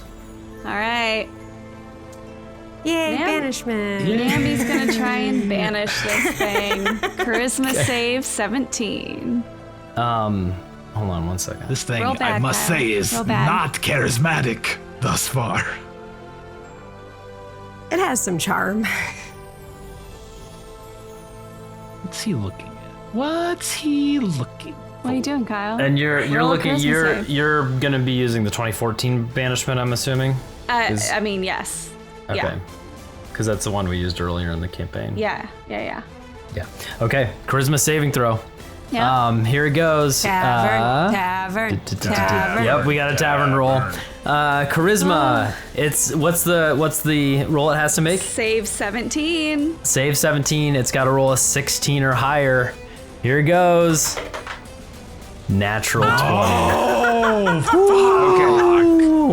All right. Yay, Nam- banishment. Namby's gonna try and banish this thing. Charisma save 17. Hold on one second. This thing, Roll bad, I must Kyle. say, is Roll bad. not charismatic thus far. It has some charm. What's he looking at? What's he looking? What are you doing, Kyle? And you're Roll a looking. charisma save. You're gonna be using the 2014 banishment, I'm assuming. I mean, yes. Okay. Yeah. Because that's the one we used earlier in the campaign. Yeah. Yeah. Okay. Charisma saving throw. Yeah. Here it goes. Tavern. Yep, we got a tavern roll. Charisma. It's what's the roll it has to make? Save 17. Save 17. It's got to roll a 16 or higher. Here it goes. Natural 20. Okay.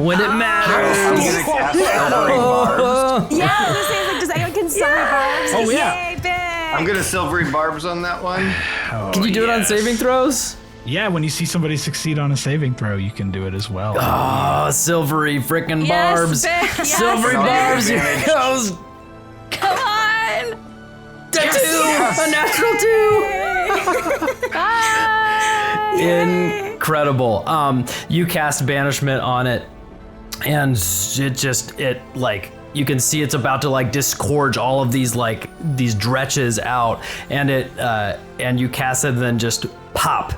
When it matters. I'm gonna cast Silvery Barbs. Yeah, I was gonna say, like, does anyone can silver barbs? Oh, yeah. Yay, big. I'm gonna Silvery Barbs on that one. Can you do it on saving throws? Yeah, when you see somebody succeed on a saving throw, you can do it as well. Oh, silvery frickin' Yes, barbs. Bick, yes. Silvery I'll give barbs. Here it advantage. goes. Come on. A natural 2. Bye. Incredible. You cast banishment on it, and it like you can see it's about to like disgorge all of these dretches out, and and you cast it, and then just pop,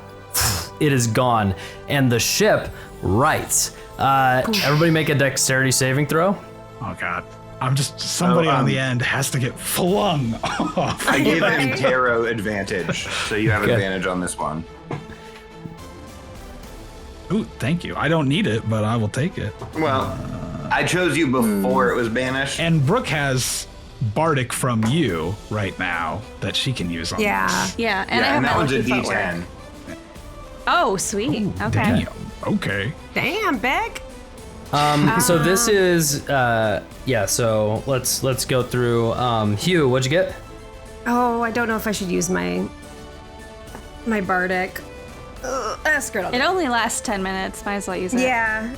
it is gone, and the ship rights. Everybody make a dexterity saving throw. Oh god. I'm just somebody on the end has to get flung off. I give him tarot advantage, so you have advantage on this one. Ooh, thank you. I don't need it, but I will take it. Well, I chose you before it was banished. And Brooke has Bardic from you right now that she can use on Yeah. this. Yeah, and I Yeah, have and my that one's a lucky footwork. D10. Oh, sweet. Okay. Damn. Okay. Damn, Beck. So this is so let's go through. Hugh, what'd you get? Oh, I don't know if I should use my bardic. Screw it. It only lasts 10 minutes. Might as well use it. Yeah.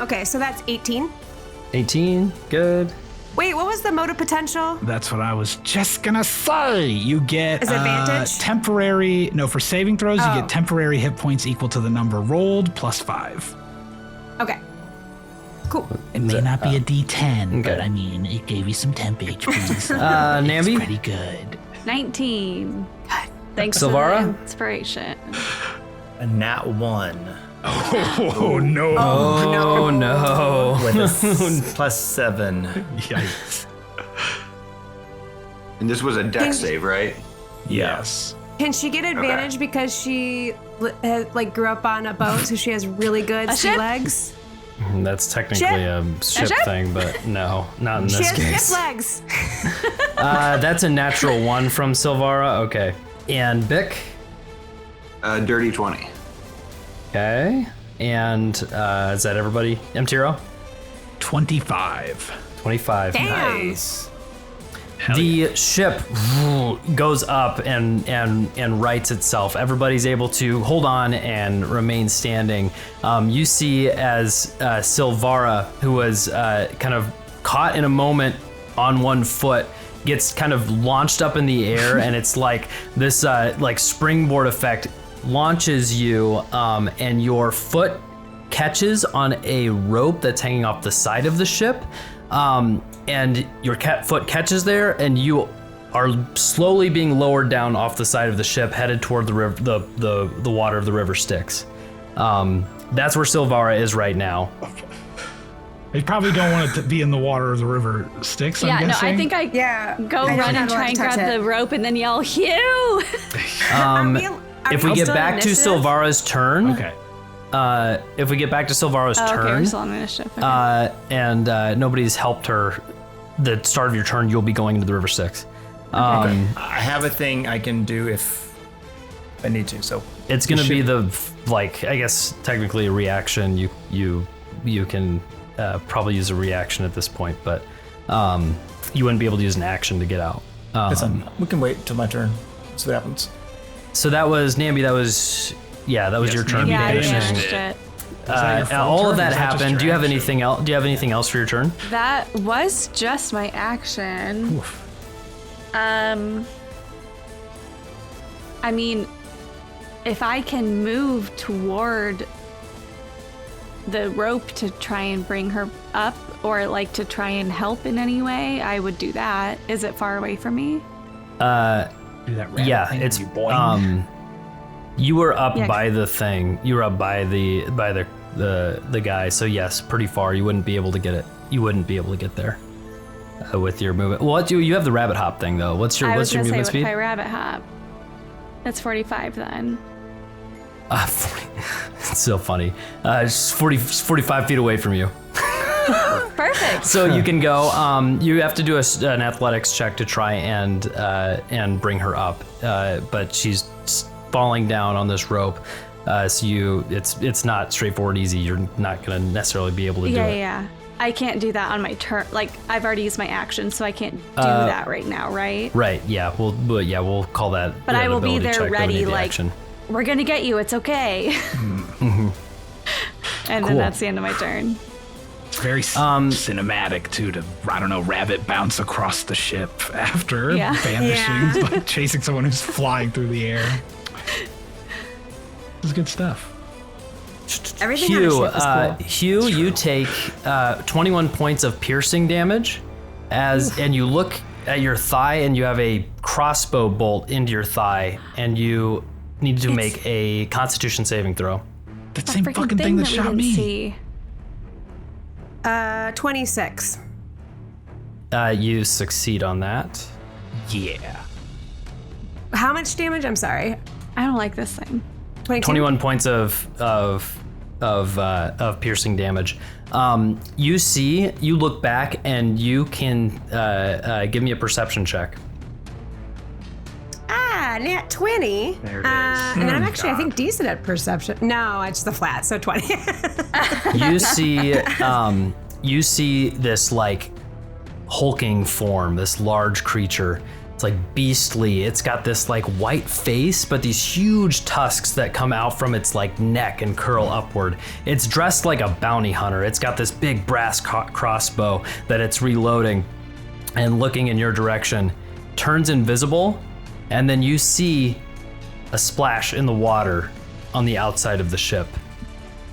Okay, so that's 18. 18. Good. Wait, what was the motive potential? That's what I was just gonna say. You get Is it advantage? temporary. No, for saving throws, Oh. you get temporary hit points equal to the number rolled plus 5. Okay. Cool. It may not be a D10, but Okay. I mean, it gave you some temp HP. So Namby? it's pretty good. 19. Thanks Sylvara? for the inspiration. A nat 1 Oh no! Oh no. with a plus 7. Yikes! And this was a dex save, right? Yes. Can she get advantage because she grew up on a boat, so she has really good sea ship? legs? That's technically Ship. a ship ship? thing, but no, not in She this has case. ship legs. That's a natural 1 from Sylvara. Okay. And Bick. Dirty 20. Okay. And is that everybody? MTRO? 25. 25. Damn. Nice. The ship goes up and rights itself. Everybody's able to hold on and remain standing. You see as Sylvara, who was kind of caught in a moment on one foot, gets kind of launched up in the air, and it's like this like springboard effect launches you, and your foot catches on a rope that's hanging off the side of the ship, and your foot catches there, and you are slowly being lowered down off the side of the ship, headed toward the river, the water of the River Styx. That's where Sylvara is right now. They probably don't want it to be in the water of the River Styx, I'm guessing. I think I go run and try and grab the rope and then yell, Hugh! If we get back to Sylvara's turn, Okay. if we get back to Sylvara's Okay, turn, we're still on initiative. Okay. and nobody's helped her, the start of your turn, you'll be going into the River Styx. I have a thing I can do if I need to. So It's gonna be I guess technically a reaction. You can probably use a reaction at this point, but you wouldn't be able to use an action to get out. we can wait till my turn. See what happens. So that was Namby. That was your turn. Yeah, I finished finished it. All of that happened. Do you have anything else? Do you have anything else for your turn? That was just my action. Oof. I mean, if I can move toward the rope to try and bring her up, or like to try and help in any way, I would do that. Is it far away from me? Do that rabbit Yeah, thing it's you boing. You were up by the thing. You were up by the guy. So yes, pretty far. You wouldn't be able to get it. You wouldn't be able to get there with your movement. Well, you have the rabbit hop thing though. What's your movement speed? If I rabbit hop, that's 45 then. 40. It's so funny. It's 45 feet away from you. Perfect. So you can go. You have to do an athletics check to try and bring her up, but she's falling down on this rope. So it's not straightforward, easy. You're not gonna necessarily be able to do it. Yeah. I can't do that on my turn. Like, I've already used my action, so I can't do that right now, right? Right. Yeah. We'll call that. But I will be ability there check ready. the Like, action. we're gonna get you. It's okay. Mm-hmm. And Cool. then that's the end of my turn. It's very cinematic too, to, I don't know, rabbit bounce across the ship after vanishing, like chasing someone who's flying through the air. This is good stuff. Everything on the ship is cool. Hugh, you take 21 points of piercing damage, and you look at your thigh, and you have a crossbow bolt into your thigh, and you need to make a Constitution saving throw. That same fucking thing that shot me. See. 26. You succeed on that. Yeah. How much damage? I'm sorry. I don't like this thing. 22? 21 points of piercing damage. You look back, and you can give me a perception check. Nat 20. There it is. And I'm actually, I think, decent at perception. No, it's the flat, so 20. You see this like hulking form, this large creature. It's like beastly. It's got this like white face, but these huge tusks that come out from its like neck and curl upward. It's dressed like a bounty hunter. It's got this big brass crossbow that it's reloading, and looking in your direction, turns invisible, and then you see a splash in the water on the outside of the ship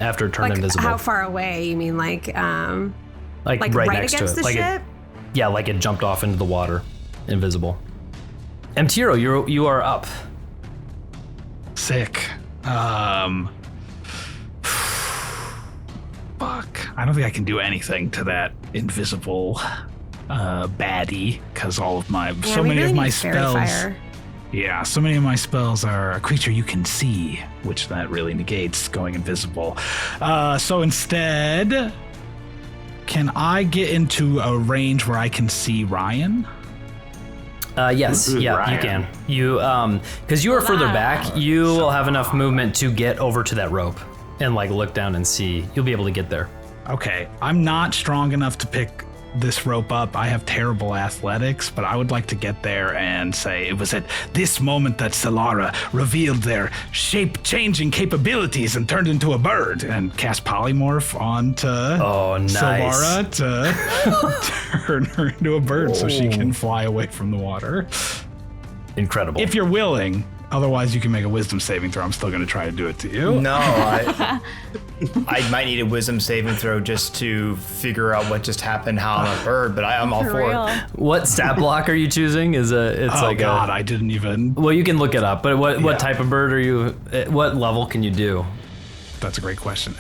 after it turned invisible. How far away? You mean like right next against to it. the ship? Like it jumped off into the water, invisible. Mtiro, you are up. Sick. Fuck. I don't think I can do anything to that invisible baddie, because all of my many of my spells. Fire. Yeah, so many of my spells are a creature you can see, which that really negates going invisible. So instead, can I get into a range where I can see Ryan? Yes, yeah, Ryan? you can. You, because you are further back, you will have enough movement to get over to that rope and like look down and see. You'll be able to get there. Okay, I'm not strong enough to pick this rope up. I have terrible athletics, but I would like to get there and say it was at this moment that Sylvara revealed their shape-changing capabilities and turned into a bird, and cast polymorph onto Sylvara to turn her into a bird so she can fly away from the water. Incredible. If you're willing. Otherwise, you can make a wisdom saving throw. I'm still going to try to do it to you. No, I might need a wisdom saving throw just to figure out what just happened, how I'm a bird, but I'm all for it. What stat block are you choosing? I didn't even. Well, you can look it up, but what type of bird are you? What level can you do? That's a great question.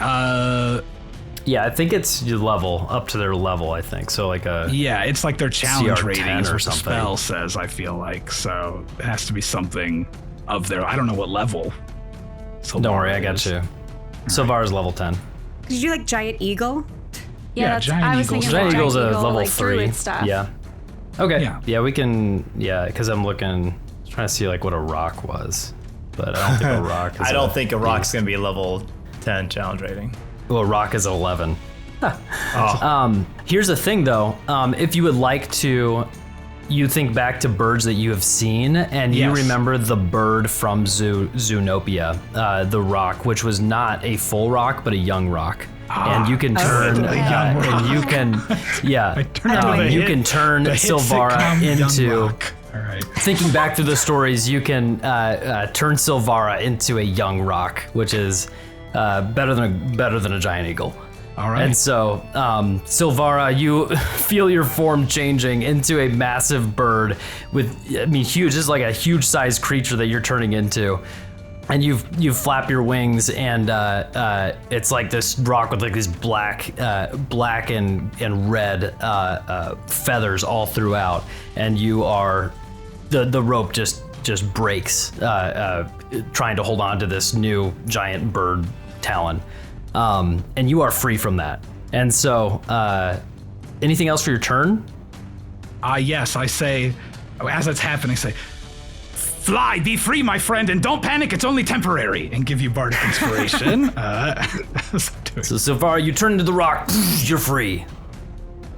Yeah, I think it's your level, up to their level, I think. So like it's like their challenge CR10 rating is or what the something. spell says, I feel like. So it has to be something of their, I don't know what level. Don't worry, I got you. Sylvara's level 10. Did you like giant eagle? Yeah, giant I was eagles. thinking Giant like Eagle's a eagle, level like 3. druid stuff. Yeah. Okay. Yeah. We can, because I'm trying to see like what a rock was. But I don't think a rock is I don't think a rock's going to be a level 10 challenge rating. Well, a rock is 11. Here's the thing, though. If you would like to, you think back to birds that you have seen, and you Yes. remember the bird from Zoonopia, the rock, which was not a full rock, but a young rock. And you can turn, and you can, you can turn Sylvara into. All right. Thinking back through the stories, you can turn Sylvara into a young rock, which is better than a giant eagle. All right. And so, Sylvara, you feel your form changing into a massive bird with, huge, just like a huge sized creature that you're turning into. And you flap your wings, and it's like this rock with like these black and red feathers all throughout. And you are, the rope just breaks, trying to hold on to this new giant bird talon. And you are free from that. And so, anything else for your turn? Yes, I say, as it's happening, I say, fly, be free, my friend, and don't panic, it's only temporary, and give you bardic inspiration. So far, you turn into the rock, you're free.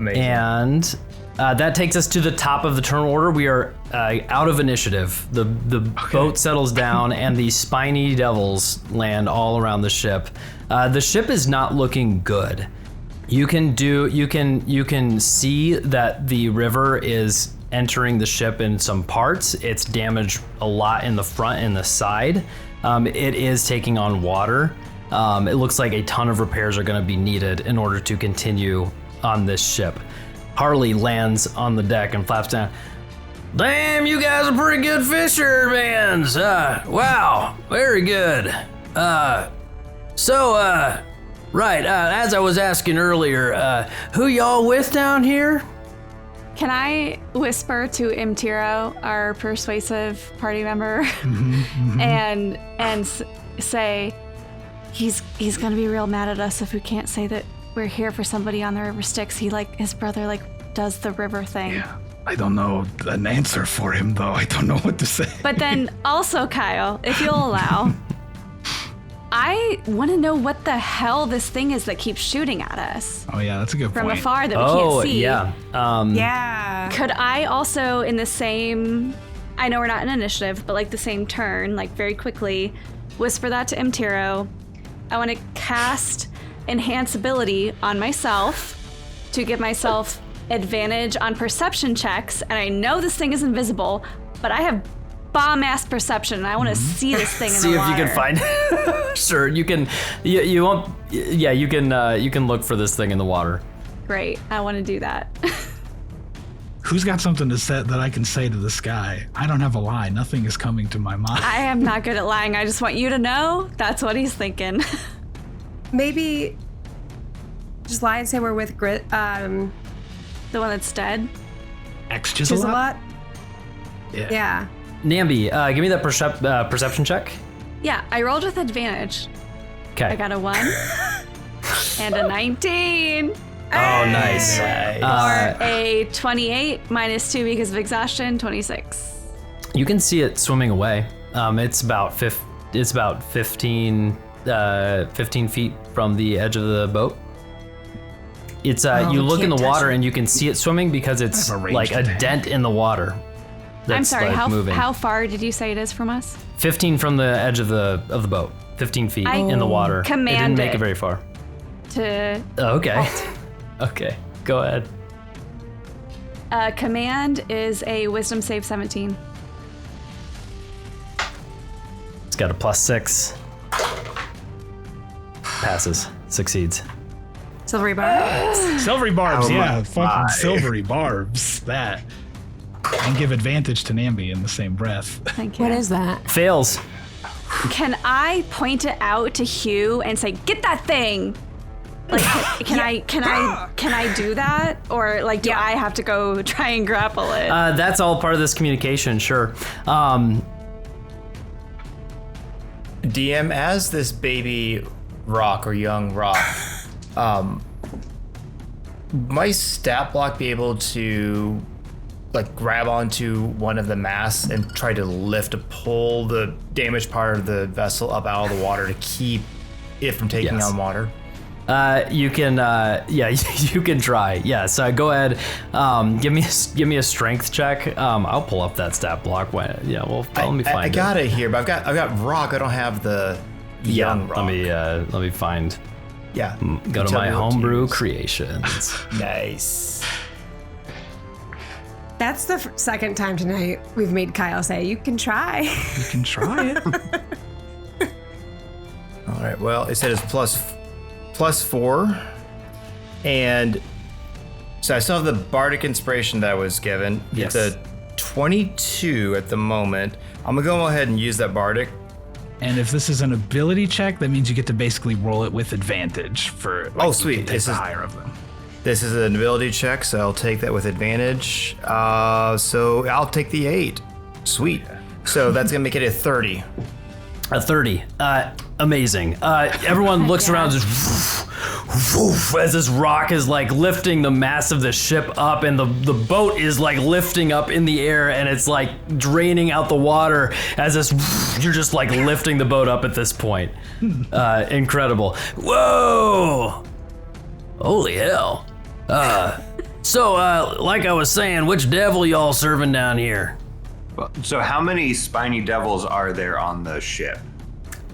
Amazing. And that takes us to the top of the turn order. We are out of initiative. The boat settles down, and the spiny devils land all around the ship. The ship is not looking good. You can see that the river is entering the ship in some parts. It's damaged a lot in the front and the side. It is taking on water. It looks like a ton of repairs are going to be needed in order to continue on this ship. Harley lands on the deck and flaps down. Damn, you guys are pretty good fishermen. Wow, very good. As I was asking earlier, who y'all with down here? Can I whisper to Imtiro, our persuasive party member, and say he's gonna be real mad at us if we can't say that we're here for somebody on the River Styx. His brother does the river thing. Yeah, I don't know an answer for him though. I don't know what to say. But then also, Kyle, if you'll allow, I want to know what the hell this thing is that keeps shooting at us. Oh yeah, that's a good from point. afar that we can't see. Yeah. Yeah. Could I also, in the same, I know we're not in initiative, but the same turn, very quickly, whisper that to Imtiro. I want to cast Enhance Ability on myself to give myself advantage on perception checks. And I know this thing is invisible, but I have bomb-ass perception, and I want to see this thing in the water. See if you can find it. Sure, you can. You won't. Yeah, you can. You can look for this thing in the water. Great, I want to do that. Who's got something to say that I can say to the sky? I don't have a lie. Nothing is coming to my mind. I am not good at lying. I just want you to know that's what he's thinking. Maybe just lie and say we're with Grit. The one that's dead. Chiselot? Yeah. Namby, give me that perception check. Yeah, I rolled with advantage. Okay. I got a 1 and a 19. Oh, nice. Or a 28 minus 2 because of exhaustion, 26. You can see it swimming away. It's about 15 feet from the edge of the boat. It's you look in the water and you can see it swimming because it's I've arranged like a it. dent in the water. I'm sorry. Like, moving. How far did you say it is from us? 15 from the edge of the boat. 15 feet in the water. It didn't command make it it. very far. To Okay. Go ahead. command is a wisdom save 17. It's got a +6. Passes. Succeeds. Silvery barbs. Silvery barbs, Oh yeah. my Fucking silvery barbs. That. And give advantage to Namby in the same breath. Thank you. What is that? Fails. Can I point it out to Hugh and say, "Get that thing"? Like, can I do that, or like, do I have to go try and grapple it? That's all part of this communication. Sure. DM, as this baby rock or young rock, might stat block be able to like grab onto one of the masts and try to pull the damaged part of the vessel up out of the water to keep it from taking on water? You can, you can try. Yes, go ahead. Give me a strength check. I'll pull up that stat block. Let me find it. I got it here, but I've got rock. I don't have the young rock. Let me find. Yeah. Go to my homebrew creations. Nice. That's the second time tonight we've made Kyle say, "You can try." You can try it. All right. Well, it said it's +4, and so I still have the bardic inspiration that I was given. Yes. It's a 22 at the moment. I'm gonna go ahead and use that bardic. And if this is an ability check, that means you get to basically roll it with advantage for. Like, Sweet. You can take the higher of them. This is an ability check, so I'll take that with advantage. So I'll take the 8. Sweet. So that's gonna make it a 30. A 30. Amazing. Everyone looks around just as this rock is like lifting the mass of the ship up, and the boat is like lifting up in the air, and it's like draining out the water as this you're just like lifting the boat up at this point. Incredible. Whoa! Holy hell. So like I was saying, which devil y'all serving down here? So how many spiny devils are there on the ship?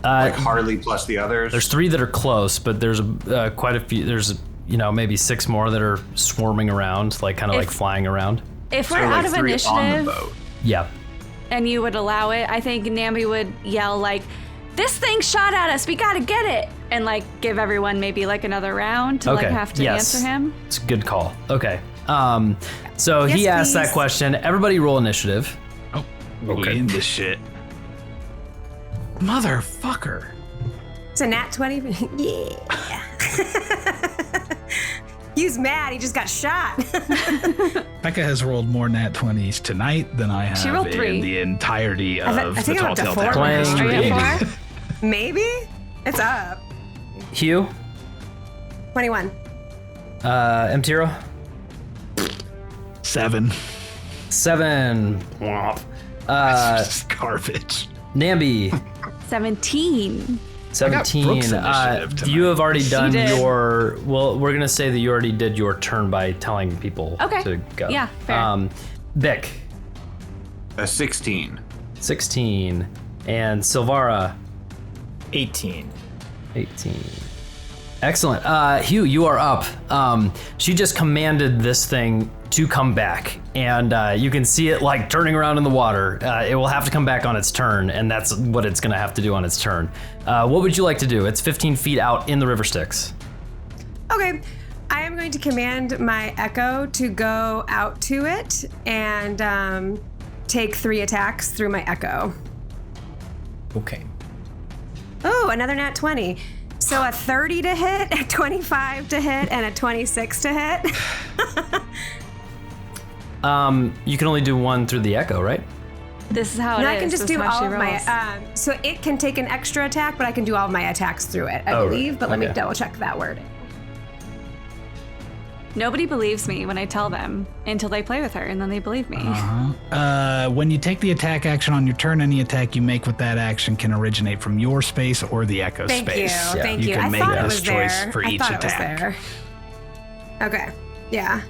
Like Harley plus the others? There's 3 that are close, but there's quite a few. There's maybe 6 more that are swarming around, like kind of like flying around. If we're So, like, out of 3 on the initiative boat. Yeah. and you would allow it, I think Namby would yell like, "This thing shot at us, we gotta get it!" And like give everyone maybe like another round to like have to answer him. It's a good call. Okay. So he asked that please. question. Everybody roll initiative. Oh, okay. In this shit. Motherfucker. It's a nat 20. Yeah. He's mad. He just got shot. Becca has rolled more nat 20s tonight than I have She rolled 3. in the entirety of I the think I'm up to Talltale 4. Tavern. Playing Are you at 4? Maybe. It's up. Hugh, 21. Mtiro, 7. 7. Womp. Just garbage. Namby, 17. 17. Brooke's initiative tonight. You have already done did. your. Well, we're gonna say that you already did your turn by telling people Okay. to go. Yeah, fair. Bick, A 16. 16, and Sylvara, 18. 18. Excellent. Hugh, you are up. She just commanded this thing to come back, and you can see it like turning around in the water. It will have to come back on its turn, and that's what it's gonna have to do on its turn. What would you like to do? It's 15 feet out in the River Styx. Okay. I am going to command my Echo to go out to it and take 3 attacks through my Echo. Okay. Oh, another nat 20. So a 30 to hit, a 25 to hit, and a 26 to hit. You can only do 1 through the Echo, right? This is how And it I can is. just This is do how she all of my. rolls. So it can take an extra attack, but I can do all of my attacks through it, I Oh, right. believe. But let me Okay. double check that word. Nobody believes me when I tell them until they play with her, and then they believe me. When you take the attack action on your turn, any attack you make with that action can originate from your space or the Echo Thank space. you. Thank you. can I make thought it this was choice there. for I each thought attack. it was there. Okay. Yeah.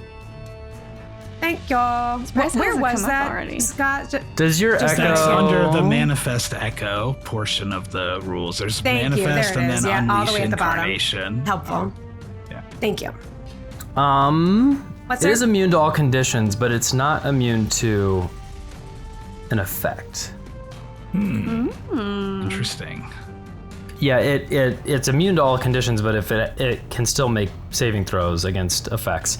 Thank y'all. Where was that, already? Scott? Does your echo... That's under the manifest echo portion of the rules. There's manifest and then unleash all the way at the incarnation. Bottom. Helpful. Yeah. Thank you. It is immune to all conditions, but it's not immune to an effect. Interesting. Yeah, it's immune to all conditions, but if it can still make saving throws against effects.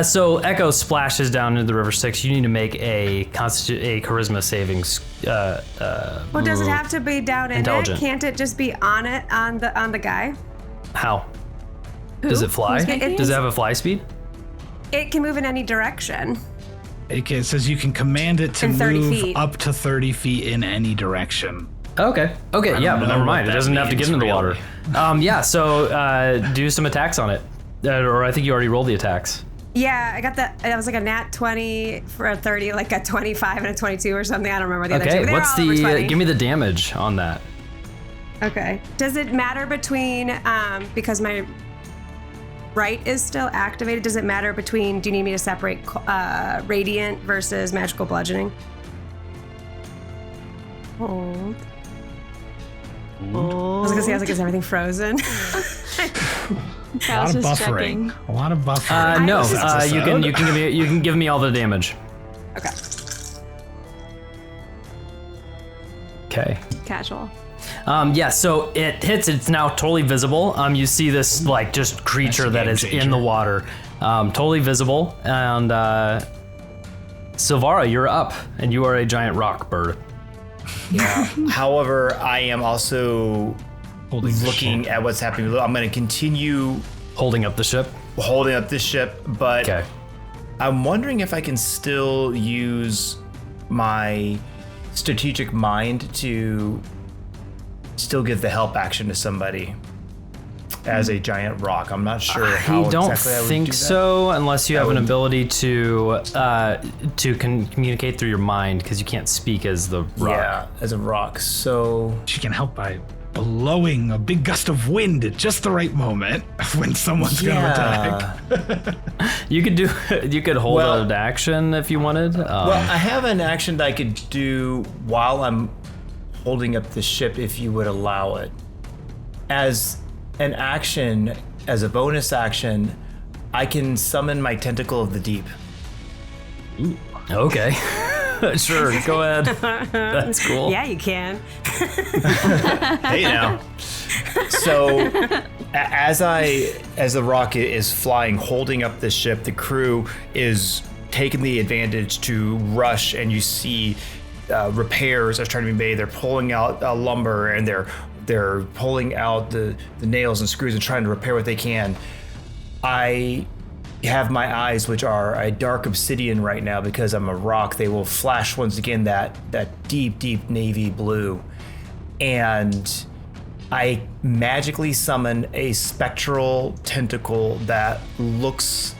So Echo splashes down into the River Styx. You need to make a charisma savings. Well, does it have to be down in it? Can't it just be on the guy? How? Does it fly? Does it have a fly speed? It can move in any direction. It says you can command it to move up to 30 feet in any direction. Okay, yeah, never mind. It doesn't have to get into the water. So do some attacks on it. Or I think you already rolled the attacks. Yeah, I got that. It was like a nat 20 for a 30, like a 25 and a 22 or something. I don't remember the other two. Okay, what's the, give me the damage on that. Okay. Does it matter between, because my right is still activated, does it matter between, do you need me to separate radiant versus magical bludgeoning? Hold. I was gonna say, is everything frozen? A lot of buffering. A lot of buffering. No, you can give me all the damage. Okay. Okay. Casual. Yeah, so it hits. It's now totally visible. You see this like just creature that is in the water, totally visible. And Sylvara, you're up, and you are a giant rock bird. Yeah. However, I am also looking at what's happening. I'm going to continue holding up the ship, but I'm wondering if I can still use my strategic mind to still give the help action to somebody as a giant rock. I'm not sure how I don't exactly I would think do that. so, unless you have an ability to communicate through your mind, because you can't speak as the rock. Yeah, as a rock. So she can help by blowing a big gust of wind at just the right moment when someone's going to attack. You could hold an action if you wanted. Well, I have an action that I could do while I'm holding up the ship, if you would allow it. As an action, as a bonus action, I can summon my Tentacle of the Deep. Ooh. Okay. Sure, go ahead. That's cool. Yeah, you can. Hey now. So, as the rocket is flying, holding up the ship, the crew is taking the advantage to rush, and you see repairs are trying to be made. They're pulling out lumber, and they're pulling out the nails and screws and trying to repair what they can. I have my eyes, which are a dark obsidian right now because I'm a rock. They will flash once again that deep, deep navy blue. And I magically summon a spectral tentacle that looks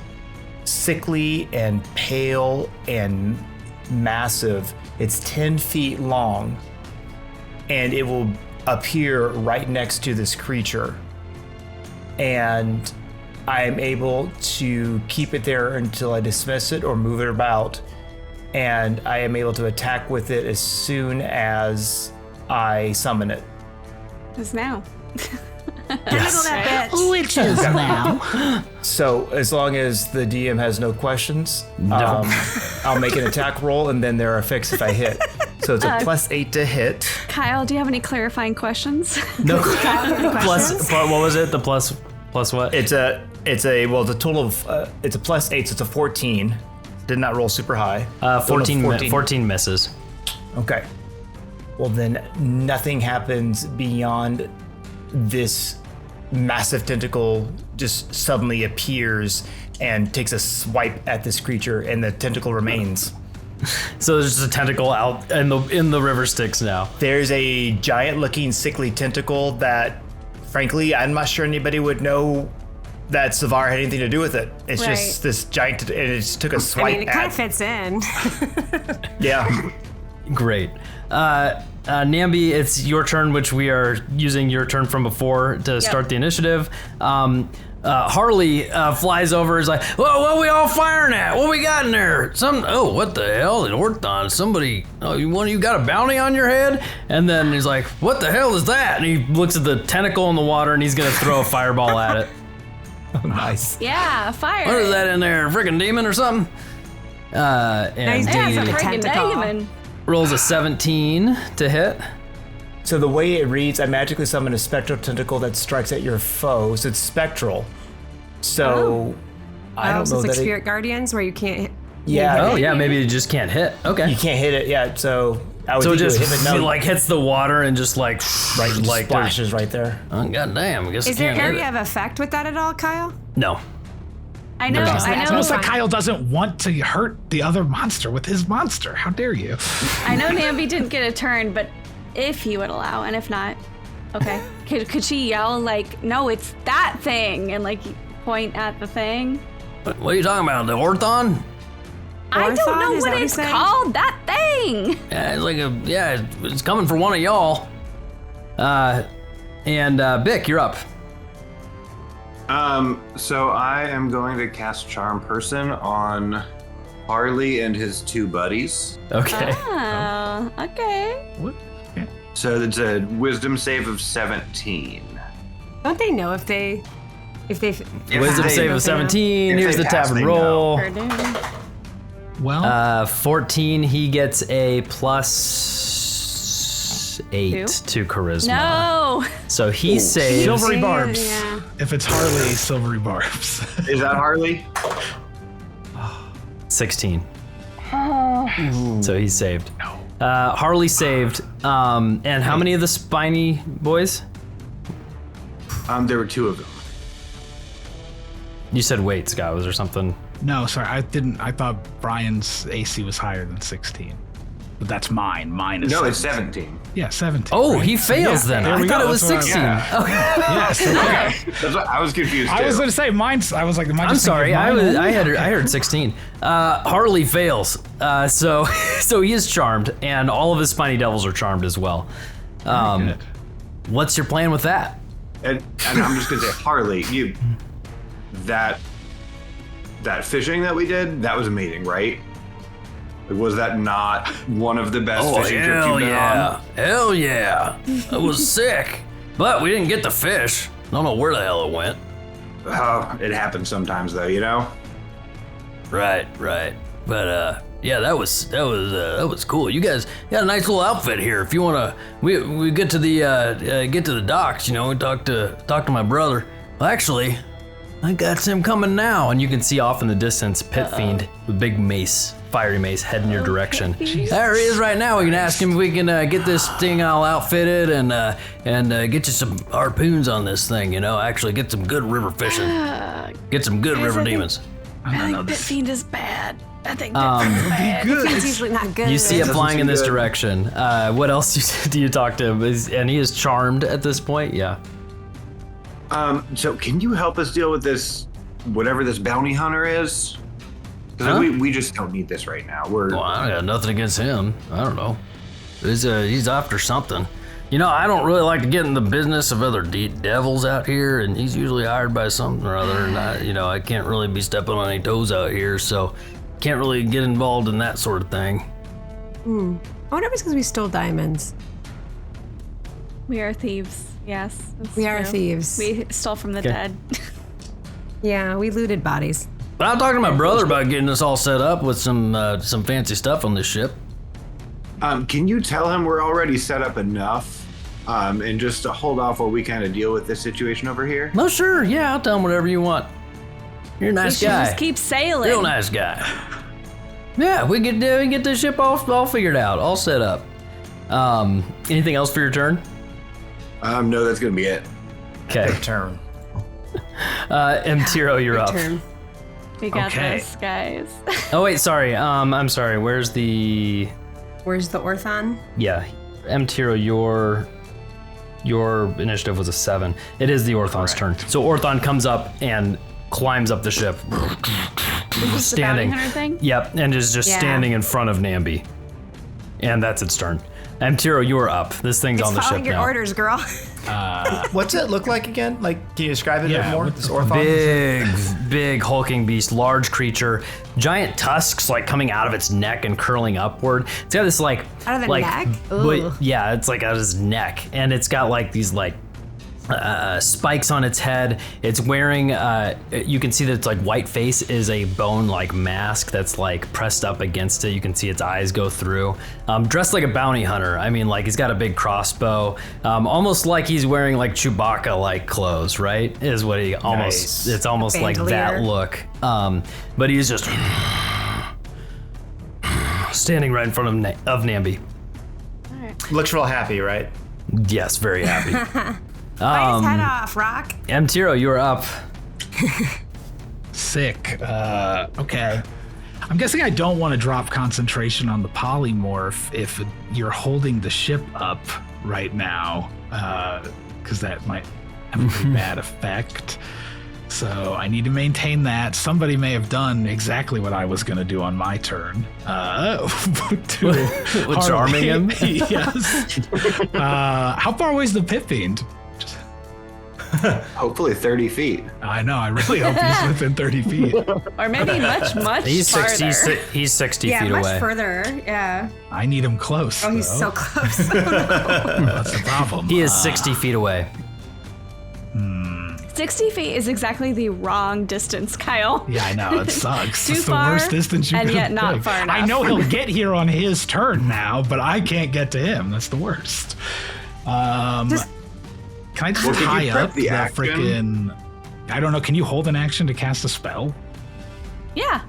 sickly and pale and massive. It's 10 feet long, and it will appear right next to this creature. And I am able to keep it there until I dismiss it or move it about. And I am able to attack with it as soon as I summon it. It's now. Yes. That bitch. Which is now. So as long as the DM has no questions, I'll make an attack roll, and then there are effects if I hit. So it's a +8 to hit. Kyle, do you have any clarifying questions? No. Plus, what was it? The plus what? It's a total of it's a +8, so it's a 14. Did not roll super high. 14 misses. Okay. Well, then nothing happens beyond this massive tentacle just suddenly appears and takes a swipe at this creature, and the tentacle remains. So there's just a tentacle out in the River Styx now. There's a giant-looking, sickly tentacle that, frankly, I'm not sure anybody would know that Sylvara had anything to do with it. It's just this giant, and it just took a swipe. I mean, it kind of fits in. Yeah. Great. Namby, it's your turn, which we are using your turn from before to start the initiative. Harley flies over, is like, whoa, what are we all firing at? What we got in there? What the hell? An Orthon, somebody, you got a bounty on your head? And then he's like, what the hell is that? And he looks at the tentacle in the water and he's gonna throw a fireball at it. Nice. Yeah, fire. What is that in there? A freaking demon or something? And Nice Yeah, it's a demon. freaking Tentacle. demon. rolls a 17 to hit. So the way it reads, I magically summon a spectral tentacle that strikes at your foe. So it's spectral. So I don't So know it's like that Spirit Guardians where you can't. Yeah. Oh yeah, maybe you just can't hit. Okay. You can't hit it. Yeah. So I would So it think just it would hit, but no, like hits the water and just like right, like splashes right there. Oh goddamn! I guess Is I there can't hit area it. of effect with that at all, Kyle? No. I know. That's I It's know. almost like Kyle doesn't want to hurt the other monster with his monster. How dare you? I know Namby didn't get a turn, but if you would allow, and if not, okay. Could she yell like, "No, it's that thing," and like point at the thing? What are you talking about? The Orthon? I don't Orthon, know is that what what it's you're saying? called. That thing. Yeah, it's like it's coming for one of y'all. And Bick, you're up. So I am going to cast Charm Person on Harley and his two buddies. Okay. Oh, okay. What? Okay. So it's a Wisdom save of 17. Don't they know if they Wisdom they- save of 17. if Here's they the pass, tavern they roll. Sure do. Well, 14. He gets a plus 8 to charisma. No. So he saves. silvery barbs. Yeah. If it's Harley, silvery barbs. Is that Harley? 16. So he's saved. Harley saved. And how many of the spiny boys? There were two of them. You said weight, Scott, was there something? No, sorry, I didn't. I thought Brian's AC was higher than 16, but that's mine. Mine is No, it's 17. Yeah, 17. Oh, right? he fails Yeah, then. there I we thought go. it was That's what 16. Okay. Yes. Okay. That's what I was confused too. I was going to say mine's. I was like, am I I'm just thinking sorry. of mine? I heard 16. Harley fails. So he is charmed, and all of his spiny devils are charmed as well. Good. What's your plan with that? And I'm just gonna say, Harley, that fishing that we did, that was amazing, right? Like, was that not one of the best fishing trips you've been on? Hell yeah. It was sick. But we didn't get the fish. Don't know where the hell it went. Oh, it happens sometimes, though, you know. Right. But yeah, that was cool. You guys got a nice little outfit here. If you wanna, we get to the docks. You know, we talk to my brother. Well, actually, I got him coming now, and you can see off in the distance Pit Fiend with big mace, fiery mace, heading your direction. There he is right now. We can ask him if we can get this thing all outfitted and get you some harpoons on this thing. You know, actually get some good river fishing, get some good river demons. I think Pit Fiend is bad. I think Pit Fiend is bad. It's usually not good. You see it doesn't flying in seem this good. direction. What else do you talk to him? And he is charmed at this point? Yeah. So can you help us deal with this, whatever this bounty hunter is? Because Huh? we just don't need this right now. Well, I got nothing against him. I don't know. He's after something. You know, I don't really like to get in the business of other devils out here, and he's usually hired by something or other, and I can't really be stepping on any toes out here, so can't really get involved in that sort of thing. I wonder if it's because we stole diamonds. We are thieves. Yes. that's We are true. thieves. We stole from the dead. Yeah, we looted bodies. But I'm talking to my brother about getting us all set up with some fancy stuff on this ship. Can you tell him we're already set up enough, and just to hold off while we kind of deal with this situation over here? No, sure, yeah, I'll tell him whatever you want. You're a We nice should guy. just keep sailing. Real nice guy. Yeah, we can get this ship all figured out, all set up. Anything else for your turn? No, that's gonna be it. Okay. Turn. Mtiro, you're up. Turn. We got Okay. this, guys. Oh wait, sorry. I'm sorry. Where's the? Where's the Orthon? Yeah, Mtiro, your initiative was a 7. It is the Orthon's turn. So Orthon comes up and climbs up the ship, Is the bounty hunter thing? Yep, and is just Yeah. standing in front of Namby, and that's its turn. Amtiro, you are up. This thing's on the ship following your now. orders, girl. What's it look like again? Like, can you describe it a bit more? This orthon? Big hulking beast, large creature, giant tusks like coming out of its neck and curling upward. It's got this like Out of the neck? But, yeah, it's like out of his neck, and it's got like these like spikes on its head. It's wearing you can see that its like white face is a bone like mask that's like pressed up against it. You can see its eyes go through. Dressed like a bounty hunter. I mean, like he's got a big crossbow, almost like he's wearing like Chewbacca like clothes, right? Is what he almost it's almost like that look. But he's just standing right in front of Namby. Looks real happy, right? Yes, very happy. Bite his head off, Rock. Amtiro, you are up. Sick. Okay. I'm guessing I don't want to drop concentration on the polymorph if you're holding the ship up right now, because that might have a pretty bad effect. So I need to maintain that. Somebody may have done exactly what I was going to do on my turn. Charming him? Yes. How far away is the Pit Fiend? Hopefully 30 feet. I know. I really hope he's within 30 feet. Or maybe much He's farther. 60 Yeah, feet much away. further. Yeah. I need him close. Oh, he's though. so close. Oh, no. That's the problem. He is 60 feet away. 60 feet is exactly the wrong distance, Kyle. Yeah, I know. It sucks. Too It's the far, worst distance you and could yet not pick. far enough. I know he'll get here on his turn now, but I can't get to him. That's the worst. Can I just Well, could you tie prep up the the action? freaking... I don't know. Can you hold an action to cast a spell? Yeah.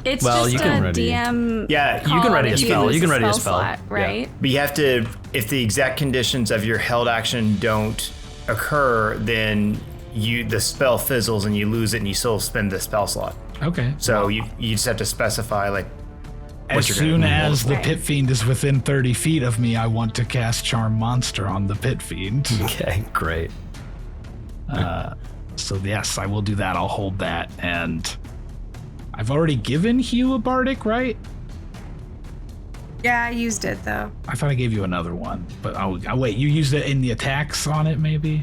It's Well, just you can a ready- DM. Yeah, You can ready a call spell. use You can the ready a spell. slot, right? But you have to, if the exact conditions of your held action don't occur, then the spell fizzles and you lose it and you still spend the spell slot. Okay. So you just have to specify like As you're gonna soon do. as the Right. Pit Fiend is within 30 feet of me, I want to cast Charm Monster on the Pit Fiend. Okay, great. So yes, I will do that. I'll hold that. And I've already given Hugh a Bardic, right? Yeah, I used it though. I thought I gave you another one. But I'll wait, you used it in the attacks on it, maybe?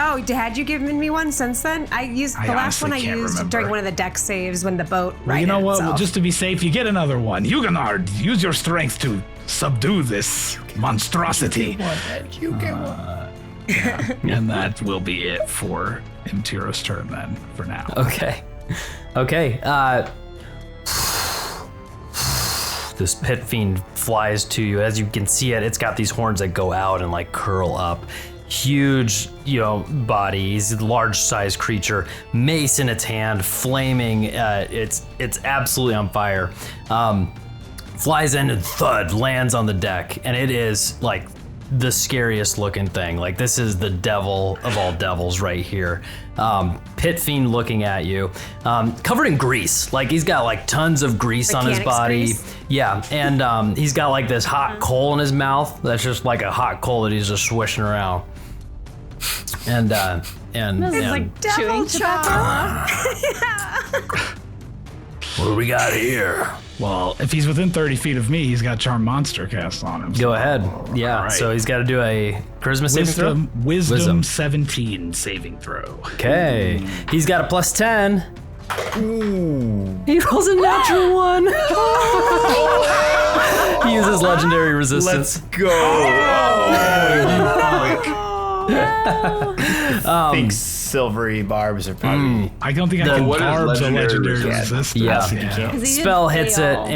Oh, had you given me one since then? I used I the last one I honestly can't used remember. during one of the deck saves when the boat Well, righted you know what? itself. Well, just to be safe, you get another one. Huguenard, use your strength to subdue this monstrosity. You get one. And that will be it for Imtiro's turn then, for now. Okay. This Pit Fiend flies to you. As you can see it, it's got these horns that go out and like curl up. Huge, body. He's a large-sized creature. Mace in its hand, flaming. It's absolutely on fire. Flies in and thud, lands on the deck, and it is like the scariest looking thing. Like this is the devil of all devils right here. Pit Fiend looking at you, covered in grease. Like he's got like tons of grease on his Mechanics body. grease? Yeah, and he's got like this hot coal in his mouth. That's just like a hot coal that he's just swishing around. And It's and like devil chewing chop. what do we got here? Well, if he's within 30 feet of me, he's got Charm Monster cast on him. Go ahead. Yeah. All right. So he's got to do a charisma saving throw. Wisdom 17 saving throw. Okay. He's got a plus 10. Ooh. He rolls a natural one. He uses legendary resistance. Let's go. I think silvery barbs are probably. I don't think I can what is barbs a legendary legendary resistance? resistance. Yeah. 'Cause he did Spell hits it fail.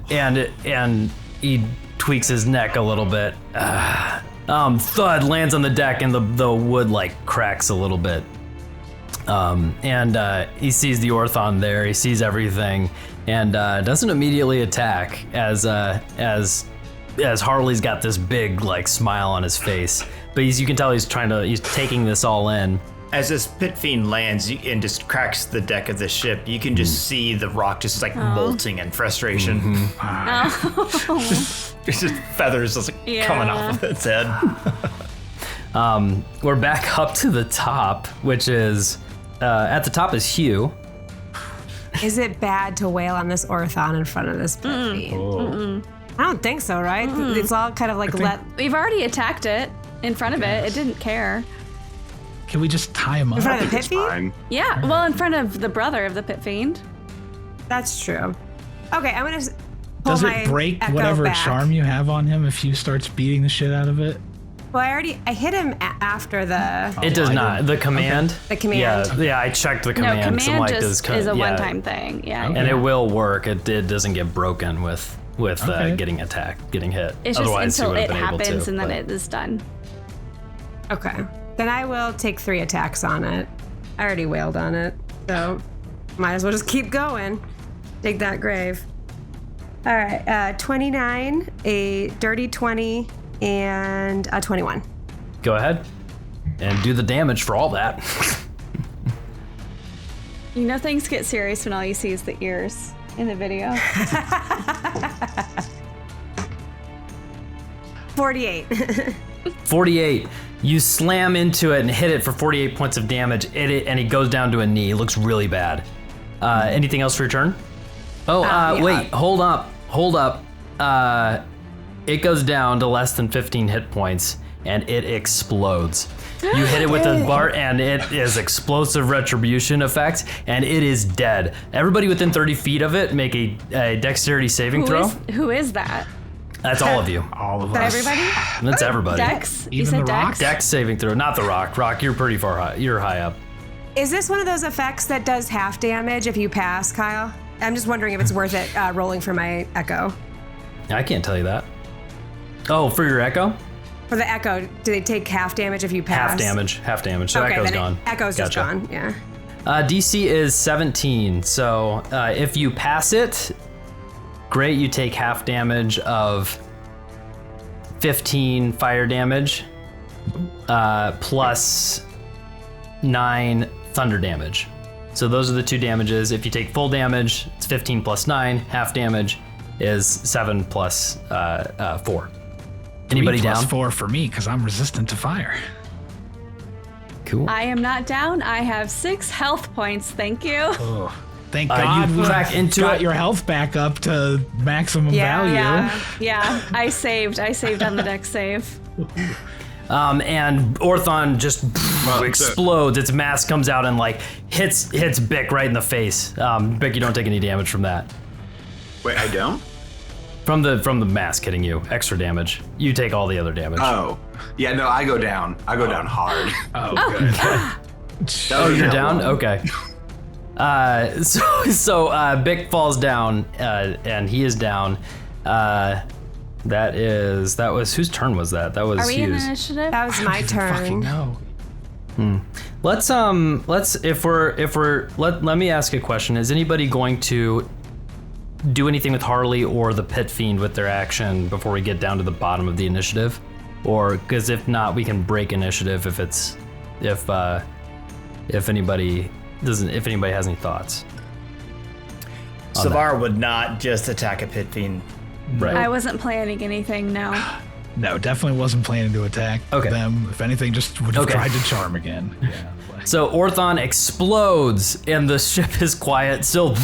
and he tweaks his neck a little bit. Thud lands on the deck and the wood like cracks a little bit. He sees the Orthon there. He sees everything and doesn't immediately attack as Harley's got this big like smile on his face. But you can tell he's taking this all in. As this Pit Fiend lands and just cracks the deck of the ship, you can just see the rock just like molting in frustration. There's just feathers just like coming off of its head. We're back up to the top, which is at the top is Hugh. Is it bad to wail on this Orthon in front of this Pit Fiend? I don't think so, right? It's all kind of like We've already attacked it in front of it. It didn't care. Can we just tie him up? in front of the pit fiend? Fine. Yeah, well, in front of the brother of the pit fiend. That's true. Okay, I'm gonna pull Does my it break echo whatever back. charm you have on him if you starts beating the shit out of it? Well, I hit him after the It does not. The command. The command. Yeah, I checked the command. No, Some command like just is a one-time thing. Yeah. And it will work. It doesn't get broken with Okay. getting attacked, getting hit. It's Otherwise, just he until would have it been able happens to, and then but- it is done. Okay. Then I will take 3 attacks on it. I already wailed on it, so might as well just keep going. Dig that grave. All right, 29, a dirty 20, and a 21. Go ahead and do the damage for all that. You know things get serious when all you see is the ears in the video. 48. 48. You slam into it and hit it for 48 points of damage, and he goes down to a knee. It looks really bad. Anything else for your turn? Oh, yeah. wait, hold up. It goes down to less than 15 hit points, and it explodes. You hit it with a bar, and it is explosive retribution effect, and it is dead. Everybody within 30 feet of it make a dexterity saving throw. Who is that? That's all of you. All of Is that us. everybody? That's everybody. Dex? You Even said the rock? Dex? Dex saving throw, not the rock. Rock, you're pretty far high. You're high up. Is this one of those effects that does half damage if you pass, Kyle? I'm just wondering if it's worth it rolling for my echo. I can't tell you that. Oh, for your echo? For the echo, do they take half damage if you pass? Half damage. So Okay, echo's then gone. Echo's just Gotcha. gone, yeah. DC is 17, so if you pass it, great, you take half damage of 15 fire damage, plus 9 thunder damage. So those are the 2 damages. If you take full damage, it's 15 plus 9. Half damage is 7 plus 4. Anybody 3 plus down? 4 for me because I'm resistant to fire. Cool. I am not down. I have 6 health points. Thank you. Oh, thank God you we crack into got it. your health back up to maximum value. Yeah. I saved on the deck save. And Orthon just explodes. Its mask comes out and like hits Bick right in the face. Bick, you don't take any damage from that. Wait, I don't? From the mask hitting you, extra damage. You take all the other damage. Oh. Yeah, no, I go down. I go down hard. Oh, good. Oh, you're down? Okay. So Bick falls down, and he is down. That was whose turn was that? That was Are we in Hugh's. initiative? That was my Fucking turn. no. Let me ask a question. Is anybody going to do anything with Harley or the Pit Fiend with their action before we get down to the bottom of the initiative? Or because if not, we can break initiative if anybody has any thoughts. Sylvara would not just attack a pit fiend. Right. I wasn't planning anything, no. No, definitely wasn't planning to attack them. If anything, just would have Okay. tried to charm again. Yeah. So Orthon explodes and the ship is quiet. Still,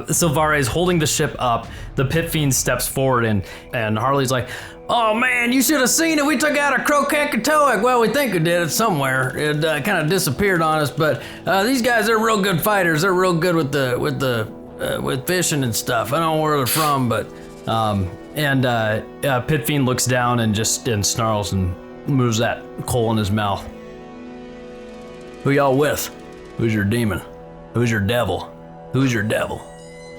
Sylvara is holding the ship up. The Pit Fiend steps forward and Harley's like, "Oh man, you should have seen it. We took out a Krokakatoic. Well, we think we did it somewhere. It kind of disappeared on us. But these guys are real good fighters. They're real good with fishing and stuff. I don't know where they're from, but Pit Fiend looks down and snarls and moves that coal in his mouth. Who y'all with? Who's your demon? Who's your devil? Who's your devil?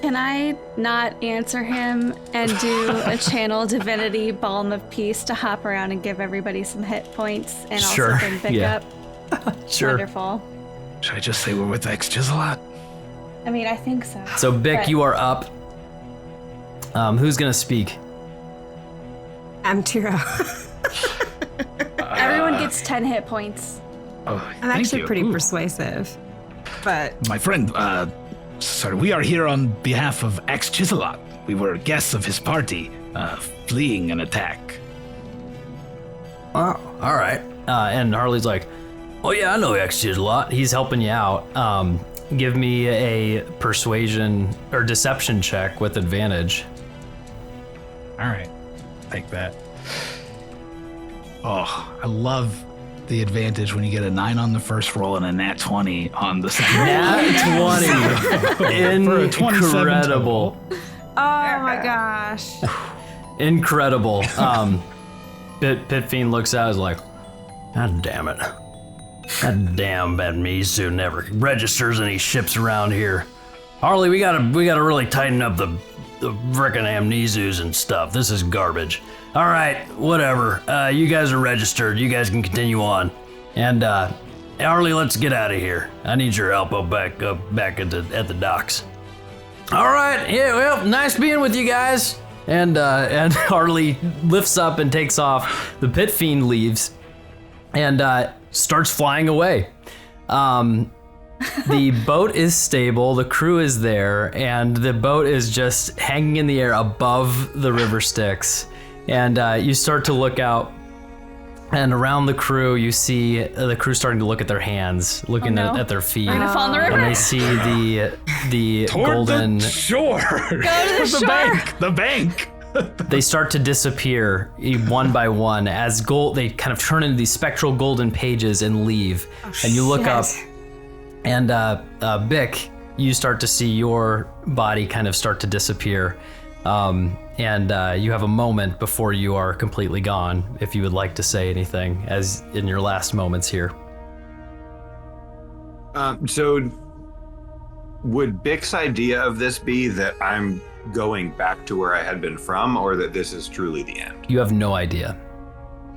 Can I not answer him and do a channel divinity balm of peace to hop around and give everybody some hit points and Sure, also bring Bick yeah. up? Sure. Wonderful. Should I just say we're with X-Chiselot? I mean, I think so. So Bick, But- you are up. Who's gonna speak? I'm Tiro. Everyone gets 10 hit points. Oh, I'm actually pretty persuasive. But My friend, sorry, we are here on behalf of X-Chiselot. We were guests of his party, fleeing an attack. Oh, all right. And Harley's like, "Oh yeah, I know X a lot. He's helping you out. Give me a persuasion or deception check with advantage." All right. Take that. Oh, I love the advantage when you get a 9 on the first roll and a nat 20 on the second roll. Nat 20. For a 27 Incredible. total. Oh my gosh. Incredible. Pit Fiend looks out and is like, God damn it. That damn bad Mizu never registers any ships around here. Harley, we gotta really tighten up the frickin' amnesus and stuff. This is garbage. All right, whatever. You guys are registered. You guys can continue on. And Harley, let's get out of here. I need your help back at the docks. All right. Yeah. Well, nice being with you guys. And Harley lifts up and takes off. The Pit Fiend leaves and starts flying away. The boat is stable, the crew is there, and the boat is just hanging in the air above the River Styx. And you start to look out, and around the crew, you see the crew starting to look at their hands, looking at their feet. We're gonna fall in the river. And they see the golden... the shore. Go to the shore. The bank. They start to disappear one by one as they kind of turn into these spectral golden pages and leave. And you look up, and Bick, you start to see your body kind of start to disappear. And you have a moment before you are completely gone, if you would like to say anything as in your last moments here. So would Bick's idea of this be that I'm going back to where I had been from, or that this is truly the end? You have no idea.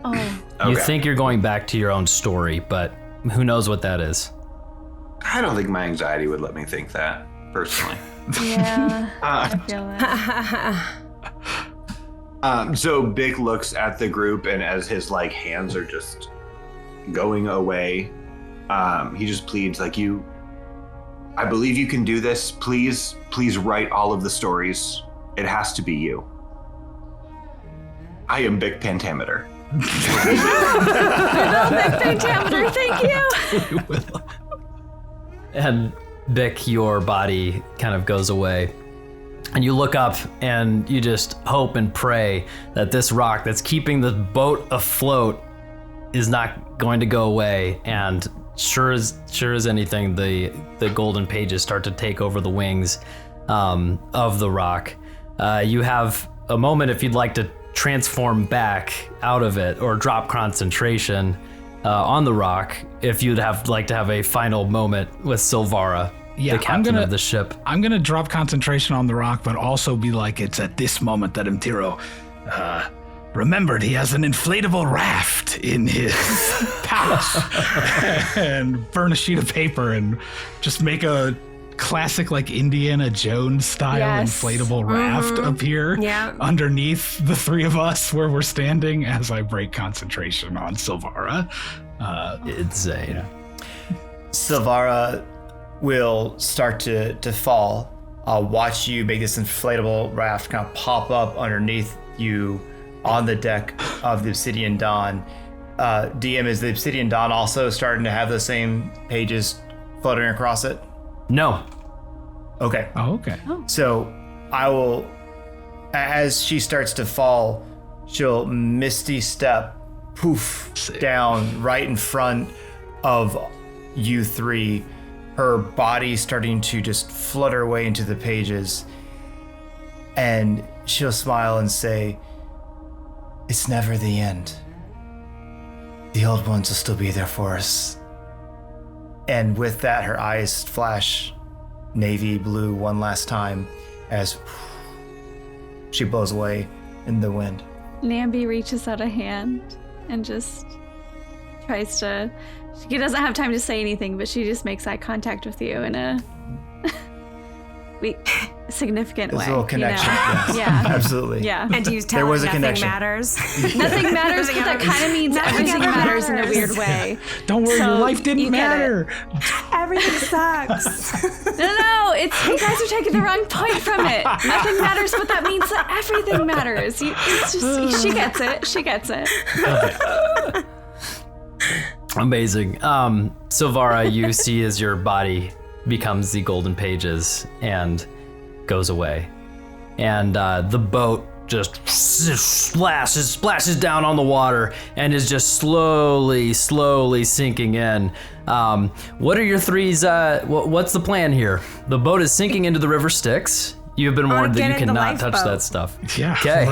Oh. You Okay. think you're going back to your own story, but who knows what that is? I don't think my anxiety would let me think that, personally. Yeah. I feel that. So Bick looks at the group, and as his hands are just going away, he just pleads I believe you can do this. Please write all of the stories. It has to be you. I am Bick Pentameter. Bick Pentameter, thank you. And Bick, your body kind of goes away. And you look up and you just hope and pray that this rock that's keeping the boat afloat is not going to go away. And sure as anything, the golden pages start to take over the wings of the rock. You have a moment if you'd like to transform back out of it or drop concentration on the rock, if you'd like to have a final moment with Sylvara, the captain of the ship. I'm gonna drop concentration on the rock, but also be like, it's at this moment that Imtiro remembered he has an inflatable raft in his pouch, and burn a sheet of paper and just make a classic Indiana Jones style inflatable raft appear underneath the three of us where we're standing as I break concentration on Sylvara. Insane. Yeah. Sylvara will start to fall. I'll watch you make this inflatable raft kind of pop up underneath you on the deck of the Obsidian Dawn. DM, is the Obsidian Dawn also starting to have the same pages floating across it? No. Okay. Oh, okay. So I will, as she starts to fall, she'll misty step, poof, down right in front of you three, her body starting to just flutter away into the pages. And she'll smile and say, "It's never the end. The old ones will still be there for us." And with that, her eyes flash navy blue one last time as she blows away in the wind. Namby reaches out a hand and just tries to... She doesn't have time to say anything, but she just makes eye contact with you in a significant There's way. a little connection. Yes. Yeah, absolutely. Yeah. And do you tell There her was a nothing connection. matters? Nothing matters, but that kind of means Nothing everything ever matters in a matters. weird way. Don't worry, So, your life didn't you get matter. Everything sucks. No, it's you guys are taking the wrong point from it. Nothing matters, but that means that everything matters. It's just she gets it. She gets it. Amazing. Sylvara, you see as your body becomes the golden pages and goes away. And the boat just splashes down on the water and is just slowly sinking in. What are your threes? What's the plan here? The boat is sinking into the River Styx. You have been warned that you cannot touch that stuff. Yeah. Okay.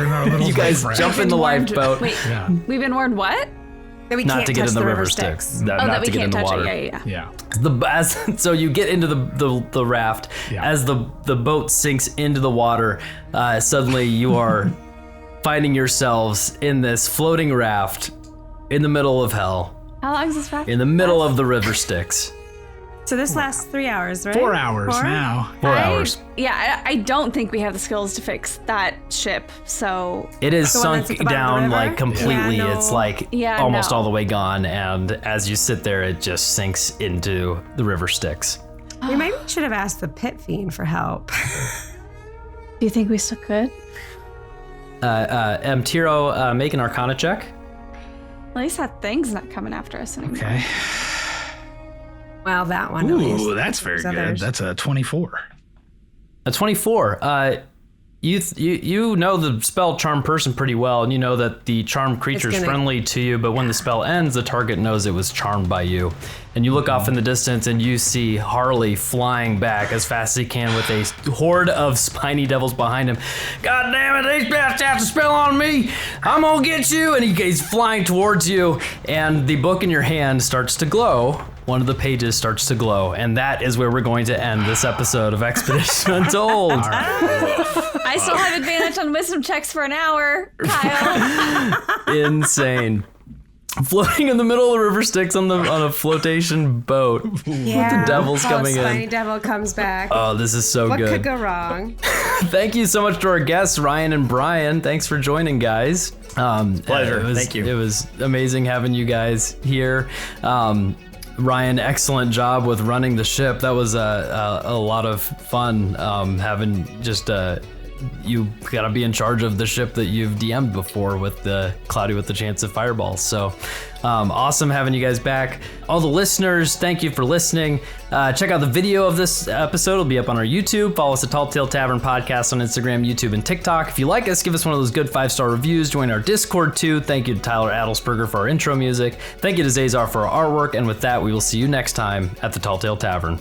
You guys jump in the lifeboat. Wait, we've been warned what? That we Not can't to get touch in the the River Styx. Styx. Not that we to get in can't the touch water. it. Yeah. So you get into the raft. Yeah. As the boat sinks into the water, suddenly you are finding yourselves in this floating raft in the middle of hell, How long is this raft? in the middle of the River Styx. So this lasts 3 hours, right? 4 hours now. 4 hours. Yeah, I don't think we have the skills to fix that ship. So It is The one that's sunk at the bottom of the down river? like completely. Yeah, no. It's like Yeah, almost no. all the way gone, and as you sit there, it just sinks into the River Styx. We maybe should have asked the pit fiend for help. do you think we still could? Tiro, make an Arcana check. At least that thing's not coming after us anymore. Okay. Well, that one. At least. Ooh, that's very There's good. others. That's a 24. A 24. You know the spell Charm Person pretty well, and you know that the charmed creature is gonna- friendly to you, but when the spell ends, the target knows it was charmed by you. And you look off in the distance and you see Harley flying back as fast as he can with a horde of spiny devils behind him. God damn it, these bastards have to spell on me! I'm gonna get you! And he's flying towards you, and the book in your hand starts to glow. One of the pages starts to glow, and that is where we're going to end this episode of Expedition Untold. I still have advantage on wisdom checks for an hour, Kyle. Insane. Floating in the middle of the River Styx on a flotation boat Yeah. with the devils coming Spiny in. devil comes back. Oh, this is so what good. could go wrong? Thank you so much to our guests, Ryan and Brian. Thanks for joining, guys. Pleasure. Thank you. It was amazing having you guys here. Ryan, excellent job with running the ship. That was a lot of fun having just you gotta be in charge of the ship that you've DM'd before with the Cloudy with the Chance of Fireballs. So awesome having you guys back. All the listeners, thank you for listening. Check out the video of this episode. It'll be up on our YouTube. Follow us at Talltale Tavern Podcast on Instagram, YouTube, and TikTok. If you like us, give us one of those good 5-star reviews. Join our Discord too. Thank you to Tyler Adelsperger for our intro music. Thank you to Zaezar for our artwork. And with that, we will see you next time at the Talltale Tavern.